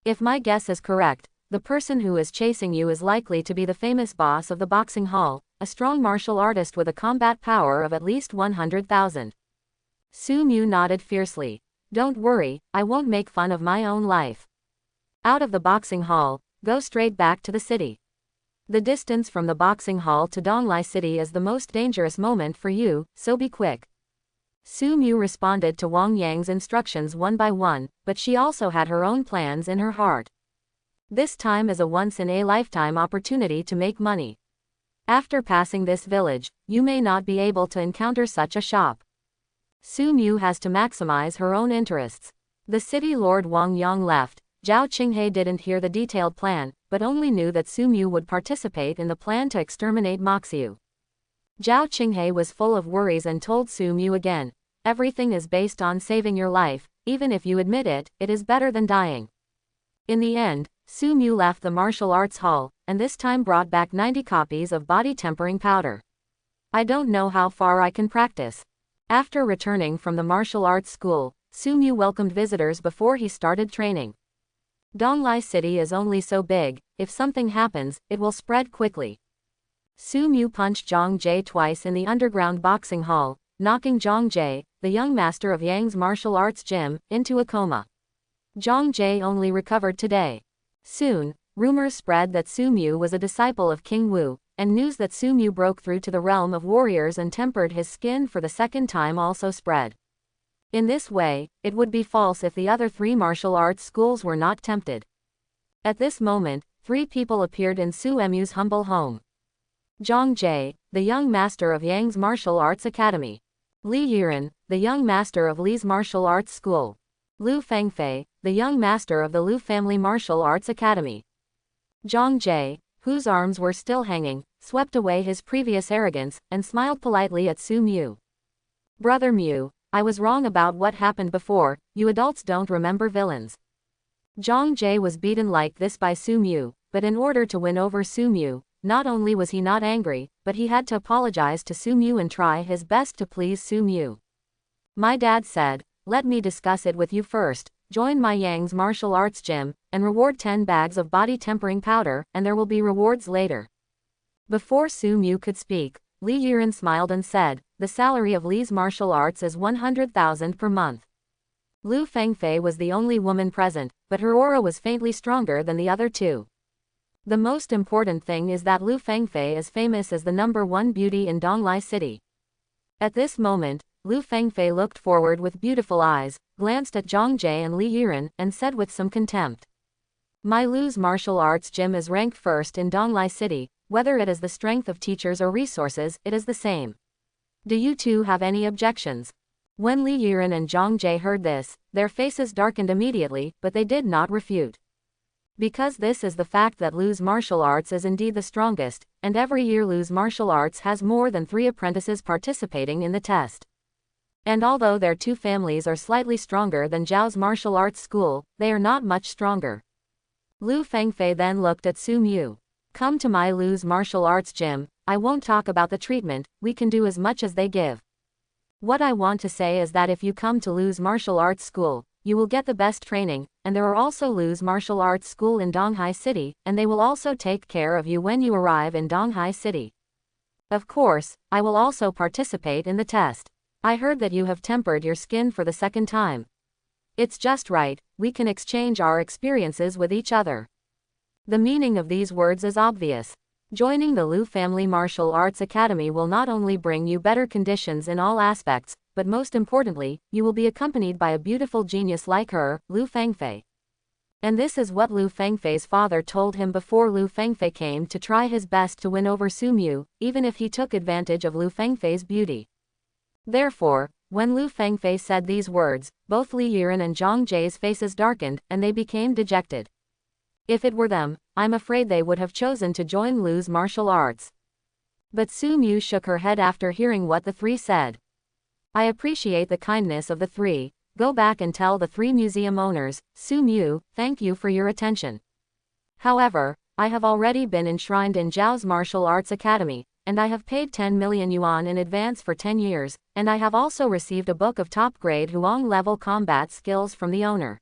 If my guess is correct, the person who is chasing you is likely to be the famous boss of the boxing hall, a strong martial artist with a combat power of at least 100,000. Su Mu nodded fiercely. Don't worry, I won't make fun of my own life. Out of the boxing hall, go straight back to the city. The distance from the boxing hall to Donglai City is the most dangerous moment for you, so be quick. Su Mu responded to Wang Yang's instructions one by one, but she also had her own plans in her heart. This time is a once-in-a-lifetime opportunity to make money. After passing this village, you may not be able to encounter such a shop. Su Mu has to maximize her own interests. The city lord Wang Yang left. Zhao Qinghe didn't hear the detailed plan, but only knew that Su Mu would participate in the plan to exterminate Moxiu. Zhao Qinghe was full of worries and told Su Mu again, everything is based on saving your life, even if you admit it, it is better than dying. In the end, Su Mu left the martial arts hall, and this time brought back 90 copies of body tempering powder. I don't know how far I can practice. After returning from the martial arts school, Su Mu welcomed visitors before he started training. Donglai City is only so big, if something happens, it will spread quickly. Su Mu punched Zhang Jie twice in the underground boxing hall, knocking Zhang Jie, the young master of Yang's martial arts gym, into a coma. Zhang Jie only recovered today. Soon, rumors spread that Su Mu was a disciple of King Wu, and news that Su Mu broke through to the realm of warriors and tempered his skin for the second time also spread. In this way, it would be false if the other 3 martial arts schools were not tempted. At this moment, 3 people appeared in Su Mu's humble home. Zhang Jie, the young master of Yang's martial arts academy. Li Yiren, the young master of Li's martial arts school. Lu Fengfei, the young master of the Lu family martial arts academy. Zhang Jie, whose arms were still hanging, swept away his previous arrogance, and smiled politely at Su Mu. Brother Mu, I was wrong about what happened before, you adults don't remember villains. Zhang Jie was beaten like this by Su Mu, but in order to win over Su Mu, not only was he not angry, but he had to apologize to Su Mu and try his best to please Su Mu. My dad said, let me discuss it with you first, join my Yang's martial arts gym, and reward 10 bags of body tempering powder, and there will be rewards later. Before Su Mu could speak, Li Yiren smiled and said, the salary of Li's martial arts is 100,000 per month. Lu Fengfei was the only woman present, but her aura was faintly stronger than the other 2. The most important thing is that Lu Fengfei is famous as the #1 beauty in Donglai City. At this moment, Lu Fengfei looked forward with beautiful eyes, glanced at Zhang Jie and Li Yiren, and said with some contempt. My Lu's martial arts gym is ranked first in Donglai City, whether it is the strength of teachers or resources, it is the same. Do you two have any objections? When Li Yiren and Zhang Jie heard this, their faces darkened immediately, but they did not refute. Because this is the fact that Lu's martial arts is indeed the strongest, and every year Lu's martial arts has more than 3 apprentices participating in the test. And although their 2 families are slightly stronger than Zhao's martial arts school, they are not much stronger. Lu Fengfei then looked at Su Mu. Come to my Lu's martial arts gym, I won't talk about the treatment, we can do as much as they give. What I want to say is that if you come to Lu's martial arts school, you will get the best training, and there are also Lu's martial arts school in Donghai City, and they will also take care of you when you arrive in Donghai City. Of course, I will also participate in the test. I heard that you have tempered your skin for the 2nd time. It's just right, we can exchange our experiences with each other. The meaning of these words is obvious. Joining the Liu Family Martial Arts Academy will not only bring you better conditions in all aspects, but most importantly, you will be accompanied by a beautiful genius like her, Liu Fengfei. And this is what Liu Fengfei's father told him before Liu Fengfei came to try his best to win over Su Mu, even if he took advantage of Liu Fengfei's beauty. Therefore, when Liu Fengfei said these words, both Li Yiren and Zhang Jie's faces darkened, and they became dejected. If it were them, I'm afraid they would have chosen to join Liu's martial arts. But Su Mu shook her head after hearing what the three said. I appreciate the kindness of the three. Go back and tell the three museum owners, Su Mu, thank you for your attention. However, I have already been enshrined in Zhao's Martial Arts Academy, and I have paid 10 million yuan in advance for 10 years, and I have also received a book of top-grade Huang-level combat skills from the owner.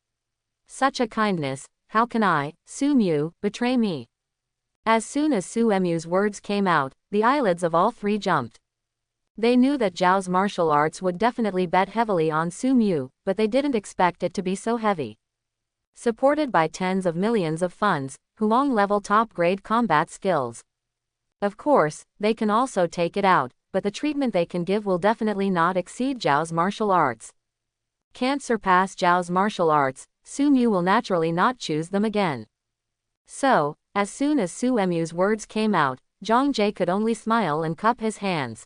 Such a kindness, how can I, Su Mu, betray me? As soon as Su Mu's words came out, the eyelids of all three jumped. They knew that Zhao's martial arts would definitely bet heavily on Su Mu, but they didn't expect it to be so heavy. Supported by tens of millions of funds, Huang-level top-grade combat skills. Of course, they can also take it out, but the treatment they can give will definitely not exceed Zhao's martial arts. Can't surpass Zhao's martial arts, Su Mu will naturally not choose them again. So, as soon as Su Mu's words came out, Zhang Jie could only smile and cup his hands.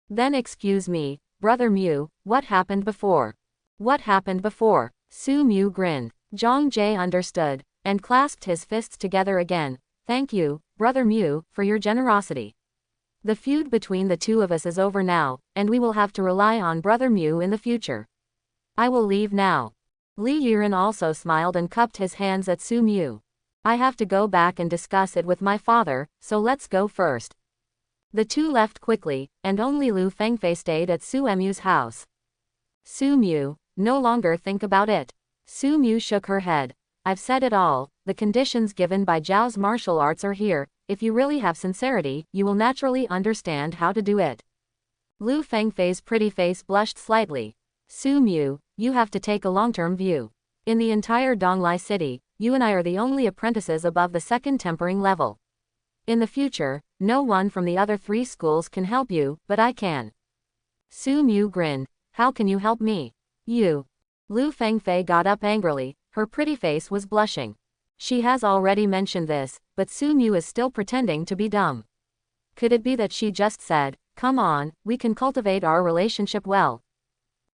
Then excuse me, Brother Mu, what happened before? What happened before? Su Mu grinned. Zhang Jie understood, and clasped his fists together again. Thank you, Brother Mu, for your generosity. The feud between the two of us is over now, and we will have to rely on Brother Mu in the future. I will leave now. Li Yiren also smiled and cupped his hands at Su Mu. I have to go back and discuss it with my father, so let's go first. The two left quickly, and only Liu Fengfei stayed at Su Mu's house. Su Mu, no longer think about it. Su Mu shook her head. I've said it all, the conditions given by Zhao's martial arts are here, if you really have sincerity, you will naturally understand how to do it. Liu Fengfei's pretty face blushed slightly. Su Mu, you have to take a long-term view. In the entire Donglai city, you and I are the only apprentices above the second tempering level. In the future, no one from the other three schools can help you, but I can. Su Mu grinned. How can you help me? You. Liu Fengfei got up angrily, her pretty face was blushing. She has already mentioned this, but Su Mu is still pretending to be dumb. Could it be that she just said, come on, we can cultivate our relationship well?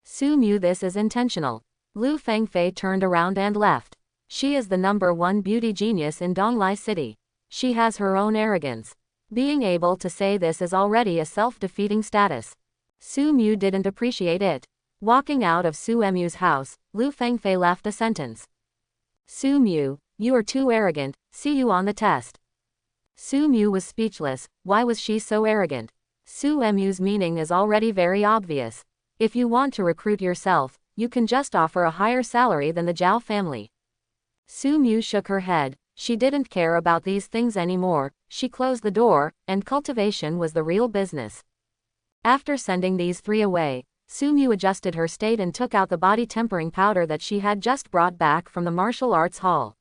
Su Mu, this is intentional. Liu Fengfei turned around and left. She is the #1 beauty genius in Donglai City. She has her own arrogance. Being able to say this is already a self-defeating status. Su Mu didn't appreciate it. Walking out of Su Mu's house, Liu Fengfei left a sentence. Su Mu, you are too arrogant, see you on the test. Su Mu was speechless. Why was she so arrogant? Su Mu's meaning is already very obvious. If you want to recruit yourself, you can just offer a higher salary than the Zhao family. Su Mu shook her head. She didn't care about these things anymore. She closed the door, and cultivation was the real business. After sending these three away, Su Mu adjusted her state and took out the body tempering powder that she had just brought back from the martial arts hall.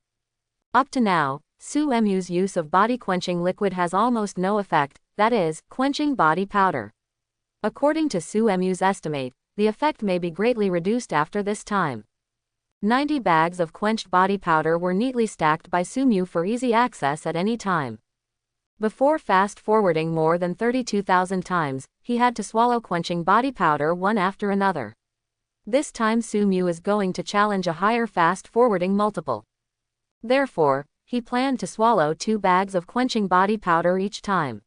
Up to now, Su Mu's use of body quenching liquid has almost no effect, that is, quenching body powder. According to Su Mu's estimate, the effect may be greatly reduced after this time. 90 bags of quenched body powder were neatly stacked by Su Mu for easy access at any time. Before fast-forwarding more than 32,000 times, he had to swallow quenching body powder one after another. This time Su Mu is going to challenge a higher fast-forwarding multiple. Therefore, he planned to swallow 2 bags of quenching body powder each time.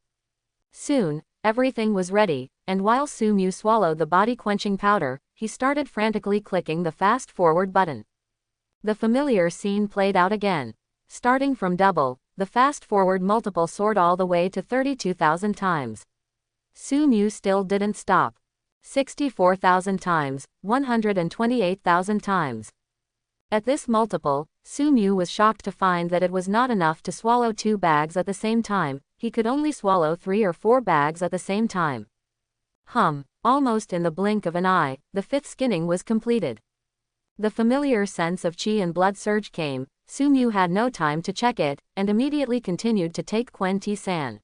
Soon, everything was ready, and while Su Mu swallowed the body quenching powder, he started frantically clicking the fast-forward button. The familiar scene played out again. Starting from double, the fast-forward multiple soared all the way to 32,000 times. Su Mu still didn't stop. 64,000 times, 128,000 times. At this multiple, Su Mu was shocked to find that it was not enough to swallow 2 bags at the same time, he could only swallow 3 or 4 bags at the same time. Almost in the blink of an eye, the 5th skinning was completed. The familiar sense of qi and blood surge came. Su Mu had no time to check it, and immediately continued to take Quen Ti San.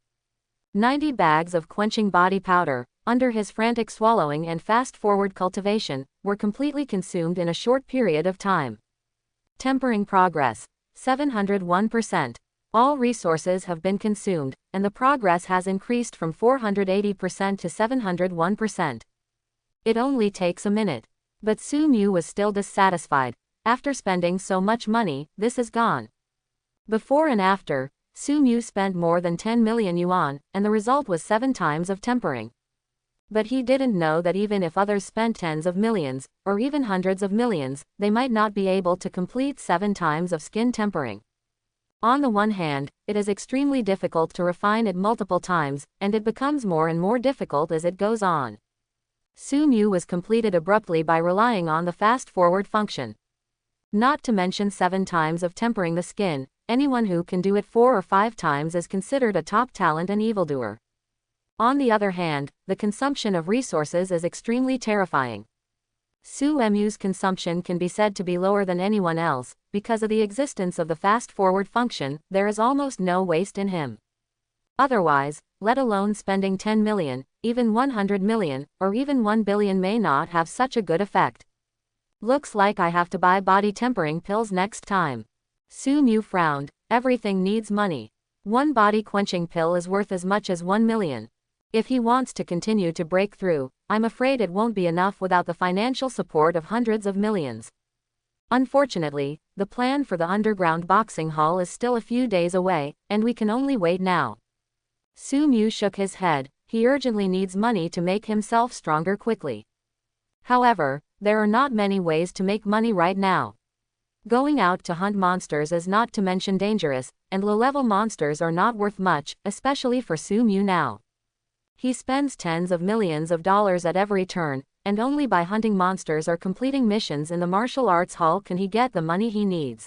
90 bags of quenching body powder, under his frantic swallowing and fast-forward cultivation, were completely consumed in a short period of time. Tempering progress. 701%. All resources have been consumed, and the progress has increased from 480% to 701%. It only takes a minute. But Su Mu was still dissatisfied. After spending so much money, this is gone. Before and after, Su Mu spent more than 10 million yuan, and the result was 7 times of tempering. But he didn't know that even if others spent tens of millions, or even hundreds of millions, they might not be able to complete 7 times of skin tempering. On the one hand, it is extremely difficult to refine it multiple times, and it becomes more and more difficult as it goes on. Su Mu was completed abruptly by relying on the fast-forward function. Not to mention 7 times of tempering the skin, anyone who can do it 4 or 5 times is considered a top talent and evildoer. On the other hand, the consumption of resources is extremely terrifying. Su Mu's consumption can be said to be lower than anyone else, because of the existence of the fast-forward function, there is almost no waste in him. Otherwise, let alone spending 10 million, even 100 million, or even 1 billion may not have such a good effect. Looks like I have to buy body tempering pills next time. Su Mu frowned. Everything needs money. One body quenching pill is worth as much as 1 million. If he wants to continue to break through, I'm afraid it won't be enough without the financial support of hundreds of millions. Unfortunately, the plan for the underground boxing hall is still a few days away, and we can only wait now. Su Mu shook his head. He urgently needs money to make himself stronger quickly. However, there are not many ways to make money right now. Going out to hunt monsters is not to mention dangerous, and low-level monsters are not worth much, especially for Su Mu now. He spends tens of millions of dollars at every turn, and only by hunting monsters or completing missions in the martial arts hall can he get the money he needs.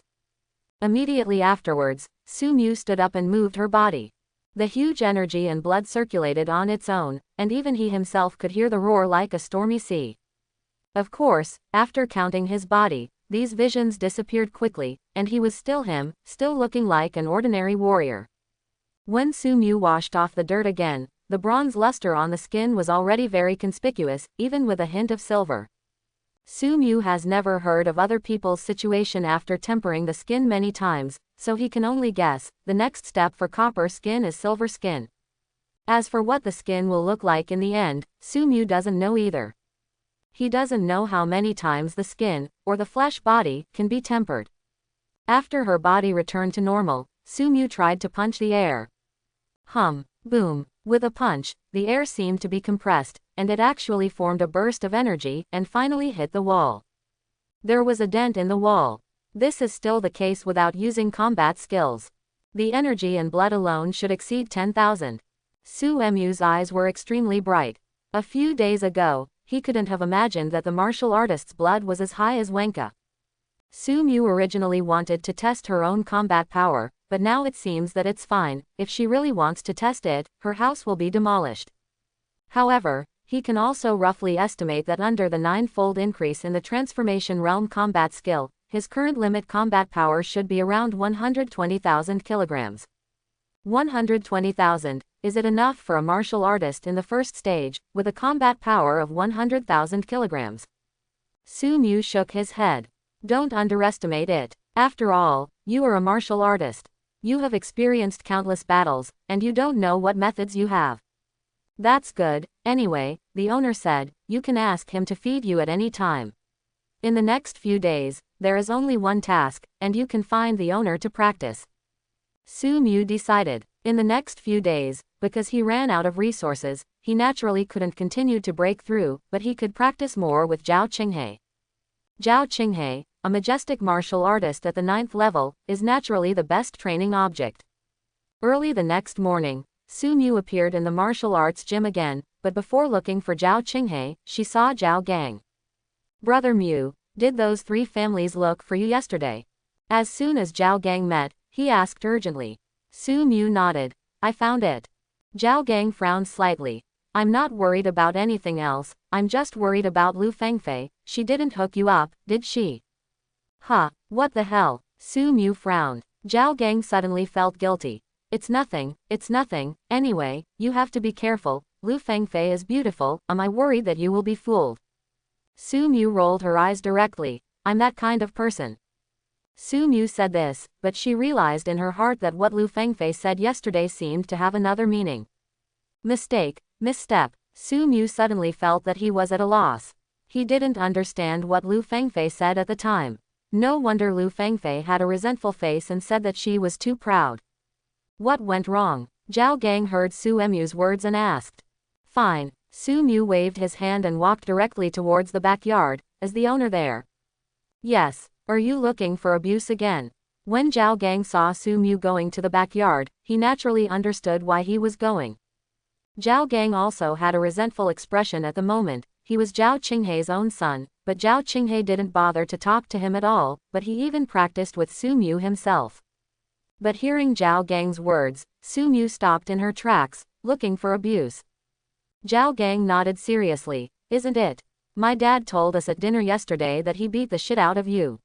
Immediately afterwards, Su Mu stood up and moved her body. The huge energy and blood circulated on its own, and even he himself could hear the roar like a stormy sea. Of course, after counting his body, these visions disappeared quickly, and he was still him, still looking like an ordinary warrior. When Su Mu washed off the dirt again, the bronze luster on the skin was already very conspicuous, even with a hint of silver. Su Mu has never heard of other people's situation after tempering the skin many times, so he can only guess. The next step for copper skin is silver skin. As for what the skin will look like in the end, Su Mu doesn't know either. He doesn't know how many times the skin, or the flesh body, can be tempered. After her body returned to normal, Su Mu tried to punch the air. Boom. With a punch, the air seemed to be compressed, and it actually formed a burst of energy, and finally hit the wall. There was a dent in the wall. This is still the case without using combat skills. The energy and blood alone should exceed 10,000. Su Mu's eyes were extremely bright. A few days ago, he couldn't have imagined that the martial artist's blood was as high as Wenka. Su Mu originally wanted to test her own combat power, but now it seems that it's fine. If she really wants to test it, her house will be demolished. However, he can also roughly estimate that under the 9-fold increase in the transformation realm combat skill, his current limit combat power should be around 120,000 kilograms. 120,000, is it enough for a martial artist in the first stage, with a combat power of 100,000 kilograms? Su Mu shook his head. Don't underestimate it. After all, you are a martial artist. You have experienced countless battles, and you don't know what methods you have. That's good. Anyway, the owner said, you can ask him to feed you at any time. In the next few days, there is only one task, and you can find the owner to practice. Su Mu decided. In the next few days, because he ran out of resources, he naturally couldn't continue to break through, but he could practice more with Zhao Qinghe. Zhao Qinghe, a majestic martial artist at the 9th level, is naturally the best training object. Early the next morning, Su Mu appeared in the martial arts gym again, but before looking for Zhao Qinghe, she saw Zhao Gang. Brother Mu, did those 3 families look for you yesterday? As soon as Zhao Gang met, he asked urgently. Su Mu nodded. I found it. Zhao Gang frowned slightly. I'm not worried about anything else, I'm just worried about Lu Fengfei. She didn't hook you up, did she? What the hell? Su Mu frowned. Zhao Gang suddenly felt guilty. It's nothing, anyway, you have to be careful, Lu Fengfei is beautiful, am I worried that you will be fooled? Su Mu rolled her eyes directly. I'm that kind of person. Su Mu said this, but she realized in her heart that what Lu Fengfei said yesterday seemed to have another meaning. Misstep. Su Mu suddenly felt that he was at a loss. He didn't understand what Lu Fengfei said at the time. No wonder Lu Fengfei had a resentful face and said that she was too proud. What went wrong? Zhao Gang heard Su Mu's words and asked. Fine. Su Mu waved his hand and walked directly towards the backyard. Is the owner there? Yes. Are you looking for abuse again? When Zhao Gang saw Su Mu going to the backyard, he naturally understood why he was going. Zhao Gang also had a resentful expression at the moment. He was Zhao Qinghei's own son, but Zhao Qinghei didn't bother to talk to him at all, but he even practiced with Su Mu himself. But hearing Zhao Gang's words, Su Mu stopped in her tracks, looking for abuse. Zhao Gang nodded seriously. Isn't it? My dad told us at dinner yesterday that he beat the shit out of you.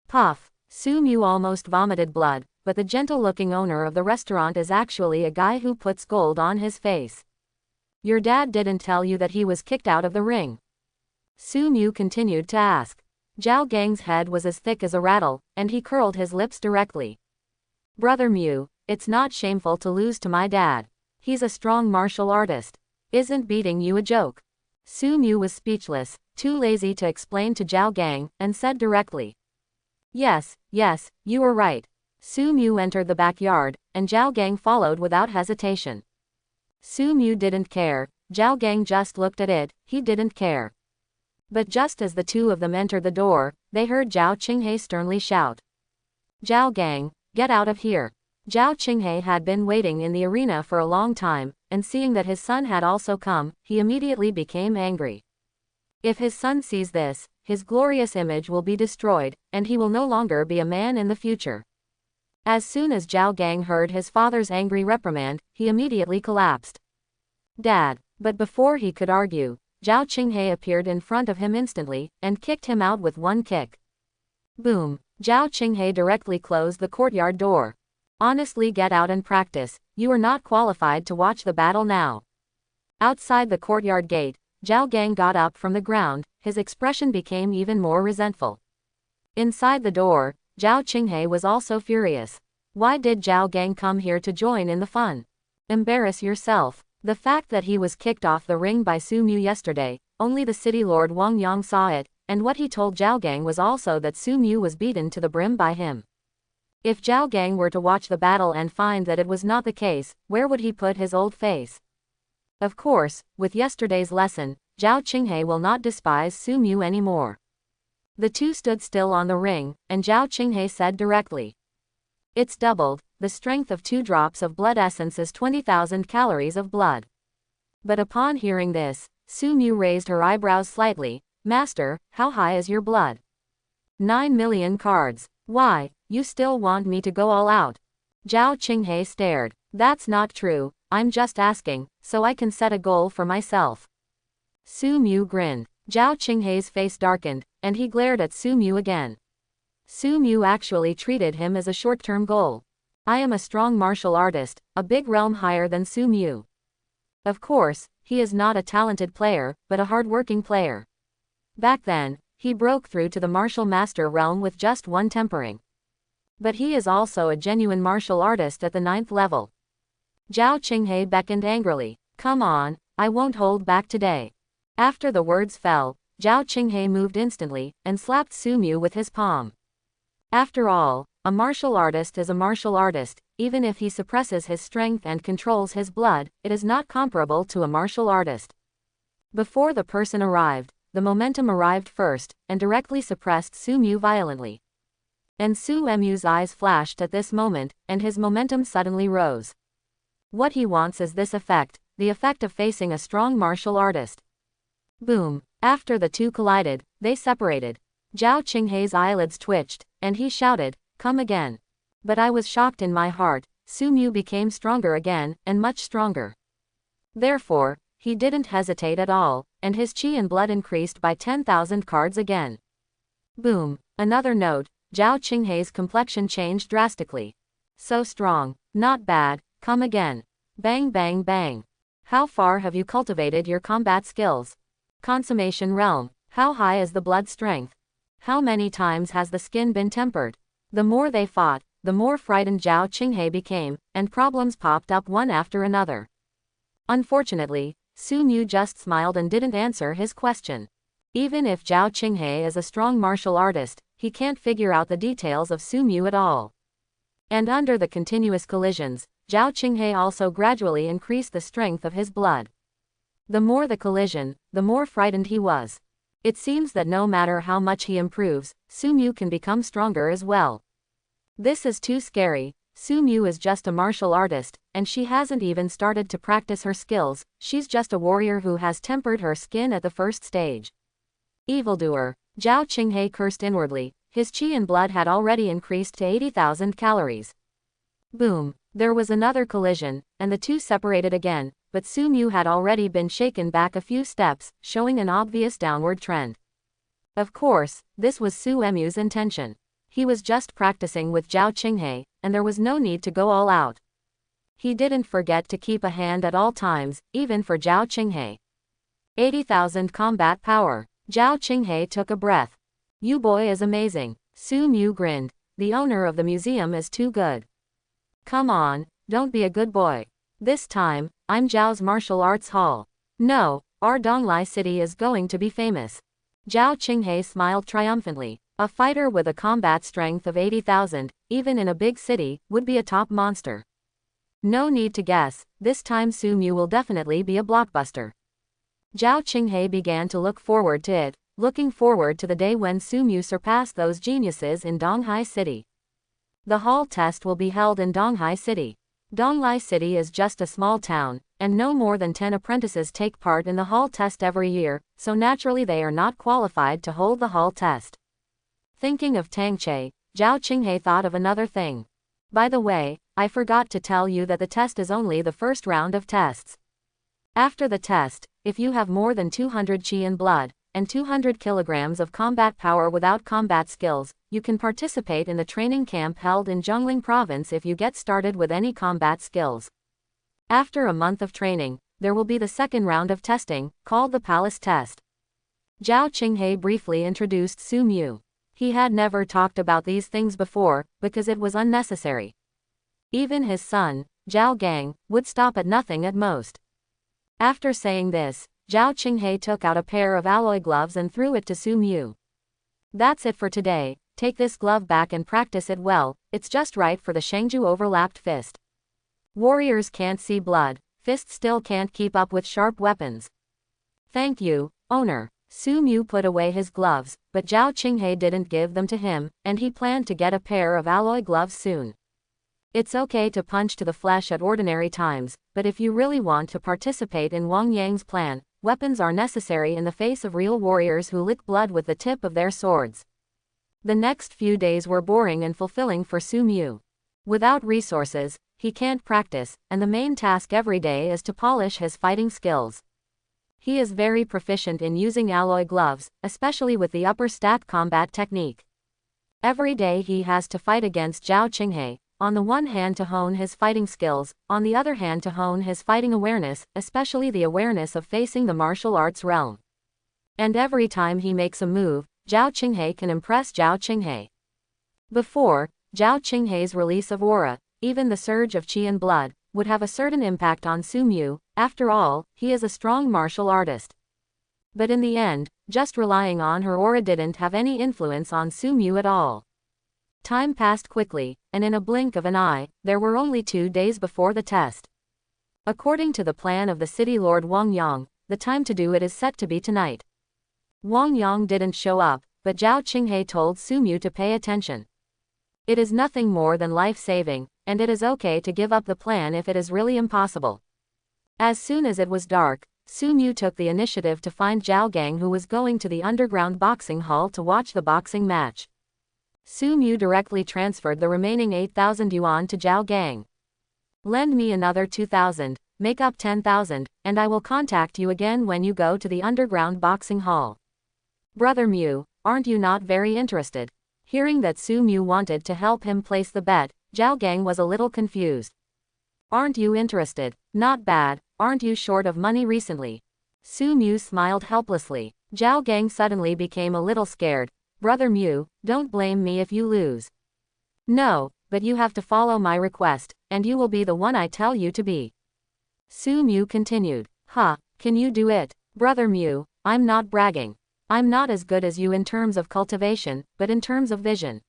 Puff. Su Mu almost vomited blood, but the gentle-looking owner of the restaurant is actually a guy who puts gold on his face. Your dad didn't tell you that he was kicked out of the ring? Su Mu continued to ask. Zhao Gang's head was as thick as a rattle, and he curled his lips directly. Brother Mu, it's not shameful to lose to my dad. He's a strong martial artist. Isn't beating you a joke? Su Mu was speechless, too lazy to explain to Zhao Gang, and said directly. Yes, you were right. Su Mu entered the backyard, and Zhao Gang followed without hesitation. Su Mu didn't care. Zhao Gang just looked at it, he didn't care. But just as the two of them entered the door, they heard Zhao Qinghei sternly shout. Zhao Gang, get out of here. Zhao Qinghei had been waiting in the arena for a long time, and seeing that his son had also come, he immediately became angry. If his son sees this, his glorious image will be destroyed, and he will no longer be a man in the future. As soon as Zhao Gang heard his father's angry reprimand, he immediately collapsed. Dad. But before he could argue, Zhao Qinghei appeared in front of him instantly, and kicked him out with one kick. Boom. Zhao Qinghei directly closed the courtyard door. Honestly, get out and practice, you are not qualified to watch the battle now. Outside the courtyard gate, Zhao Gang got up from the ground, his expression became even more resentful. Inside the door, Zhao Qinghei was also furious. Why did Zhao Gang come here to join in the fun? Embarrass yourself. The fact that he was kicked off the ring by Su Mu yesterday, only the city lord Wang Yang saw it, and what he told Zhao Gang was also that Su Mu was beaten to the brim by him. If Zhao Gang were to watch the battle and find that it was not the case, where would he put his old face? Of course, with yesterday's lesson, Zhao Qinghei will not despise Su Mu anymore. The two stood still on the ring, and Zhao Qinghei said directly. It's doubled, the strength of 2 drops of blood essence is 20,000 calories of blood. But upon hearing this, Su Mu raised her eyebrows slightly. Master, how high is your blood? 9 million cards. Why, you still want me to go all out? Zhao Qinghei stared. That's not true, I'm just asking, so I can set a goal for myself. Su Mu grinned. Zhao Qinghei's face darkened, and he glared at Su Mu again. Su Mu actually treated him as a short-term goal. I am a strong martial artist, a big realm higher than Su Mu. Of course, he is not a talented player, but a hard-working player. Back then, he broke through to the martial master realm with just 1 tempering. But he is also a genuine martial artist at the 9th level. Zhao Qinghei beckoned angrily. Come on, I won't hold back today. After the words fell, Zhao Qinghei moved instantly, and slapped Su Mu with his palm. After all, a martial artist is a martial artist, even if he suppresses his strength and controls his blood, it is not comparable to a martial artist. Before the person arrived, the momentum arrived first, and directly suppressed Su Mu violently. And Su Mu's eyes flashed at this moment, and his momentum suddenly rose. What he wants is this effect, the effect of facing a strong martial artist. Boom. After the two collided, they separated. Zhao Qinghei's eyelids twitched, and he shouted, come again. But I was shocked in my heart. Su Mu became stronger again, and much stronger. Therefore, he didn't hesitate at all, and his qi and blood increased by 10,000 cards again. Boom. Another note, Zhao Qinghei's complexion changed drastically. So strong. Not bad. Come again. Bang bang bang. How far have you cultivated your combat skills? Consummation realm. How high is the blood strength? How many times has the skin been tempered? The more they fought, the more frightened Zhao Qinghei became, and problems popped up one after another. Unfortunately, Su Mu just smiled and didn't answer his question. Even if Zhao Qinghei is a strong martial artist, he can't figure out the details of Su Mu at all. And under the continuous collisions, Zhao Qinghei also gradually increased the strength of his blood. The more the collision, the more frightened he was. It seems that no matter how much he improves, Su Mu can become stronger as well. This is too scary. Su Mu is just a martial artist, and she hasn't even started to practice her skills. She's just a warrior who has tempered her skin at the first stage. Evildoer. Zhao Qinghei cursed inwardly. His qi and blood had already increased to 80,000 calories. Boom. There was another collision, and the two separated again, but Su Mu had already been shaken back a few steps, showing an obvious downward trend. Of course, this was Su Mu's intention. He was just practicing with Zhao Qinghei, and there was no need to go all out. He didn't forget to keep a hand at all times, even for Zhao Qinghei. 80,000 combat power. Zhao Qinghei took a breath. You boy is amazing. Su Mu grinned. The owner of the museum is too good. Come on, don't be a good boy. This time, I'm Zhao's martial arts hall. No, our Donglai city is going to be famous. Zhao Qinghei smiled triumphantly. A fighter with a combat strength of 80,000, even in a big city, would be a top monster. No need to guess, this time Su Mu will definitely be a blockbuster. Zhao Qinghei began to look forward to it, looking forward to the day when Su Mu surpassed those geniuses in Donghai City. The hall test will be held in Donghai City. Donglai City is just a small town, and no more than 10 apprentices take part in the hall test every year, so naturally they are not qualified to hold the hall test. Thinking of Tangche, Zhao Qinghei thought of another thing. By the way, I forgot to tell you that the test is only the first round of tests. After the test, if you have more than 200 qi in blood, and 200 kilograms of combat power without combat skills, you can participate in the training camp held in Zhongling province if you get started with any combat skills. After a month of training, there will be the second round of testing, called the Palace Test. Zhao Qinghei briefly introduced Su Mu. He had never talked about these things before, because it was unnecessary. Even his son, Zhao Gang, would stop at nothing at most. After saying this, Zhao Qinghei took out a pair of alloy gloves and threw it to Su Mu. That's it for today, take this glove back and practice it well, it's just right for the Shangju overlapped fist. Warriors can't see blood, fists still can't keep up with sharp weapons. Thank you, owner. Su Mu put away his gloves, but Zhao Qinghei didn't give them to him, and he planned to get a pair of alloy gloves soon. It's okay to punch to the flesh at ordinary times, but if you really want to participate in Wang Yang's plan, weapons are necessary in the face of real warriors who lick blood with the tip of their swords. The next few days were boring and fulfilling for Su Mu. Without resources, he can't practice, and the main task every day is to polish his fighting skills. He is very proficient in using alloy gloves, especially with the upper stack combat technique. Every day he has to fight against Zhao Qinghei, on the one hand to hone his fighting skills, on the other hand to hone his fighting awareness, especially the awareness of facing the martial arts realm. And every time he makes a move, Zhao Qinghei can impress Zhao Qinghei. Before, Zhao Qinghei's release of aura, even the surge of qi and blood, would have a certain impact on Su Mu. After all, he is a strong martial artist. But in the end, just relying on her aura didn't have any influence on Su Mu at all. Time passed quickly, and in a blink of an eye, there were only 2 days before the test. According to the plan of the city lord Wang Yang, the time to do it is set to be tonight. Wang Yang didn't show up, but Zhao Qinghei told Su Mu to pay attention. It is nothing more than life-saving, and it is okay to give up the plan if it is really impossible. As soon as it was dark, Su Mu took the initiative to find Zhao Gang, who was going to the underground boxing hall to watch the boxing match. Su Mu directly transferred the remaining 8,000 yuan to Zhao Gang. Lend me another 2,000, make up 10,000, and I will contact you again when you go to the underground boxing hall. Brother Mu, aren't you not very interested? Hearing that Su Mu wanted to help him place the bet, Zhao Gang was a little confused. Aren't you interested? Not bad, aren't you short of money recently? Su Mu smiled helplessly. Zhao Gang suddenly became a little scared. Brother Mu, don't blame me if you lose. No, but you have to follow my request, and you will be the one I tell you to be. Su Mu continued. Can you do it? Brother Mu, I'm not bragging. I'm not as good as you in terms of cultivation, but in terms of vision.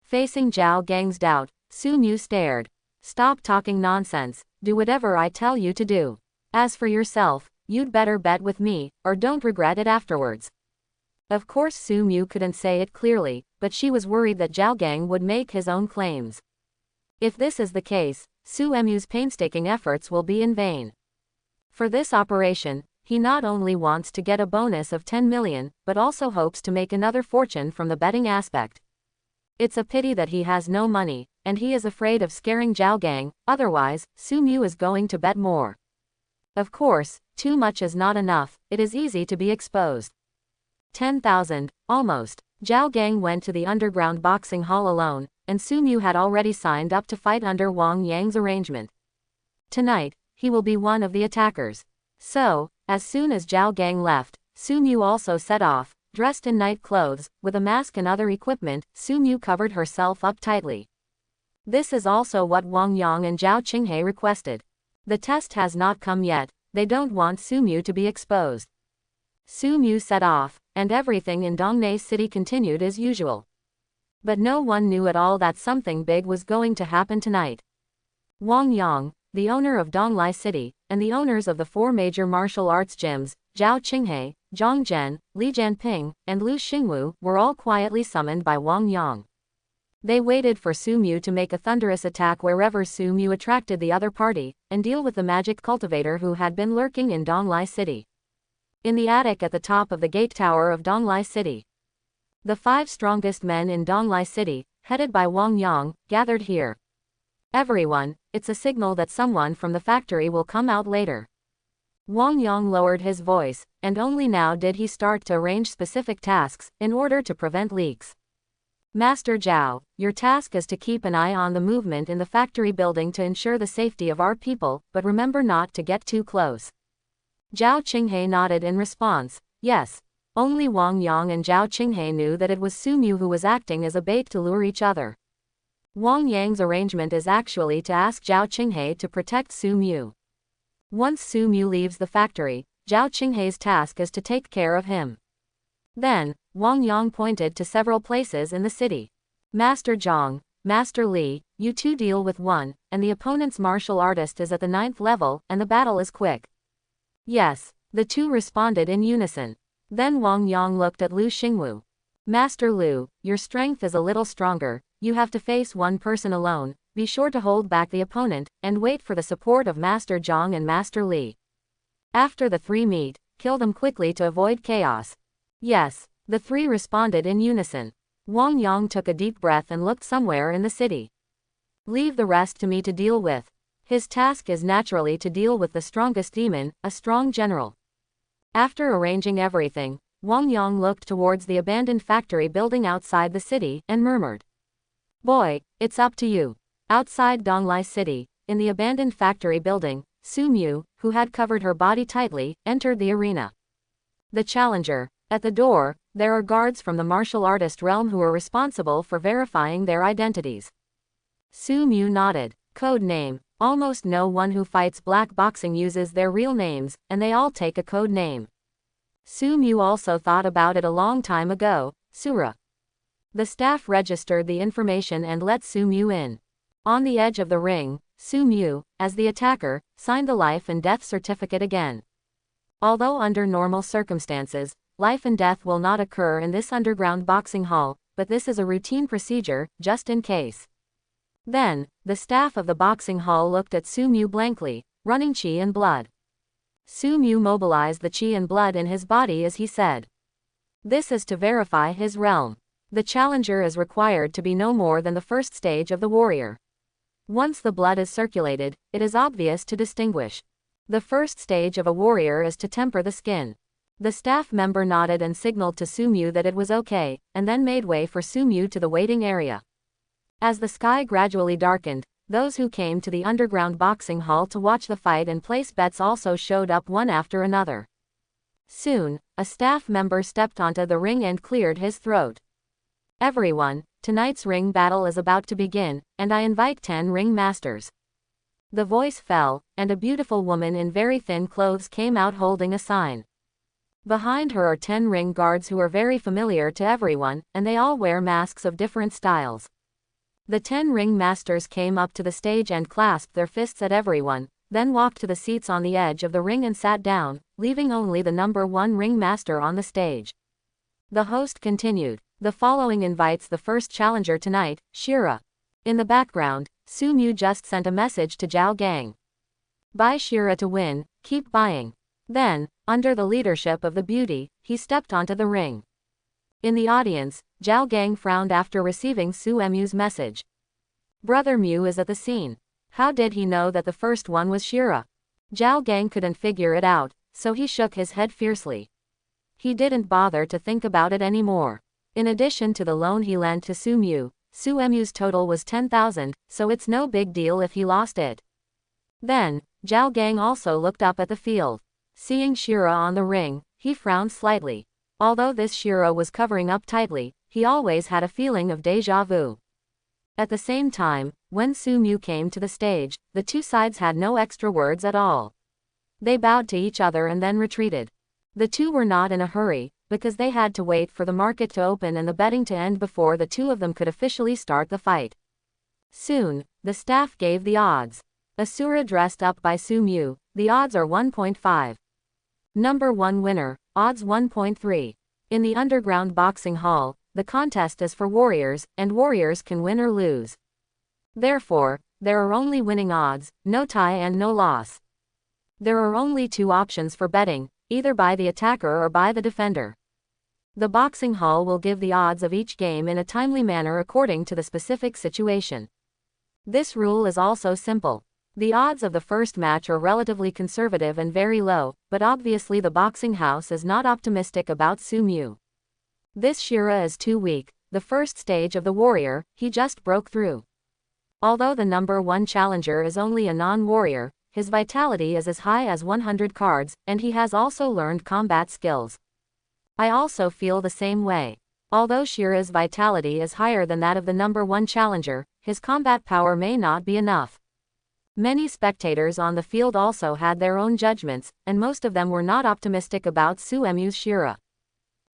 Facing Zhao Gang's doubt, Su Mu stared. Stop talking nonsense, do whatever I tell you to do. As for yourself, you'd better bet with me, or don't regret it afterwards. Of course Su Mu couldn't say it clearly, but she was worried that Zhao Gang would make his own claims. If this is the case, Su Mu's painstaking efforts will be in vain. For this operation, he not only wants to get a bonus of 10 million, but also hopes to make another fortune from the betting aspect. It's a pity that he has no money, and he is afraid of scaring Zhao Gang, otherwise, Su Mu is going to bet more. Of course, too much is not enough, it is easy to be exposed. 10,000, almost. Zhao Gang went to the underground boxing hall alone, and Su Mu had already signed up to fight under Wang Yang's arrangement. Tonight, he will be one of the attackers. So, as soon as Zhao Gang left, Su Mu also set off. Dressed in night clothes, with a mask and other equipment, Su Mu covered herself up tightly. This is also what Wang Yang and Zhao Qinghe requested. The test has not come yet, they don't want Su Mu to be exposed. Su Mu set off, and everything in Dongnei City continued as usual. But no one knew at all that something big was going to happen tonight. Wang Yang, the owner of Donglai City, and the owners of the 4 major martial arts gyms, Zhao Qinghe, Zhang Zhen, Li Jianping, and Lu Xingwu, were all quietly summoned by Wang Yang. They waited for Su Mu to make a thunderous attack wherever Su Mu attracted the other party, and deal with the magic cultivator who had been lurking in Donglai City. In the attic at the top of the gate tower of Donglai City. The 5 strongest men in Donglai City, headed by Wang Yang, gathered here. Everyone, it's a signal that someone from the factory will come out later. Wang Yang lowered his voice, and only now did he start to arrange specific tasks, in order to prevent leaks. Master Zhao, your task is to keep an eye on the movement in the factory building to ensure the safety of our people, but remember not to get too close. Zhao Qinghe nodded in response. Yes. Only Wang Yang and Zhao Qinghe knew that it was Su Mu who was acting as a bait to lure each other. Wang Yang's arrangement is actually to ask Zhao Qinghe to protect Su Mu. Once Su Mu leaves the factory, Zhao Qinghe's task is to take care of him. Then, Wang Yang pointed to several places in the city. Master Zhang, Master Li, you two deal with one, and the opponent's martial artist is at the 9th level, and the battle is quick. Yes, the two responded in unison. Then Wang Yang looked at Lu Xingwu. Master Lu, your strength is a little stronger, you have to face one person alone, be sure to hold back the opponent, and wait for the support of Master Zhang and Master Li. After the 3 meet, kill them quickly to avoid chaos. Yes, the 3 responded in unison. Wang Yang took a deep breath and looked somewhere in the city. Leave the rest to me to deal with. His task is naturally to deal with the strongest demon, a strong general. After arranging everything, Wang Yang looked towards the abandoned factory building outside the city, and murmured. Boy, it's up to you. Outside Donglai City, in the abandoned factory building, Su Mu, who had covered her body tightly, entered the arena. The challenger. At the door, there are guards from the martial artist realm who are responsible for verifying their identities. Su Mu nodded. Code name. Almost no one who fights black boxing uses their real names, and they all take a code name. Su Mu also thought about it a long time ago. Sura. The staff registered the information and let Su Mu in. On the edge of the ring, Su Mu, as the attacker, signed the life and death certificate again. Although under normal circumstances, life and death will not occur in this underground boxing hall, but this is a routine procedure, just in case. Then, the staff of the boxing hall looked at Su Mu blankly, running qi and blood. Su Mu mobilized the qi and blood in his body as he said. This is to verify his realm. The challenger is required to be no more than the first stage of the warrior. Once the blood is circulated, it is obvious to distinguish. The first stage of a warrior is to temper the skin. The staff member nodded and signaled to Sumyu that it was okay, and then made way for Sumyu to the waiting area. As the sky gradually darkened, those who came to the underground boxing hall to watch the fight and place bets also showed up one after another. Soon, a staff member stepped onto the ring and cleared his throat. "Everyone, tonight's ring battle is about to begin, and I invite 10 ring masters." The voice fell, and a beautiful woman in very thin clothes came out holding a sign. Behind her are 10 ring guards who are very familiar to everyone, and they all wear masks of different styles. The 10 ring masters came up to the stage and clasped their fists at everyone, then walked to the seats on the edge of the ring and sat down, leaving only the number 1 ring master on the stage. The host continued, "The following invites the first challenger tonight, Shira." In the background, Sumyu just sent a message to Zhao Gang. "Buy Shira to win, keep buying." Then, under the leadership of the beauty, he stepped onto the ring. In the audience, Zhao Gang frowned after receiving Su Emyu's message. Brother Mew is at the scene. How did he know that the first one was Shira? Zhao Gang couldn't figure it out, so he shook his head fiercely. He didn't bother to think about it anymore. In addition to the loan he lent to Su Emyu's total was 10,000, so it's no big deal if he lost it. Then, Zhao Gang also looked up at the field. Seeing Shira on the ring, he frowned slightly. Although this Shira was covering up tightly, he always had a feeling of déjà vu. At the same time, when Sumyu came to the stage, the two sides had no extra words at all. They bowed to each other and then retreated. The two were not in a hurry, because they had to wait for the market to open and the betting to end before the two of them could officially start the fight. Soon, the staff gave the odds. Asura dressed up by Sumyu, the odds are 1.5. Number 1 winner, odds 1.3. In the underground boxing hall, the contest is for warriors, and warriors can win or lose. Therefore, there are only winning odds, no tie and no loss. There are only 2 options for betting, either by the attacker or by the defender. The boxing hall will give the odds of each game in a timely manner according to the specific situation. This rule is also simple. The odds of the first match are relatively conservative and very low, but obviously the boxing house is not optimistic about Sumyu. This Shira is too weak, the first stage of the warrior, he just broke through. Although the number 1 challenger is only a non-warrior, his vitality is as high as 100 cards, and he has also learned combat skills. I also feel the same way. Although Shira's vitality is higher than that of the number 1 challenger, his combat power may not be enough. Many spectators on the field also had their own judgments, and most of them were not optimistic about Su Emyu's Shira.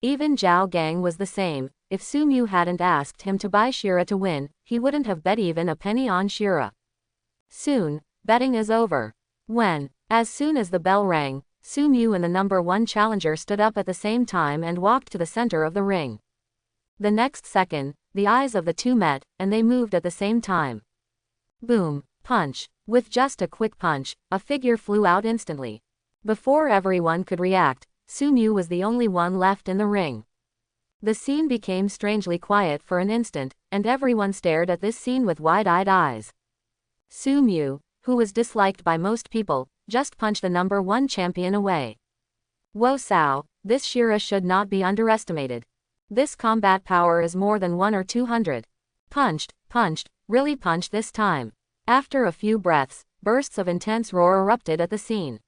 Even Zhao Gang was the same. If Sumyu hadn't asked him to buy Shira to win, he wouldn't have bet even a penny on Shira. Soon, betting is over. As soon as the bell rang, Sumyu and the number 1 challenger stood up at the same time and walked to the center of the ring. The next second, the eyes of the two met, and they moved at the same time. Boom, punch. With just a quick punch, a figure flew out instantly. Before everyone could react, Sumyu was the only one left in the ring. The scene became strangely quiet for an instant, and everyone stared at this scene with wide-eyed eyes. Sumyu, who was disliked by most people, just punched the number 1 champion away. Wo Sao, this Shira should not be underestimated. This combat power is more than 1 or 200. Punched, really punched this time. After a few breaths, bursts of intense roar erupted at the scene.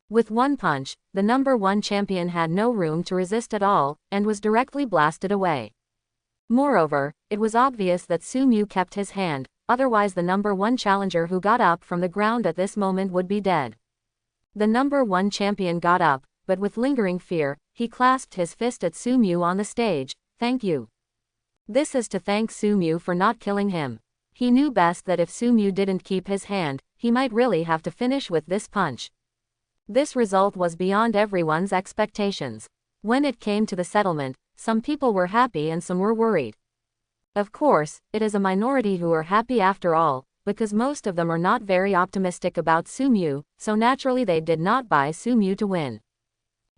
With one punch, the number 1 champion had no room to resist at all, and was directly blasted away. Moreover, it was obvious that Sumyu kept his hand, otherwise the number 1 challenger who got up from the ground at this moment would be dead. The number 1 champion got up, but with lingering fear, he clasped his fist at Sumyu on the stage. "Thank you." This is to thank Sumyu for not killing him. He knew best that if Sumyu didn't keep his hand, he might really have to finish with this punch. This result was beyond everyone's expectations. When it came to the settlement, some people were happy and some were worried. Of course, it is a minority who are happy after all, because most of them are not very optimistic about Sumyu, so naturally they did not buy Sumyu to win.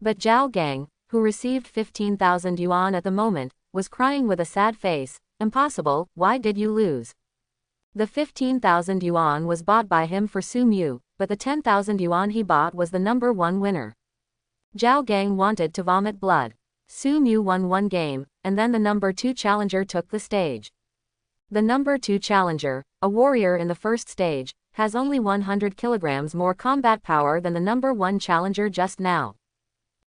But Zhao Gang, who received 15,000 yuan at the moment, was crying with a sad face. "Impossible, why did you lose?" The 15,000 yuan was bought by him for Sumyu, but the 10,000 yuan he bought was the number 1 winner. Zhao Gang wanted to vomit blood. Su Mu won one game, and then the number 2 challenger took the stage. The number 2 challenger, a warrior in the first stage, has only 100 kilograms more combat power than the number 1 challenger just now.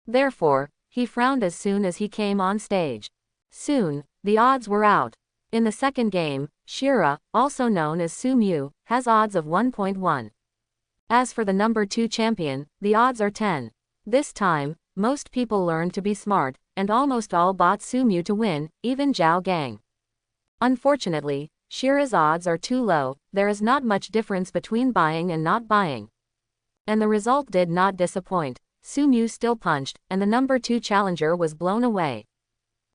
Therefore, he frowned as soon as he came on stage. Soon, the odds were out. In the second game, Shira, also known as Su Mu, has odds of 1.1. As for the number 2 champion, the odds are 10. This time, most people learned to be smart, and almost all bought Su Mu to win, even Zhao Gang. Unfortunately, Shira's odds are too low, there is not much difference between buying and not buying. And the result did not disappoint. Su Mu still punched, and the number 2 challenger was blown away.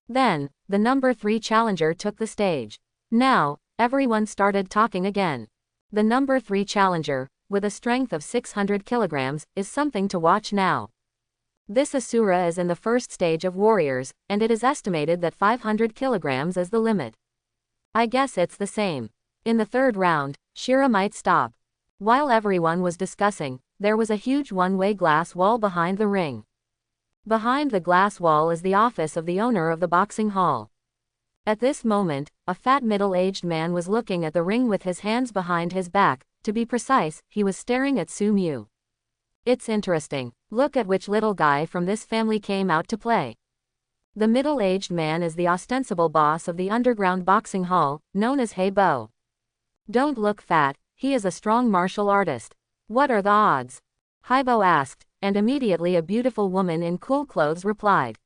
Then, the number 3 challenger took the stage. Now, everyone started talking again. The number 3 challenger, with a strength of 600 kilograms, is something to watch now. This Asura is in the first stage of warriors, and it is estimated that 500 kilograms is the limit. I guess it's the same. In the third round, Shira might stop. While everyone was discussing, there was a huge one-way glass wall behind the ring. Behind the glass wall is the office of the owner of the boxing hall. At this moment, a fat middle-aged man was looking at the ring with his hands behind his back. To be precise, he was staring at Su Mu. It's interesting. Look at which little guy from this family came out to play. The middle-aged man is the ostensible boss of the underground boxing hall, known as He Bo. Don't look fat, he is a strong martial artist. What are the odds? He Bo asked, and immediately a beautiful woman in cool clothes replied.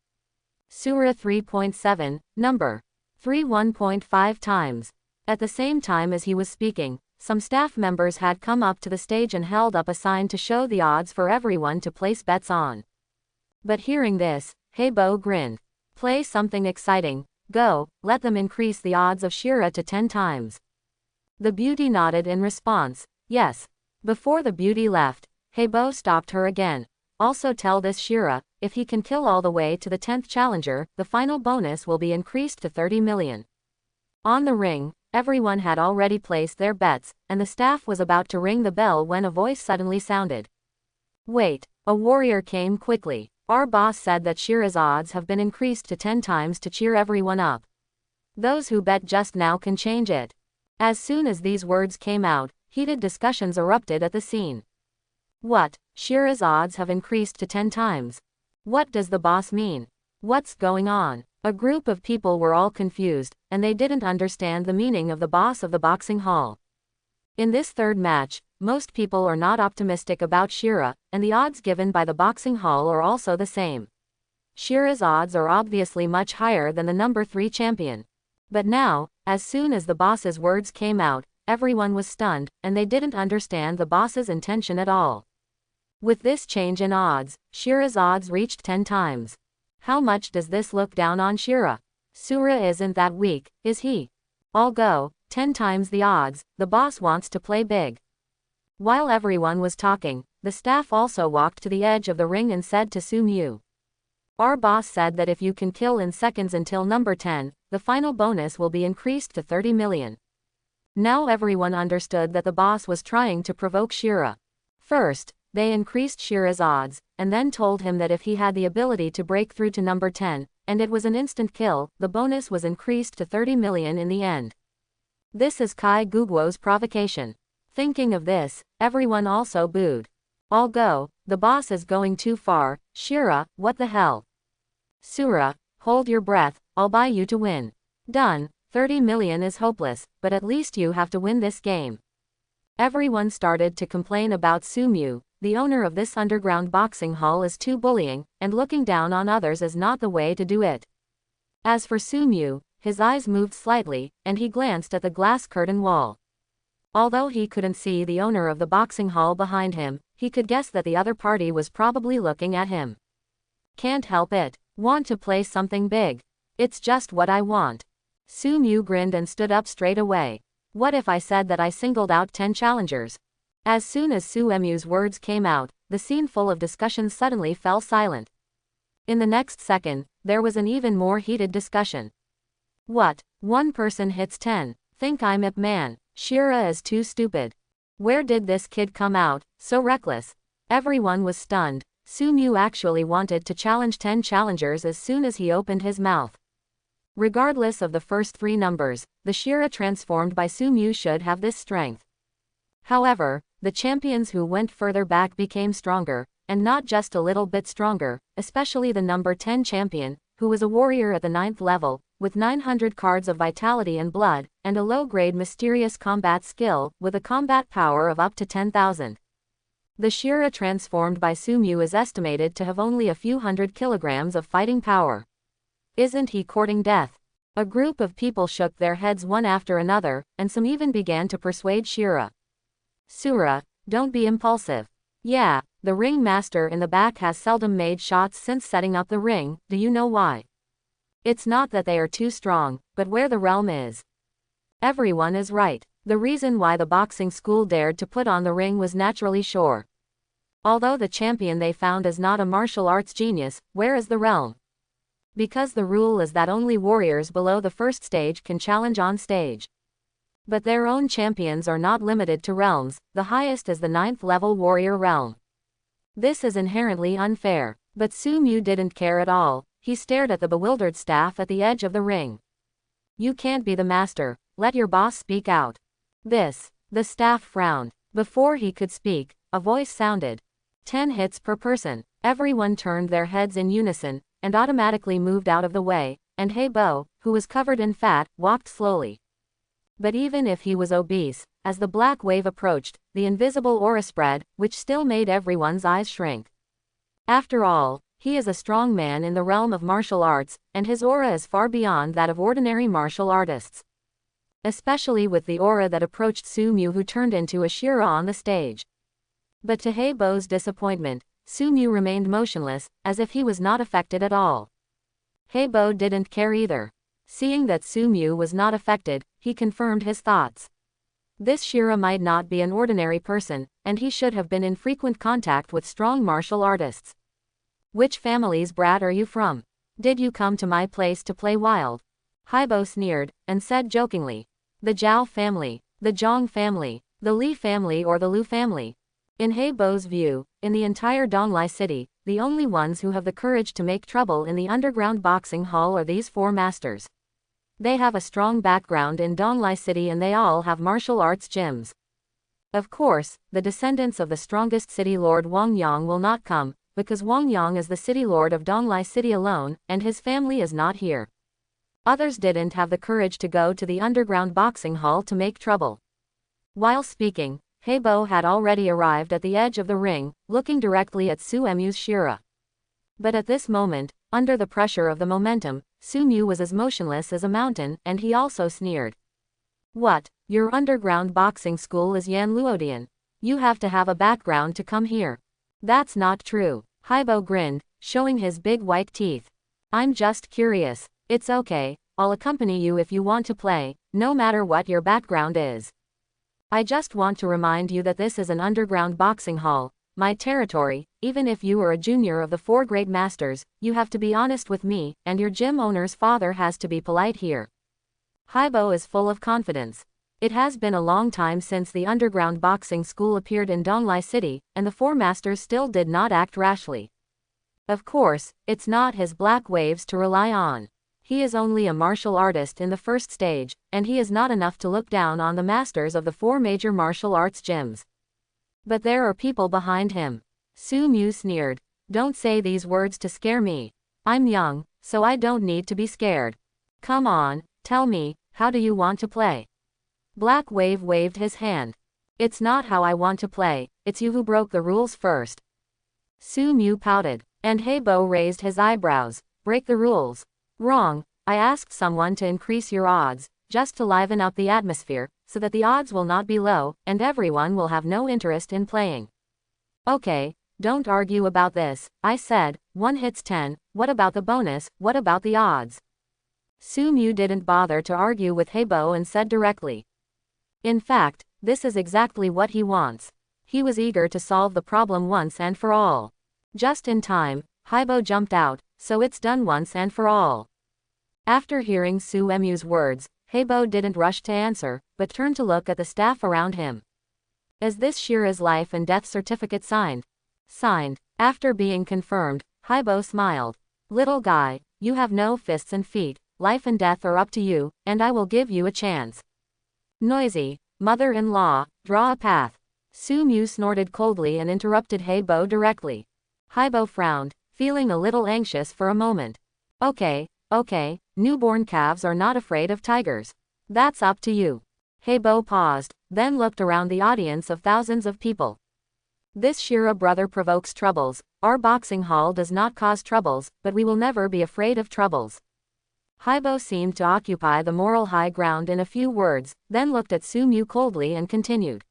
Surah 3.7, number 3 1.5 times. At the same time as he was speaking, some staff members had come up to the stage and held up a sign to show the odds for everyone to place bets on. But hearing this, He Bo grinned. Play something exciting, go, let them increase the odds of Shira to 10 times. The beauty nodded in response, yes. Before the beauty left, He Bo stopped her again. Also tell this Shira, if he can kill all the way to the 10th challenger, the final bonus will be increased to 30 million. On the ring, everyone had already placed their bets, and the staff was about to ring the bell when a voice suddenly sounded. Wait, a warrior came quickly. Our boss said that Shira's odds have been increased to 10 times to cheer everyone up. Those who bet just now can change it. As soon as these words came out, heated discussions erupted at the scene. What? Shira's odds have increased to 10 times. What does the boss mean? What's going on? A group of people were all confused, and they didn't understand the meaning of the boss of the boxing hall. In this third match, most people are not optimistic about Shira, and the odds given by the boxing hall are also the same. Shira's odds are obviously much higher than the number 3 champion. But now, as soon as the boss's words came out, everyone was stunned, and they didn't understand the boss's intention at all. With this change in odds, Shira's odds reached 10 times. How much does this look down on Shira? Surah isn't that weak, is he? I'll go, 10 times the odds, the boss wants to play big. While everyone was talking, the staff also walked to the edge of the ring and said to Su Mu. Our boss said that if you can kill in seconds until number 10, the final bonus will be increased to 30 million. Now everyone understood that the boss was trying to provoke Shira. First, they increased Shira's odds, and then told him that if he had the ability to break through to number 10, and it was an instant kill, the bonus was increased to 30 million in the end. This is Kai Guguo's provocation. Thinking of this, everyone also booed. I'll go, the boss is going too far, Shira, what the hell? Surah, hold your breath, I'll buy you to win. Done, 30 million is hopeless, but at least you have to win this game. Everyone started to complain about Su Mu, the owner of this underground boxing hall is too bullying, and looking down on others is not the way to do it. As for Su Mu, his eyes moved slightly, and he glanced at the glass curtain wall. Although he couldn't see the owner of the boxing hall behind him, he could guess that the other party was probably looking at him. Can't help it. Want to play something big. It's just what I want. Su Mu grinned and stood up straight away. What if I said that I singled out 10 challengers? As soon as Su Mu's words came out, the scene full of discussion suddenly fell silent. In the next second, there was an even more heated discussion. What? One person hits 10. Think I'm Ip Man. Shira is too stupid. Where did this kid come out, so reckless? Everyone was stunned. Su Mu actually wanted to challenge 10 challengers as soon as he opened his mouth. Regardless of the first 3 numbers, the Shira transformed by Su Mu should have this strength. However, the champions who went further back became stronger, and not just a little bit stronger, especially the number 10 champion, who was a warrior at the 9th level, with 900 cards of vitality and blood, and a low-grade mysterious combat skill, with a combat power of up to 10,000. The Shira transformed by Su Mu is estimated to have only a few hundred kilograms of fighting power. Isn't he courting death? A group of people shook their heads one after another, and some even began to persuade Shira. Sura, don't be impulsive. Yeah, the ring master in the back has seldom made shots since setting up the ring, do you know why? It's not that they are too strong, but where the realm is. Everyone is right. The reason why the boxing school dared to put on the ring was naturally sure. Although the champion they found is not a martial arts genius, where is the realm? Because the rule is that only warriors below the first stage can challenge on stage. But their own champions are not limited to realms, the highest is the 9th level warrior realm. This is inherently unfair, but Su Mu didn't care at all. He stared at the bewildered staff at the edge of the ring. You can't be the master, let your boss speak out. The staff frowned. Before he could speak, a voice sounded. 10 hits per person. Everyone turned their heads in unison, and automatically moved out of the way, and Heibo, who was covered in fat, walked slowly. But even if he was obese, as the black wave approached, the invisible aura spread, which still made everyone's eyes shrink. After all, he is a strong man in the realm of martial arts, and his aura is far beyond that of ordinary martial artists. Especially with the aura that approached Su Mu, who turned into a Shira on the stage. But to Heibo's disappointment, Su Mu remained motionless, as if he was not affected at all. Heibo didn't care either. Seeing that Su Mu was not affected, he confirmed his thoughts. This Shira might not be an ordinary person, and he should have been in frequent contact with strong martial artists. Which family's brat are you from? Did you come to my place to play wild? Heibo sneered, and said jokingly. The Zhao family, the Zhang family, the Li family or the Lu family. In Heibo's view, in the entire Donglai city, the only ones who have the courage to make trouble in the underground boxing hall are these 4 masters. They have a strong background in Donglai city and they all have martial arts gyms. Of course, the descendants of the strongest city lord Wang Yang will not come, because Wang Yang is the city lord of Donglai city alone, and his family is not here. Others didn't have the courage to go to the underground boxing hall to make trouble. While speaking, Heibo had already arrived at the edge of the ring, looking directly at Su Mu's Shira. But at this moment, under the pressure of the momentum, Su Mu was as motionless as a mountain, and he also sneered. What, your underground boxing school is Yan Luodian? You have to have a background to come here. That's not true. Heibo grinned, showing his big white teeth. I'm just curious. It's okay, I'll accompany you if you want to play, no matter what your background is. I just want to remind you that this is an underground boxing hall, my territory. Even if you are a junior of the 4 great masters, you have to be honest with me, and your gym owner's father has to be polite here. Heibo is full of confidence. It has been a long time since the underground boxing school appeared in Donglai city, and the 4 masters still did not act rashly. Of course, it's not his black waves to rely on. He is only a martial artist in the first stage, and he is not enough to look down on the masters of the 4 major martial arts gyms. But there are people behind him. Su Mu sneered. Don't say these words to scare me. I'm young, so I don't need to be scared. Come on, tell me, how do you want to play? Black Wave waved his hand. It's not how I want to play, it's you who broke the rules first. Su Mu pouted, and Heibo raised his eyebrows. Break the rules? Wrong, I asked someone to increase your odds, just to liven up the atmosphere, so that the odds will not be low, and everyone will have no interest in playing. Okay, don't argue about this, I said. 1 hits 10, what about the bonus, what about the odds? Su Mu didn't bother to argue with Heibo and said directly. In fact, this is exactly what he wants. He was eager to solve the problem once and for all. Just in time, Heibo jumped out, so it's done once and for all. After hearing Su Mu's words, Heibo didn't rush to answer, but turned to look at the staff around him. Is this Shira's life and death certificate signed? Signed. After being confirmed, Haibo smiled. Little guy, you have no fists and feet, life and death are up to you, and I will give you a chance. Noisy, mother-in-law, draw a path. Su Mu snorted coldly and interrupted Haibo directly. Haibo frowned, feeling a little anxious for a moment. Okay, newborn calves are not afraid of tigers. That's up to you. Haibo paused, then looked around the audience of thousands of people. This Shira brother provokes troubles. Our boxing hall does not cause troubles, but we will never be afraid of troubles. Haibo seemed to occupy the moral high ground in a few words, then looked at Su Mu coldly and continued.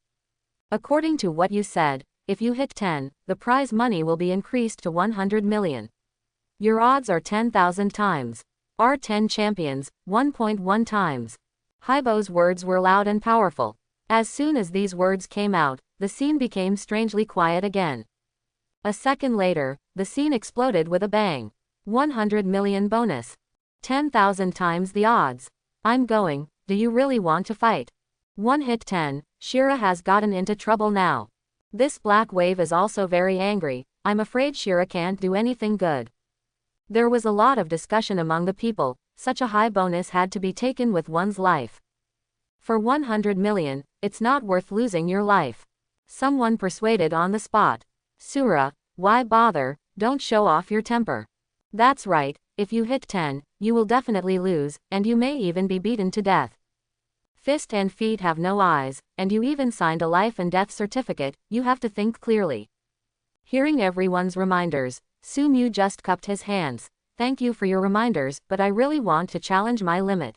According to what you said, if you hit 10, the prize money will be increased to 100 million. Your odds are 10,000 times. Our 10 champions, 1.1 times. Haibo's words were loud and powerful. As soon as these words came out, the scene became strangely quiet again. A second later, the scene exploded with a bang. 100 million bonus. 10,000 times the odds. I'm going, do you really want to fight? One hit 10, Shira has gotten into trouble now. This black wave is also very angry, I'm afraid Shira can't do anything good. There was a lot of discussion among the people, such a high bonus had to be taken with one's life. For 100 million, it's not worth losing your life. Someone persuaded on the spot. Sura, why bother, don't show off your temper. That's right, if you hit 10, you will definitely lose, and you may even be beaten to death. Fist and feet have no eyes, and you even signed a life and death certificate, you have to think clearly. Hearing everyone's reminders, Su Mu just cupped his hands. Thank you for your reminders, but I really want to challenge my limit.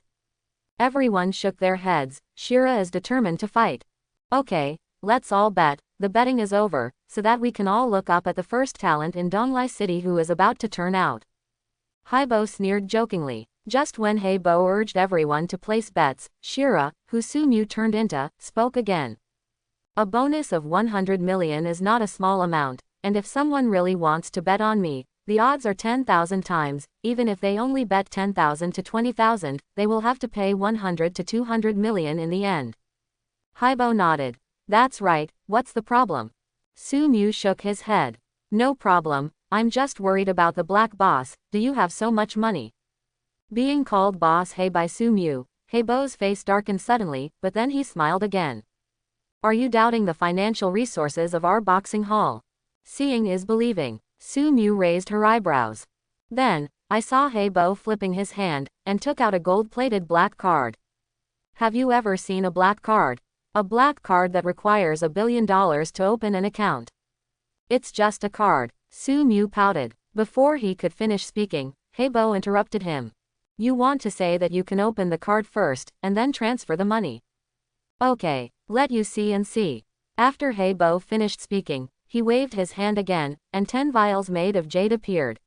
Everyone shook their heads. Shira is determined to fight. Okay, let's all bet. The betting is over, so that we can all look up at the first talent in Donglai City who is about to turn out. Haibo sneered jokingly. Just when Haibo urged everyone to place bets, Shira, who Su Mu turned into, spoke again. A bonus of 100 million is not a small amount, and if someone really wants to bet on me, the odds are 10,000 times. Even if they only bet 10,000 to 20,000, they will have to pay 100 to 200 million in the end. Haibo nodded. That's right, what's the problem? Su Mu shook his head. No problem, I'm just worried about the black boss. Do you have so much money? Being called boss Hei by Su Mu, Haibo's face darkened suddenly, but then he smiled again. Are you doubting the financial resources of our boxing hall? Seeing is believing. Su Mu raised her eyebrows. Then, I saw Haibo flipping his hand, and took out a gold-plated black card. Have you ever seen a black card? A black card that requires $1 billion to open an account. It's just a card. Su Mu pouted. Before he could finish speaking, Haibo interrupted him. You want to say that you can open the card first, and then transfer the money. Okay, let you see and see. After Haibo finished speaking, he waved his hand again, and 10 vials made of jade appeared.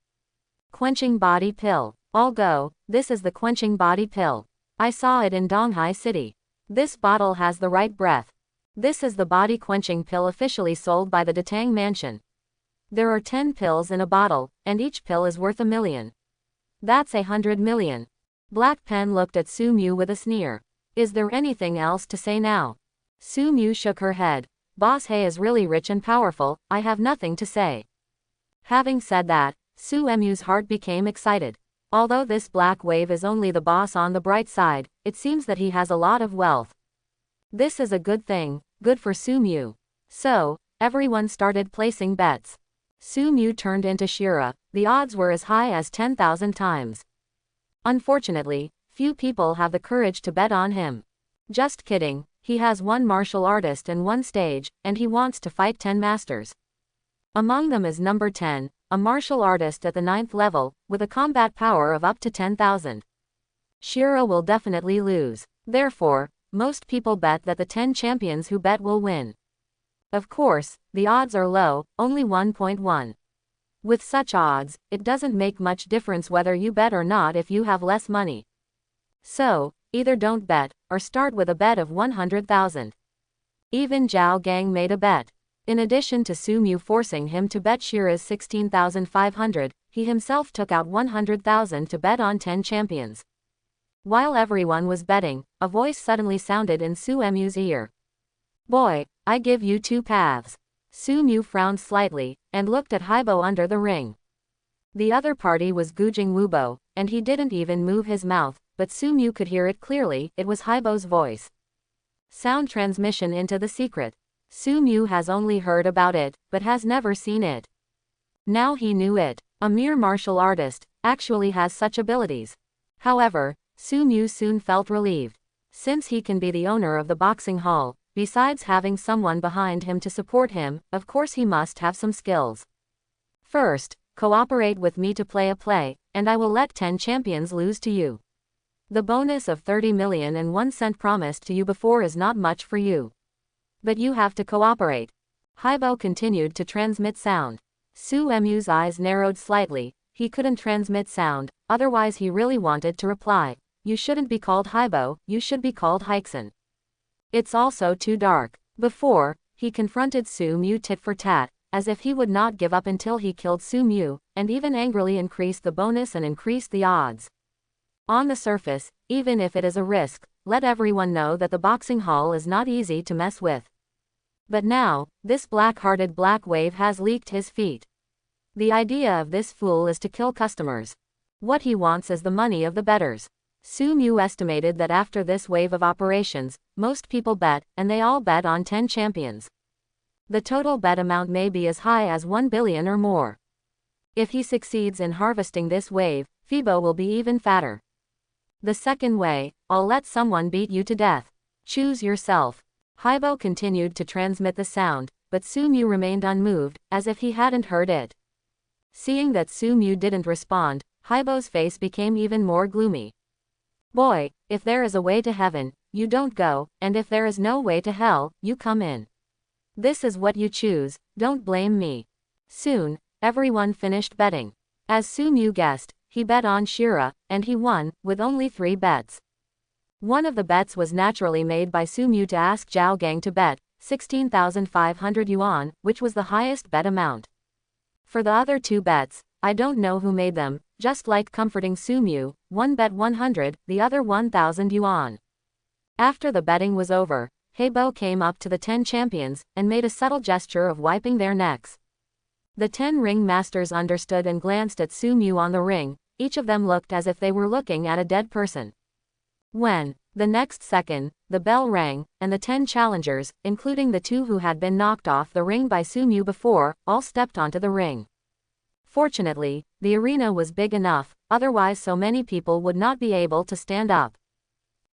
Quenching body pill. All go, this is the quenching body pill. I saw it in Donghai City. This bottle has the right breath. This is the body quenching pill officially sold by the Detang Mansion. There are 10 pills in a bottle, and each pill is worth $1 million. That's 100 million. Black Pen looked at Su Mu with a sneer. Is there anything else to say now? Su Mu shook her head. Boss Hei is really rich and powerful, I have nothing to say. Having said that, Su Mu's heart became excited. Although this black wave is only the boss on the bright side, it seems that he has a lot of wealth. This is a good thing, good for Su Mu. So, everyone started placing bets. Su Mu turned into Shira. The odds were as high as 10,000 times. Unfortunately, few people have the courage to bet on him. Just kidding, he has one martial artist and one stage, and he wants to fight 10 masters. Among them is number 10, a martial artist at the 9th level, with a combat power of up to 10,000. Shira will definitely lose. Therefore, most people bet that the 10 champions who bet will win. Of course, the odds are low, only 1.1. With such odds, it doesn't make much difference whether you bet or not if you have less money. So, either don't bet, or start with a bet of 100,000. Even Zhao Gang made a bet. In addition to Su Mu forcing him to bet Shira's 16,500, he himself took out 100,000 to bet on 10 champions. While everyone was betting, a voice suddenly sounded in Su Mu's ear. Boy, I give you 2 paths. Su Mu frowned slightly, and looked at Haibo under the ring. The other party was Gujing Wubo, and he didn't even move his mouth, but Su Mu could hear it clearly. It was Haibo's voice. Sound transmission into the secret. Su Mu has only heard about it, but has never seen it. Now he knew it. A mere martial artist actually has such abilities. However, Su Mu soon felt relieved. Since he can be the owner of the boxing hall, besides having someone behind him to support him, of course he must have some skills. First, cooperate with me to play a play, and I will let 10 champions lose to you. The bonus of 30 million and 1 cent promised to you before is not much for you. But you have to cooperate. Haibo continued to transmit sound. Su Mu's eyes narrowed slightly. He couldn't transmit sound, otherwise he really wanted to reply. You shouldn't be called Haibo, you should be called Haixin. It's also too dark. Before, he confronted Su Mu tit for tat, as if he would not give up until he killed Su Mu, and even angrily increased the bonus and increased the odds. On the surface, even if it is a risk, let everyone know that the boxing hall is not easy to mess with. But now, this black-hearted black wave has leaked his feet. The idea of this fool is to kill customers. What he wants is the money of the bettors. Su Mu estimated that after this wave of operations, most people bet, and they all bet on 10 champions. The total bet amount may be as high as 1 billion or more. If he succeeds in harvesting this wave, Fibo will be even fatter. The second way, I'll let someone beat you to death. Choose yourself. Haibo continued to transmit the sound, but Su Mu remained unmoved, as if he hadn't heard it. Seeing that Su Mu didn't respond, Haibo's face became even more gloomy. Boy, if there is a way to heaven, you don't go, and if there is no way to hell, you come in. This is what you choose, don't blame me. Soon, everyone finished betting. As Su Mu guessed, he bet on Shira, and he won, with only 3 bets. One of the bets was naturally made by Su Mu to ask Zhao Gang to bet 16,500 yuan, which was the highest bet amount. For the other 2 bets, I don't know who made them, just like comforting Su Mu, one bet 100, the other 1,000 yuan. After the betting was over, Haibo came up to the 10 champions, and made a subtle gesture of wiping their necks. The 10 ring masters understood and glanced at Su Mu on the ring. Each of them looked as if they were looking at a dead person. When, the next second, the bell rang, and the 10 challengers, including the 2 who had been knocked off the ring by Su Mu before, all stepped onto the ring. Fortunately, the arena was big enough, otherwise so many people would not be able to stand up.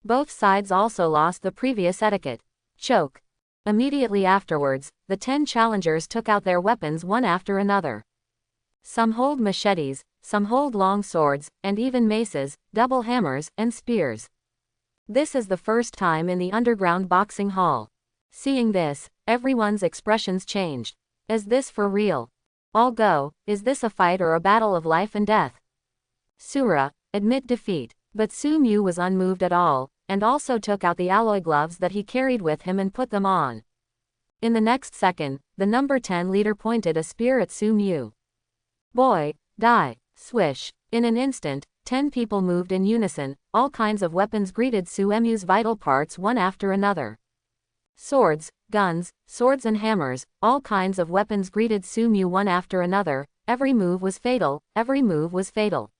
Both sides also lost the previous etiquette. Choke. Immediately afterwards, the 10 challengers took out their weapons one after another. Some hold machetes, some hold long swords, and even maces, double hammers, and spears. This is the first time in the underground boxing hall. Seeing this, everyone's expressions changed. Is this for real? All go, is this a fight or a battle of life and death? Sura, admit defeat. But Su Mu was unmoved at all, and also took out the alloy gloves that he carried with him and put them on. In the next second, the number 10 leader pointed a spear at Su Mu. Boy, die, swish. In an instant, 10 people moved in unison, all kinds of weapons greeted Su Mu's vital parts one after another. Swords, guns, swords and hammers, all kinds of weapons greeted Su Mu one after another. Every move was fatal, every move was fatal.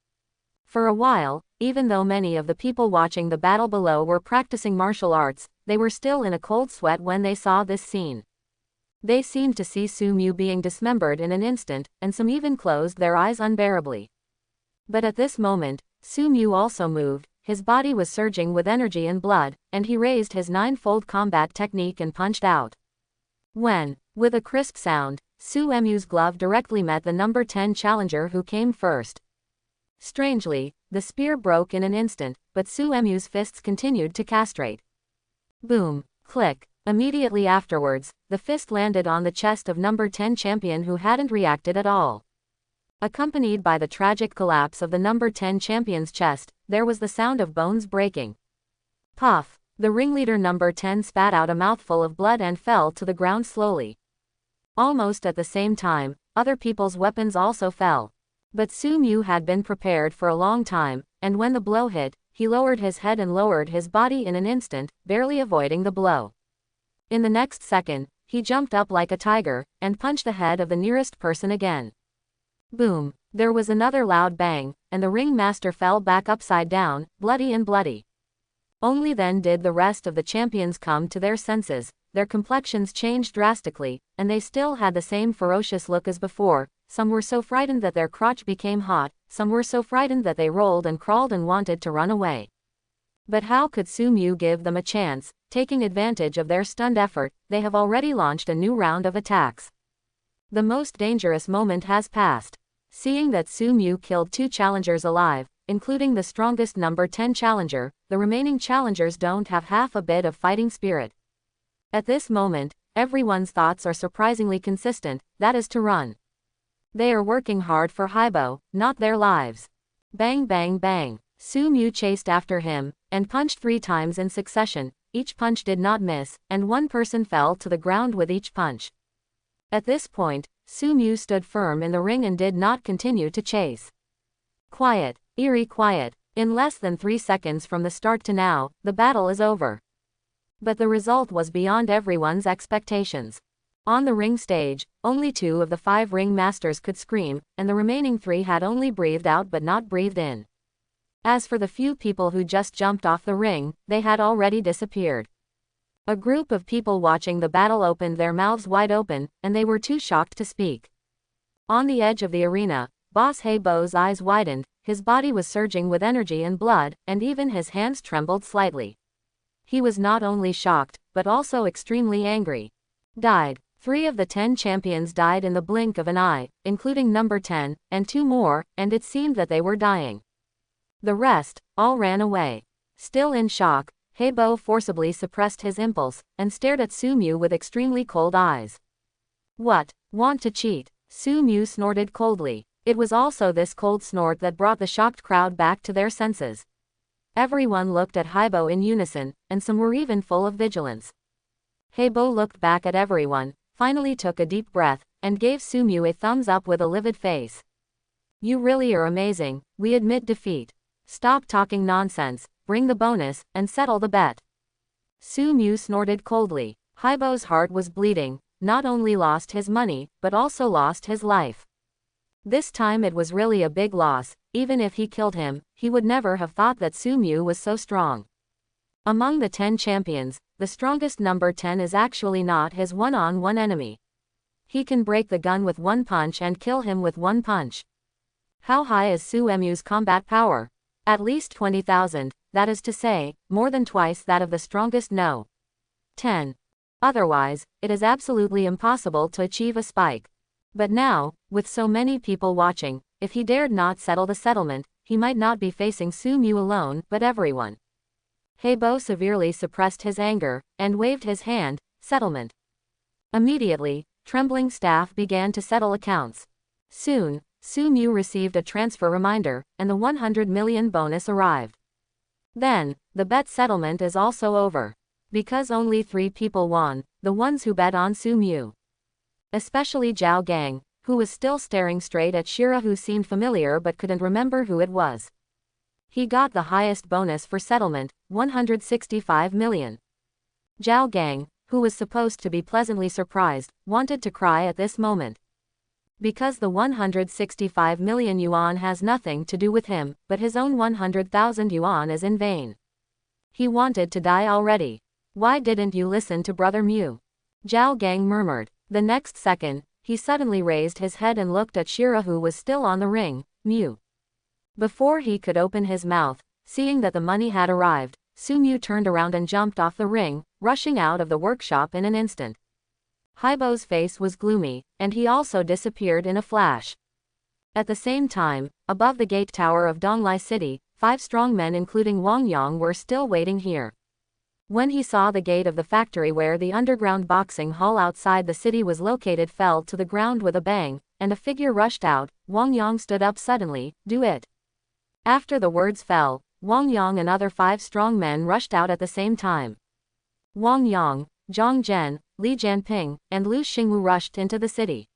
For a while, even though many of the people watching the battle below were practicing martial arts, they were still in a cold sweat when they saw this scene. They seemed to see Su Mu being dismembered in an instant, and some even closed their eyes unbearably. But at this moment, Su Mu also moved, his body was surging with energy and blood, and he raised his 9-fold combat technique and punched out. When, with a crisp sound, Su Mu's glove directly met the number 10 challenger who came first. Strangely, the spear broke in an instant, but Su Mu's fists continued to castrate. Boom, click. Immediately afterwards, the fist landed on the chest of number 10 champion who hadn't reacted at all. Accompanied by the tragic collapse of the number 10 champion's chest, there was the sound of bones breaking. Puff. The ringleader number 10 spat out a mouthful of blood and fell to the ground slowly. Almost at the same time, other people's weapons also fell. But Su Mu had been prepared for a long time, and when the blow hit, he lowered his head and lowered his body in an instant, barely avoiding the blow. In the next second, he jumped up like a tiger, and punched the head of the nearest person again. Boom! There was another loud bang, and the ringmaster fell back upside down, bloody and bloody. Only then did the rest of the champions come to their senses. Their complexions changed drastically, and they still had the same ferocious look as before. Some were so frightened that their crotch became hot, some were so frightened that they rolled and crawled and wanted to run away. But how could Su Mu give them a chance? Taking advantage of their stunned effort, they have already launched a new round of attacks. The most dangerous moment has passed. Seeing that Su Mu killed 2 challengers alive, including the strongest number 10 challenger, the remaining challengers don't have half a bit of fighting spirit. At this moment, everyone's thoughts are surprisingly consistent, that is to run. They are working hard for Haibo, not their lives. Bang bang bang. Su Mu chased after him, and punched 3 times in succession. Each punch did not miss, and one person fell to the ground with each punch. At this point, Su Mu stood firm in the ring and did not continue to chase. Quiet, eerie quiet. In less than 3 seconds from the start to now, the battle is over. But the result was beyond everyone's expectations. On the ring stage, only 2 of the 5 ring masters could scream, and the remaining 3 had only breathed out but not breathed in. As for the few people who just jumped off the ring, they had already disappeared. A group of people watching the battle opened their mouths wide open, and they were too shocked to speak. On the edge of the arena, Boss Haibo's eyes widened, his body was surging with energy and blood, and even his hands trembled slightly. He was not only shocked, but also extremely angry. Died. 3 of the 10 champions died in the blink of an eye, including number 10, and 2 more, and it seemed that they were dying. The rest, all ran away. Still in shock, Haibo forcibly suppressed his impulse, and stared at Su Mu with extremely cold eyes. What? Want to cheat? Su Mu snorted coldly. It was also this cold snort that brought the shocked crowd back to their senses. Everyone looked at Haibo in unison, and some were even full of vigilance. Haibo looked back at everyone, finally took a deep breath, and gave Su Mu a thumbs up with a livid face. You really are amazing, we admit defeat. Stop talking nonsense, bring the bonus, and settle the bet. Su Mu snorted coldly. Haibo's heart was bleeding, not only lost his money, but also lost his life. This time it was really a big loss. Even if he killed him, he would never have thought that Su Mu was so strong. Among the 10 champions, the strongest number 10 is actually not his one-on-one enemy. He can break the gun with 1 punch and kill him with 1 punch. How high is Su Mu's combat power? At least 20,000, that is to say, more than twice that of the strongest no. 10. Otherwise, it is absolutely impossible to achieve a spike. But now, with so many people watching, if he dared not settle the settlement, he might not be facing Su Mu alone, but everyone. Haibo severely suppressed his anger, and waved his hand, settlement. Immediately, trembling staff began to settle accounts. Soon, Su Mu received a transfer reminder, and the 100 million bonus arrived. Then, the bet settlement is also over. Because only 3 people won, the ones who bet on Su Mu. Especially Zhao Gang, who was still staring straight at Shira, who seemed familiar but couldn't remember who it was. He got the highest bonus for settlement, 165 million. Zhao Gang, who was supposed to be pleasantly surprised, wanted to cry at this moment. Because the 165 million yuan has nothing to do with him, but his own 100,000 yuan is in vain. He wanted to die already. Why didn't you listen to Brother Mu? Zhao Gang murmured. The next second, he suddenly raised his head and looked at Shira, who was still on the ring. Mu. Before he could open his mouth, seeing that the money had arrived, Su Mu turned around and jumped off the ring, rushing out of the workshop in an instant. Haibo's face was gloomy, and he also disappeared in a flash. At the same time, above the gate tower of Donglai City, 5 strong men including Wang Yang were still waiting here. When he saw the gate of the factory where the underground boxing hall outside the city was located fell to the ground with a bang, and a figure rushed out, Wang Yang stood up suddenly. Do it. After the words fell, Wang Yang and other 5 strong men rushed out at the same time. Wang Yang, Zhang Zhen, Li Jianping, and Lu Xingwu rushed into the city.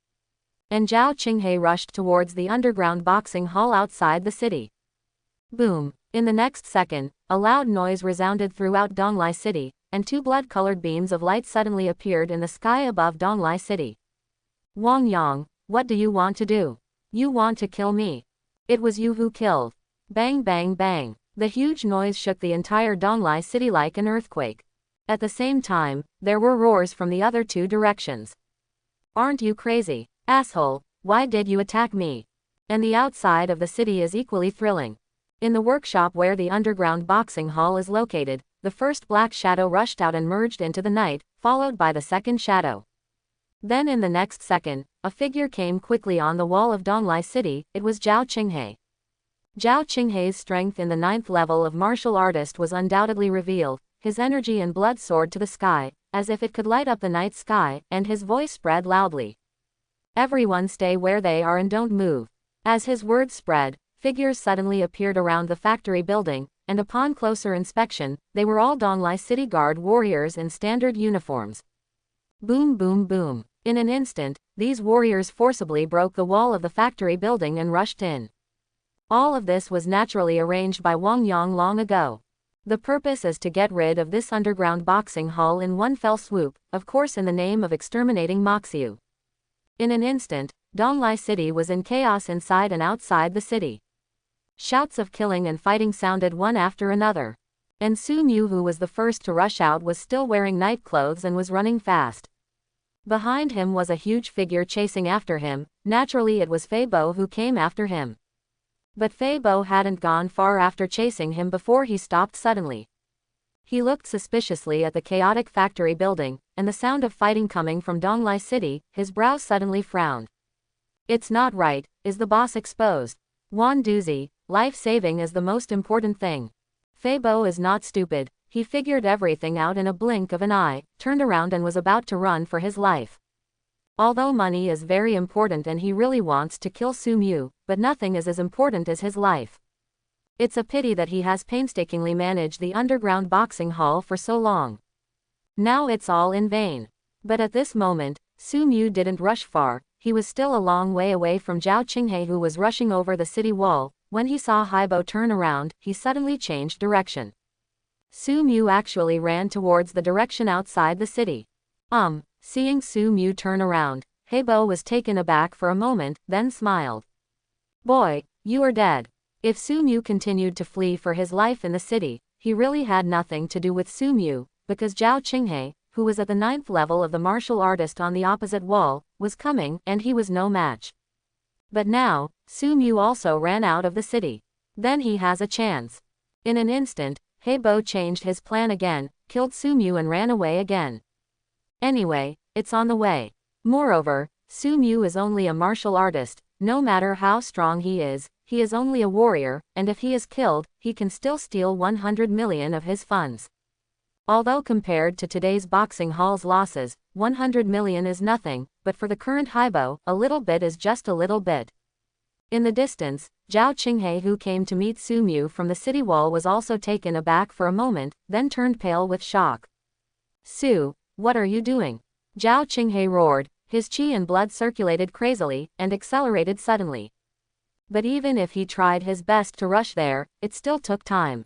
And Zhao Qinghe rushed towards the underground boxing hall outside the city. Boom! In the next second, a loud noise resounded throughout Donglai City, and two blood-colored beams of light suddenly appeared in the sky above Donglai City. Wang Yang, what do you want to do? You want to kill me? It was you who killed. Bang bang bang. The huge noise shook the entire Donglai City like an earthquake. At the same time, there were roars from the other two directions. Aren't you crazy, asshole? Why did you attack me? And the outside of the city is equally thrilling. In the workshop where the underground boxing hall is located, the first black shadow rushed out and merged into the night, followed by the second shadow. Then in the next second, a figure came quickly on the wall of Donglai City. It was Zhao Qinghe. Zhao Qinghei's strength in the 9th level of martial artist was undoubtedly revealed. His energy and blood soared to the sky, as if it could light up the night sky, and his voice spread loudly. Everyone stay where they are and don't move. As his words spread, figures suddenly appeared around the factory building, and upon closer inspection, they were all Donglai City Guard warriors in standard uniforms. Boom boom boom. In an instant, these warriors forcibly broke the wall of the factory building and rushed in. All of this was naturally arranged by Wang Yang long ago. The purpose is to get rid of this underground boxing hall in one fell swoop, of course in the name of exterminating Moxiu. In an instant, Donglai City was in chaos inside and outside the city. Shouts of killing and fighting sounded one after another. And Su Mu, who was the first to rush out, was still wearing night clothes and was running fast. Behind him was a huge figure chasing after him. Naturally it was Fei Bo who came after him. But Fei Bo hadn't gone far after chasing him before he stopped suddenly. He looked suspiciously at the chaotic factory building, and the sound of fighting coming from Donglai City. His brow suddenly frowned. It's not right. Is the boss exposed? Wan Duzi, life-saving is the most important thing. Fei Bo is not stupid. He figured everything out in a blink of an eye, turned around and was about to run for his life. Although money is very important and he really wants to kill Su Mu, but nothing is as important as his life. It's a pity that he has painstakingly managed the underground boxing hall for so long. Now it's all in vain. But at this moment, Su Mu didn't rush far. He was still a long way away from Zhao Qinghe, who was rushing over the city wall. When he saw Haibo turn around, he suddenly changed direction. Su Mu actually ran towards the direction outside the city. Seeing Su Mu turn around, Haibo was taken aback for a moment, then smiled. Boy, you are dead. If Su Mu continued to flee for his life in the city, he really had nothing to do with Su Mu, because Zhao Qinghe, who was at the 9th level of the martial artist on the opposite wall, was coming, and he was no match. But now, Su Mu also ran out of the city. Then he has a chance. In an instant, Haibo changed his plan again, killed Su Mu and ran away again. Anyway, it's on the way. Moreover, Su Mu is only a martial artist. No matter how strong he is only a warrior, and if he is killed, he can still steal 100 million of his funds. Although compared to today's boxing hall's losses, 100 million is nothing, but for the current Haibo, a little bit is just a little bit. In the distance, Zhao Qinghe, who came to meet Su Mu from the city wall, was also taken aback for a moment, then turned pale with shock. Su, what are you doing? Zhao Qinghe roared. His qi and blood circulated crazily, and accelerated suddenly. But even if he tried his best to rush there, it still took time.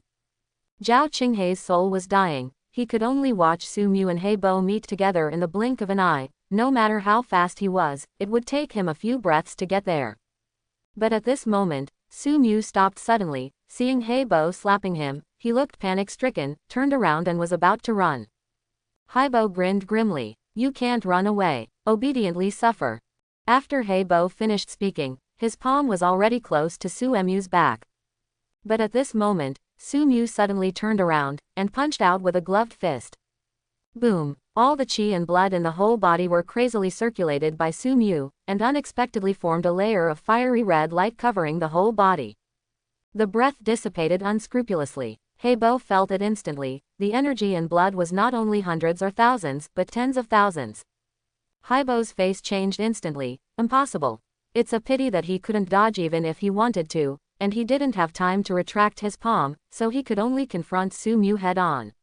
Zhao Qinghe's soul was dying. He could only watch Su Mu and Haibo meet together in the blink of an eye. No matter how fast he was, it would take him a few breaths to get there. But at this moment, Su Mu stopped suddenly. Seeing Haibo slapping him, he looked panic-stricken, turned around and was about to run. Haibo grinned grimly. You can't run away. Obediently suffer. After Haibo finished speaking, his palm was already close to Su Mu's back. But at this moment, Su Mu suddenly turned around, and punched out with a gloved fist. Boom! All the qi and blood in the whole body were crazily circulated by Su Mu, and unexpectedly formed a layer of fiery red light covering the whole body. The breath dissipated unscrupulously. Haibo felt it instantly. The energy and blood was not only hundreds or thousands, but tens of thousands. Haibo's face changed instantly. Impossible. It's a pity that he couldn't dodge even if he wanted to, and he didn't have time to retract his palm, so he could only confront Su Mu head-on.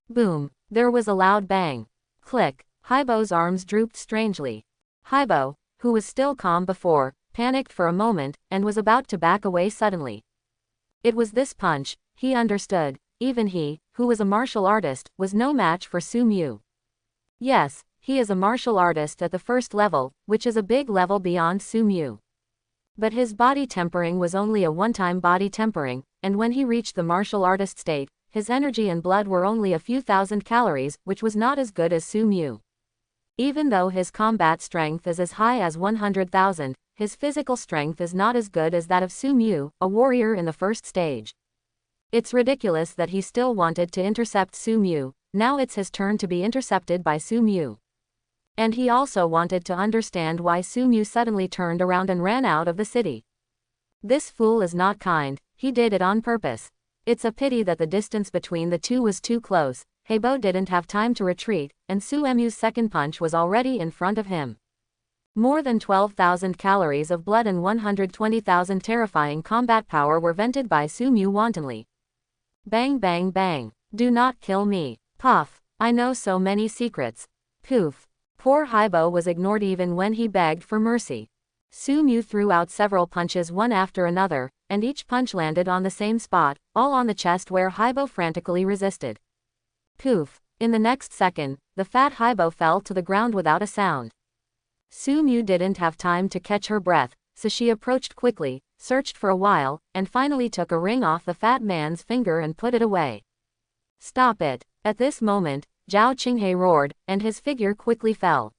Boom! There was a loud bang. Click! Haibo's arms drooped strangely. Haibo, who was still calm before, panicked for a moment, and was about to back away suddenly. It was this punch, he understood. Even he, who was a martial artist, was no match for Su Mu. Yes, he is a martial artist at the first level, which is a big level beyond Su Mu. But his body tempering was only a one-time body tempering, and when he reached the martial artist state, his energy and blood were only a few thousand calories, which was not as good as Su Mu. Even though his combat strength is as high as 100,000, his physical strength is not as good as that of Su Mu, a warrior in the first stage. It's ridiculous that he still wanted to intercept Su Mu. Now it's his turn to be intercepted by Su Mu. And he also wanted to understand why Su Mu suddenly turned around and ran out of the city. This fool is not kind, he did it on purpose. It's a pity that the distance between the two was too close. Heibo didn't have time to retreat, and Su Mu's second punch was already in front of him. More than 12,000 calories of blood and 120,000 terrifying combat power were vented by Su Mu wantonly. Bang bang bang. Do not kill me. Puff. I know so many secrets. Poof. Poor Heibo was ignored even when he begged for mercy. Su Mu threw out several punches one after another, and each punch landed on the same spot, all on the chest where Heibo frantically resisted. Poof. In the next second, the fat Heibo fell to the ground without a sound. Su Mu didn't have time to catch her breath, so she approached quickly, searched for a while, and finally took a ring off the fat man's finger and put it away. Stop it. At this moment, Zhao Qinghe roared, and his figure quickly fell.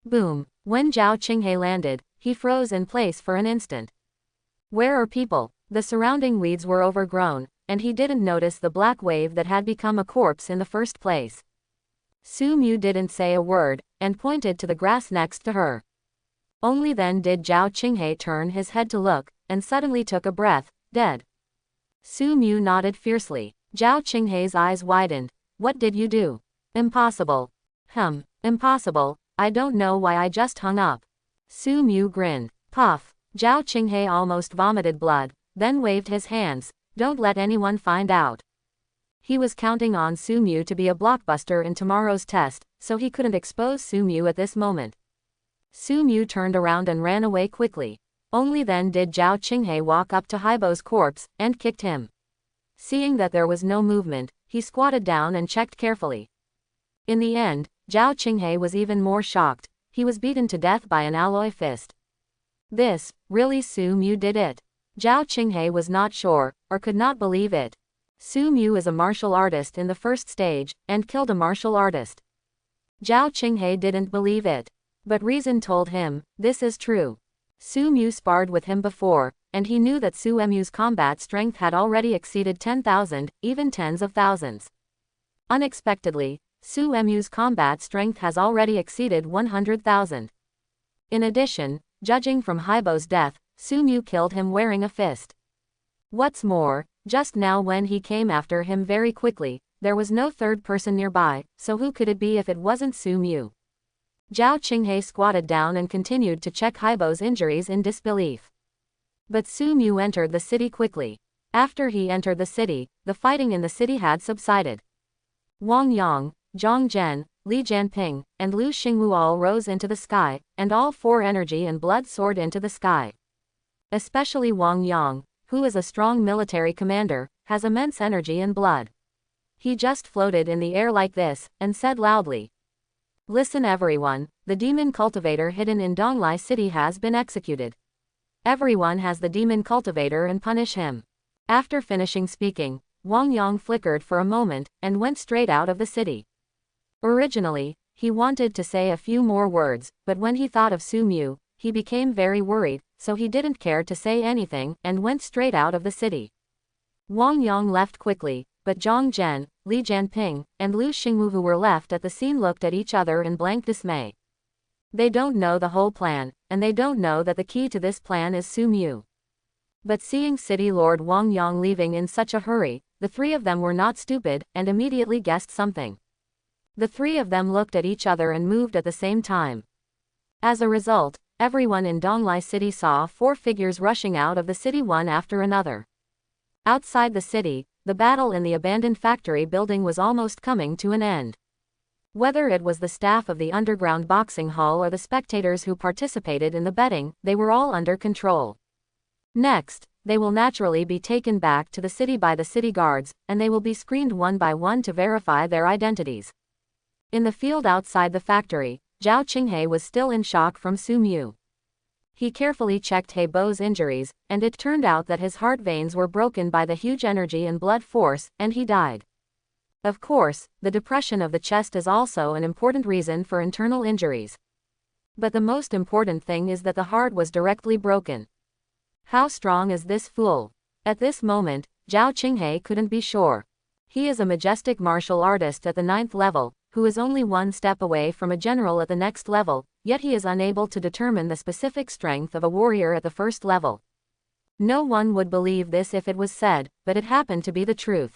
Boom. When Zhao Qinghe landed, he froze in place for an instant. Where are people? The surrounding weeds were overgrown, and he didn't notice the black wave that had become a corpse in the first place. Su Mu didn't say a word, and pointed to the grass next to her. Only then did Zhao Qinghe turn his head to look, and suddenly took a breath, dead. Su Mu nodded fiercely. Zhao Qinghe's eyes widened. What did you do? Impossible. Impossible. I don't know why I just hung up. Su Mu grinned. Puff. Zhao Qinghe almost vomited blood, then waved his hands. Don't let anyone find out. He was counting on Su Mu to be a blockbuster in tomorrow's test, so he couldn't expose Su Mu at this moment. Su Mu turned around and ran away quickly. Only then did Zhao Qinghe walk up to Heibo's corpse, and kicked him. Seeing that there was no movement, he squatted down and checked carefully. In the end, Zhao Qinghe was even more shocked. He was beaten to death by an alloy fist. This, really Su Mu did it? Zhao Qinghe was not sure, or could not believe it. Su Mu is a martial artist in the first stage, and killed a martial artist. Zhao Qinghe didn't believe it. But reason told him, this is true. Su Mu sparred with him before, and he knew that Su Mu's combat strength had already exceeded 10,000, even tens of thousands. Unexpectedly, Su Mu's combat strength has already exceeded 100,000. In addition, judging from Heibo's death, Su Mu killed him wearing a fist. What's more, just now when he came after him very quickly, there was no third person nearby, so who could it be if it wasn't Su Mu? Zhao Qinghe squatted down and continued to check Heibo's injuries in disbelief. But Su Mu entered the city quickly. After he entered the city, the fighting in the city had subsided. Wang Yang, Zhang Zhen, Li Jianping, and Lu Xingwu all rose into the sky, and all four energy and blood soared into the sky. Especially Wang Yang, who is a strong military commander, has immense energy and blood. He just floated in the air like this, and said loudly, "Listen everyone, the demon cultivator hidden in Donglai City has been executed. Everyone has the demon cultivator and punish him." After finishing speaking, Wang Yang flickered for a moment, and went straight out of the city. Originally, he wanted to say a few more words, but when he thought of Su Mu, he became very worried, so he didn't care to say anything, and went straight out of the city. Wang Yang left quickly, but Zhang Zhen, Li Jianping, and Lu Xingwu who were left at the scene looked at each other in blank dismay. They don't know the whole plan, and they don't know that the key to this plan is Su Mu. But seeing City Lord Wang Yang leaving in such a hurry, the three of them were not stupid, and immediately guessed something. The three of them looked at each other and moved at the same time. As a result, everyone in Donglai City saw four figures rushing out of the city one after another. Outside the city, the battle in the abandoned factory building was almost coming to an end. Whether it was the staff of the underground boxing hall or the spectators who participated in the betting, they were all under control. Next, they will naturally be taken back to the city by the city guards, and they will be screened one by one to verify their identities. In the field outside the factory, Zhao Qinghe was still in shock from Su Mu. He carefully checked He Bo's injuries, and it turned out that his heart veins were broken by the huge energy and blood force, and he died. Of course, the depression of the chest is also an important reason for internal injuries. But the most important thing is that the heart was directly broken. How strong is this fool? At this moment, Zhao Qinghe couldn't be sure. He is a majestic martial artist at the 9th level, who is only one step away from a general at the next level, yet he is unable to determine the specific strength of a warrior at the 1st level. No one would believe this if it was said, but it happened to be the truth.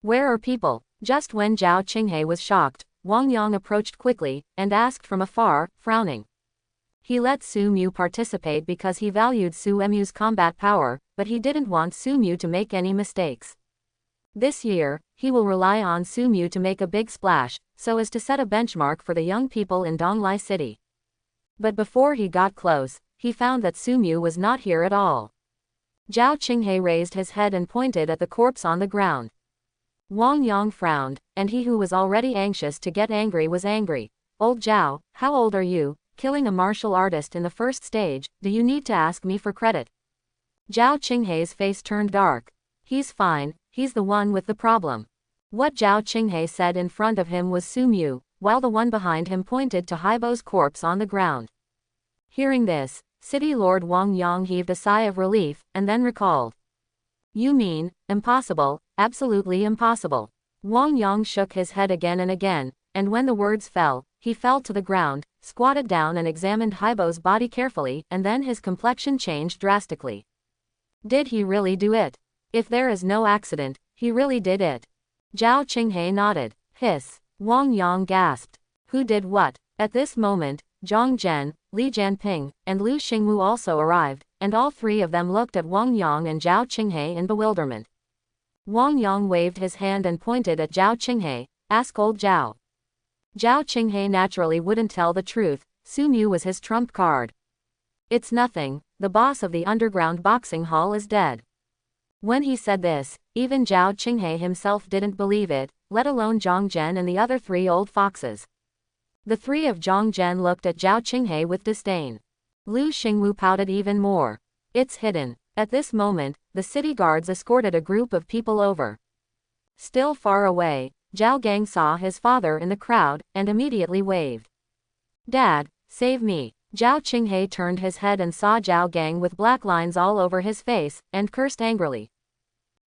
Where are people? Just when Zhao Qinghe was shocked, Wang Yang approached quickly, and asked from afar, frowning. He let Su Mu participate because he valued Su Mu's combat power, but he didn't want Su Mu to make any mistakes. This year, he will rely on Su Mu to make a big splash, so as to set a benchmark for the young people in Donglai City. But before he got close, he found that Su Mu was not here at all. Zhao Qinghe raised his head and pointed at the corpse on the ground. Wang Yang frowned, and he who was already anxious to get angry was angry. Old Zhao, how old are you? Killing a martial artist in the 1st stage, do you need to ask me for credit? Zhao Qinghe's face turned dark. He's fine, he's the one with the problem. What Zhao Qinghe said in front of him was Su Mu, while the one behind him pointed to He Bo's corpse on the ground. Hearing this, City Lord Wang Yang heaved a sigh of relief, and then recalled. You mean, impossible, absolutely impossible. Wang Yang shook his head again and again, and when the words fell, he fell to the ground, squatted down and examined He Bo's body carefully, and then his complexion changed drastically. Did he really do it? If there is no accident, he really did it. Zhao Qinghe nodded. Hiss. Wang Yang gasped. Who did what? At this moment, Zhang Zhen, Li Jianping, and Lu Xingwu also arrived, and all three of them looked at Wang Yang and Zhao Qinghe in bewilderment. Wang Yang waved his hand and pointed at Zhao Qinghe. Ask old Zhao. Zhao Qinghe naturally wouldn't tell the truth. Su Mu was his trump card. It's nothing, the boss of the underground boxing hall is dead. When he said this, even Zhao Qinghe himself didn't believe it, let alone Zhang Zhen and the other 3 old foxes. The 3 of Zhang Zhen looked at Zhao Qinghe with disdain. Lu Xingwu pouted even more. It's hidden. At this moment, the city guards escorted a group of people over. Still far away, Zhao Gang saw his father in the crowd, and immediately waved. Dad, save me. Zhao Qinghe turned his head and saw Zhao Gang with black lines all over his face, and cursed angrily.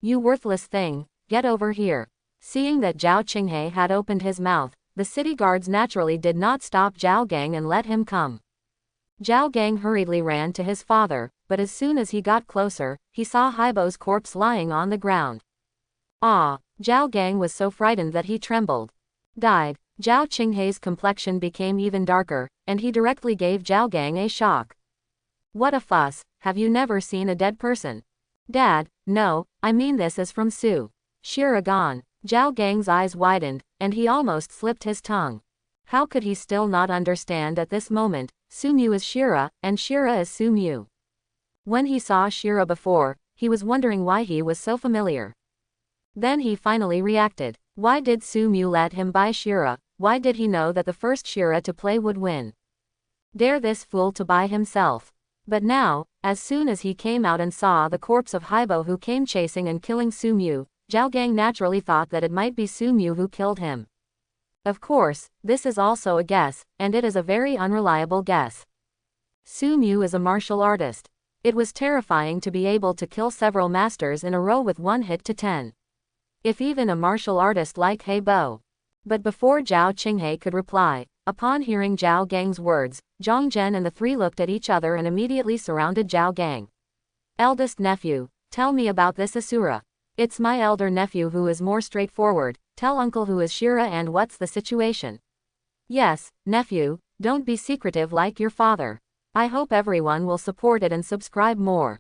You worthless thing, get over here. Seeing that Zhao Qinghe had opened his mouth, the city guards naturally did not stop Zhao Gang and let him come. Zhao Gang hurriedly ran to his father, but as soon as he got closer, he saw He Bo's corpse lying on the ground. Ah! Zhao Gang was so frightened that he trembled. Died. Zhao Qinghe's complexion became even darker, and he directly gave Zhao Gang a shock. What a fuss, have you never seen a dead person? Dad, no, I mean this is from Su. Shira gone. Zhao Gang's eyes widened, and he almost slipped his tongue. How could he still not understand at this moment? Su Mu is Shira, and Shira is Su Mu. When he saw Shira before, he was wondering why he was so familiar. Then he finally reacted. Why did Su Mu let him buy Shira? Why did he know that the first Shira to play would win? Dare this fool to buy himself. But now, as soon as he came out and saw the corpse of He Bo who came chasing and killing Su Mu, Zhao Gang naturally thought that it might be Su Mu who killed him. Of course, this is also a guess, and it is a very unreliable guess. Su Mu is a martial artist. It was terrifying to be able to kill several masters in a row with one hit to 10. If even a martial artist like He Bo. But before Zhao Qinghe could reply, upon hearing Zhao Gang's words, Zhang Zhen and the 3 looked at each other and immediately surrounded Zhao Gang. Eldest nephew, tell me about this Asura. It's my elder nephew who is more straightforward. Tell uncle who is Shira and what's the situation. Yes, nephew, don't be secretive like your father. I hope everyone will support it and subscribe more.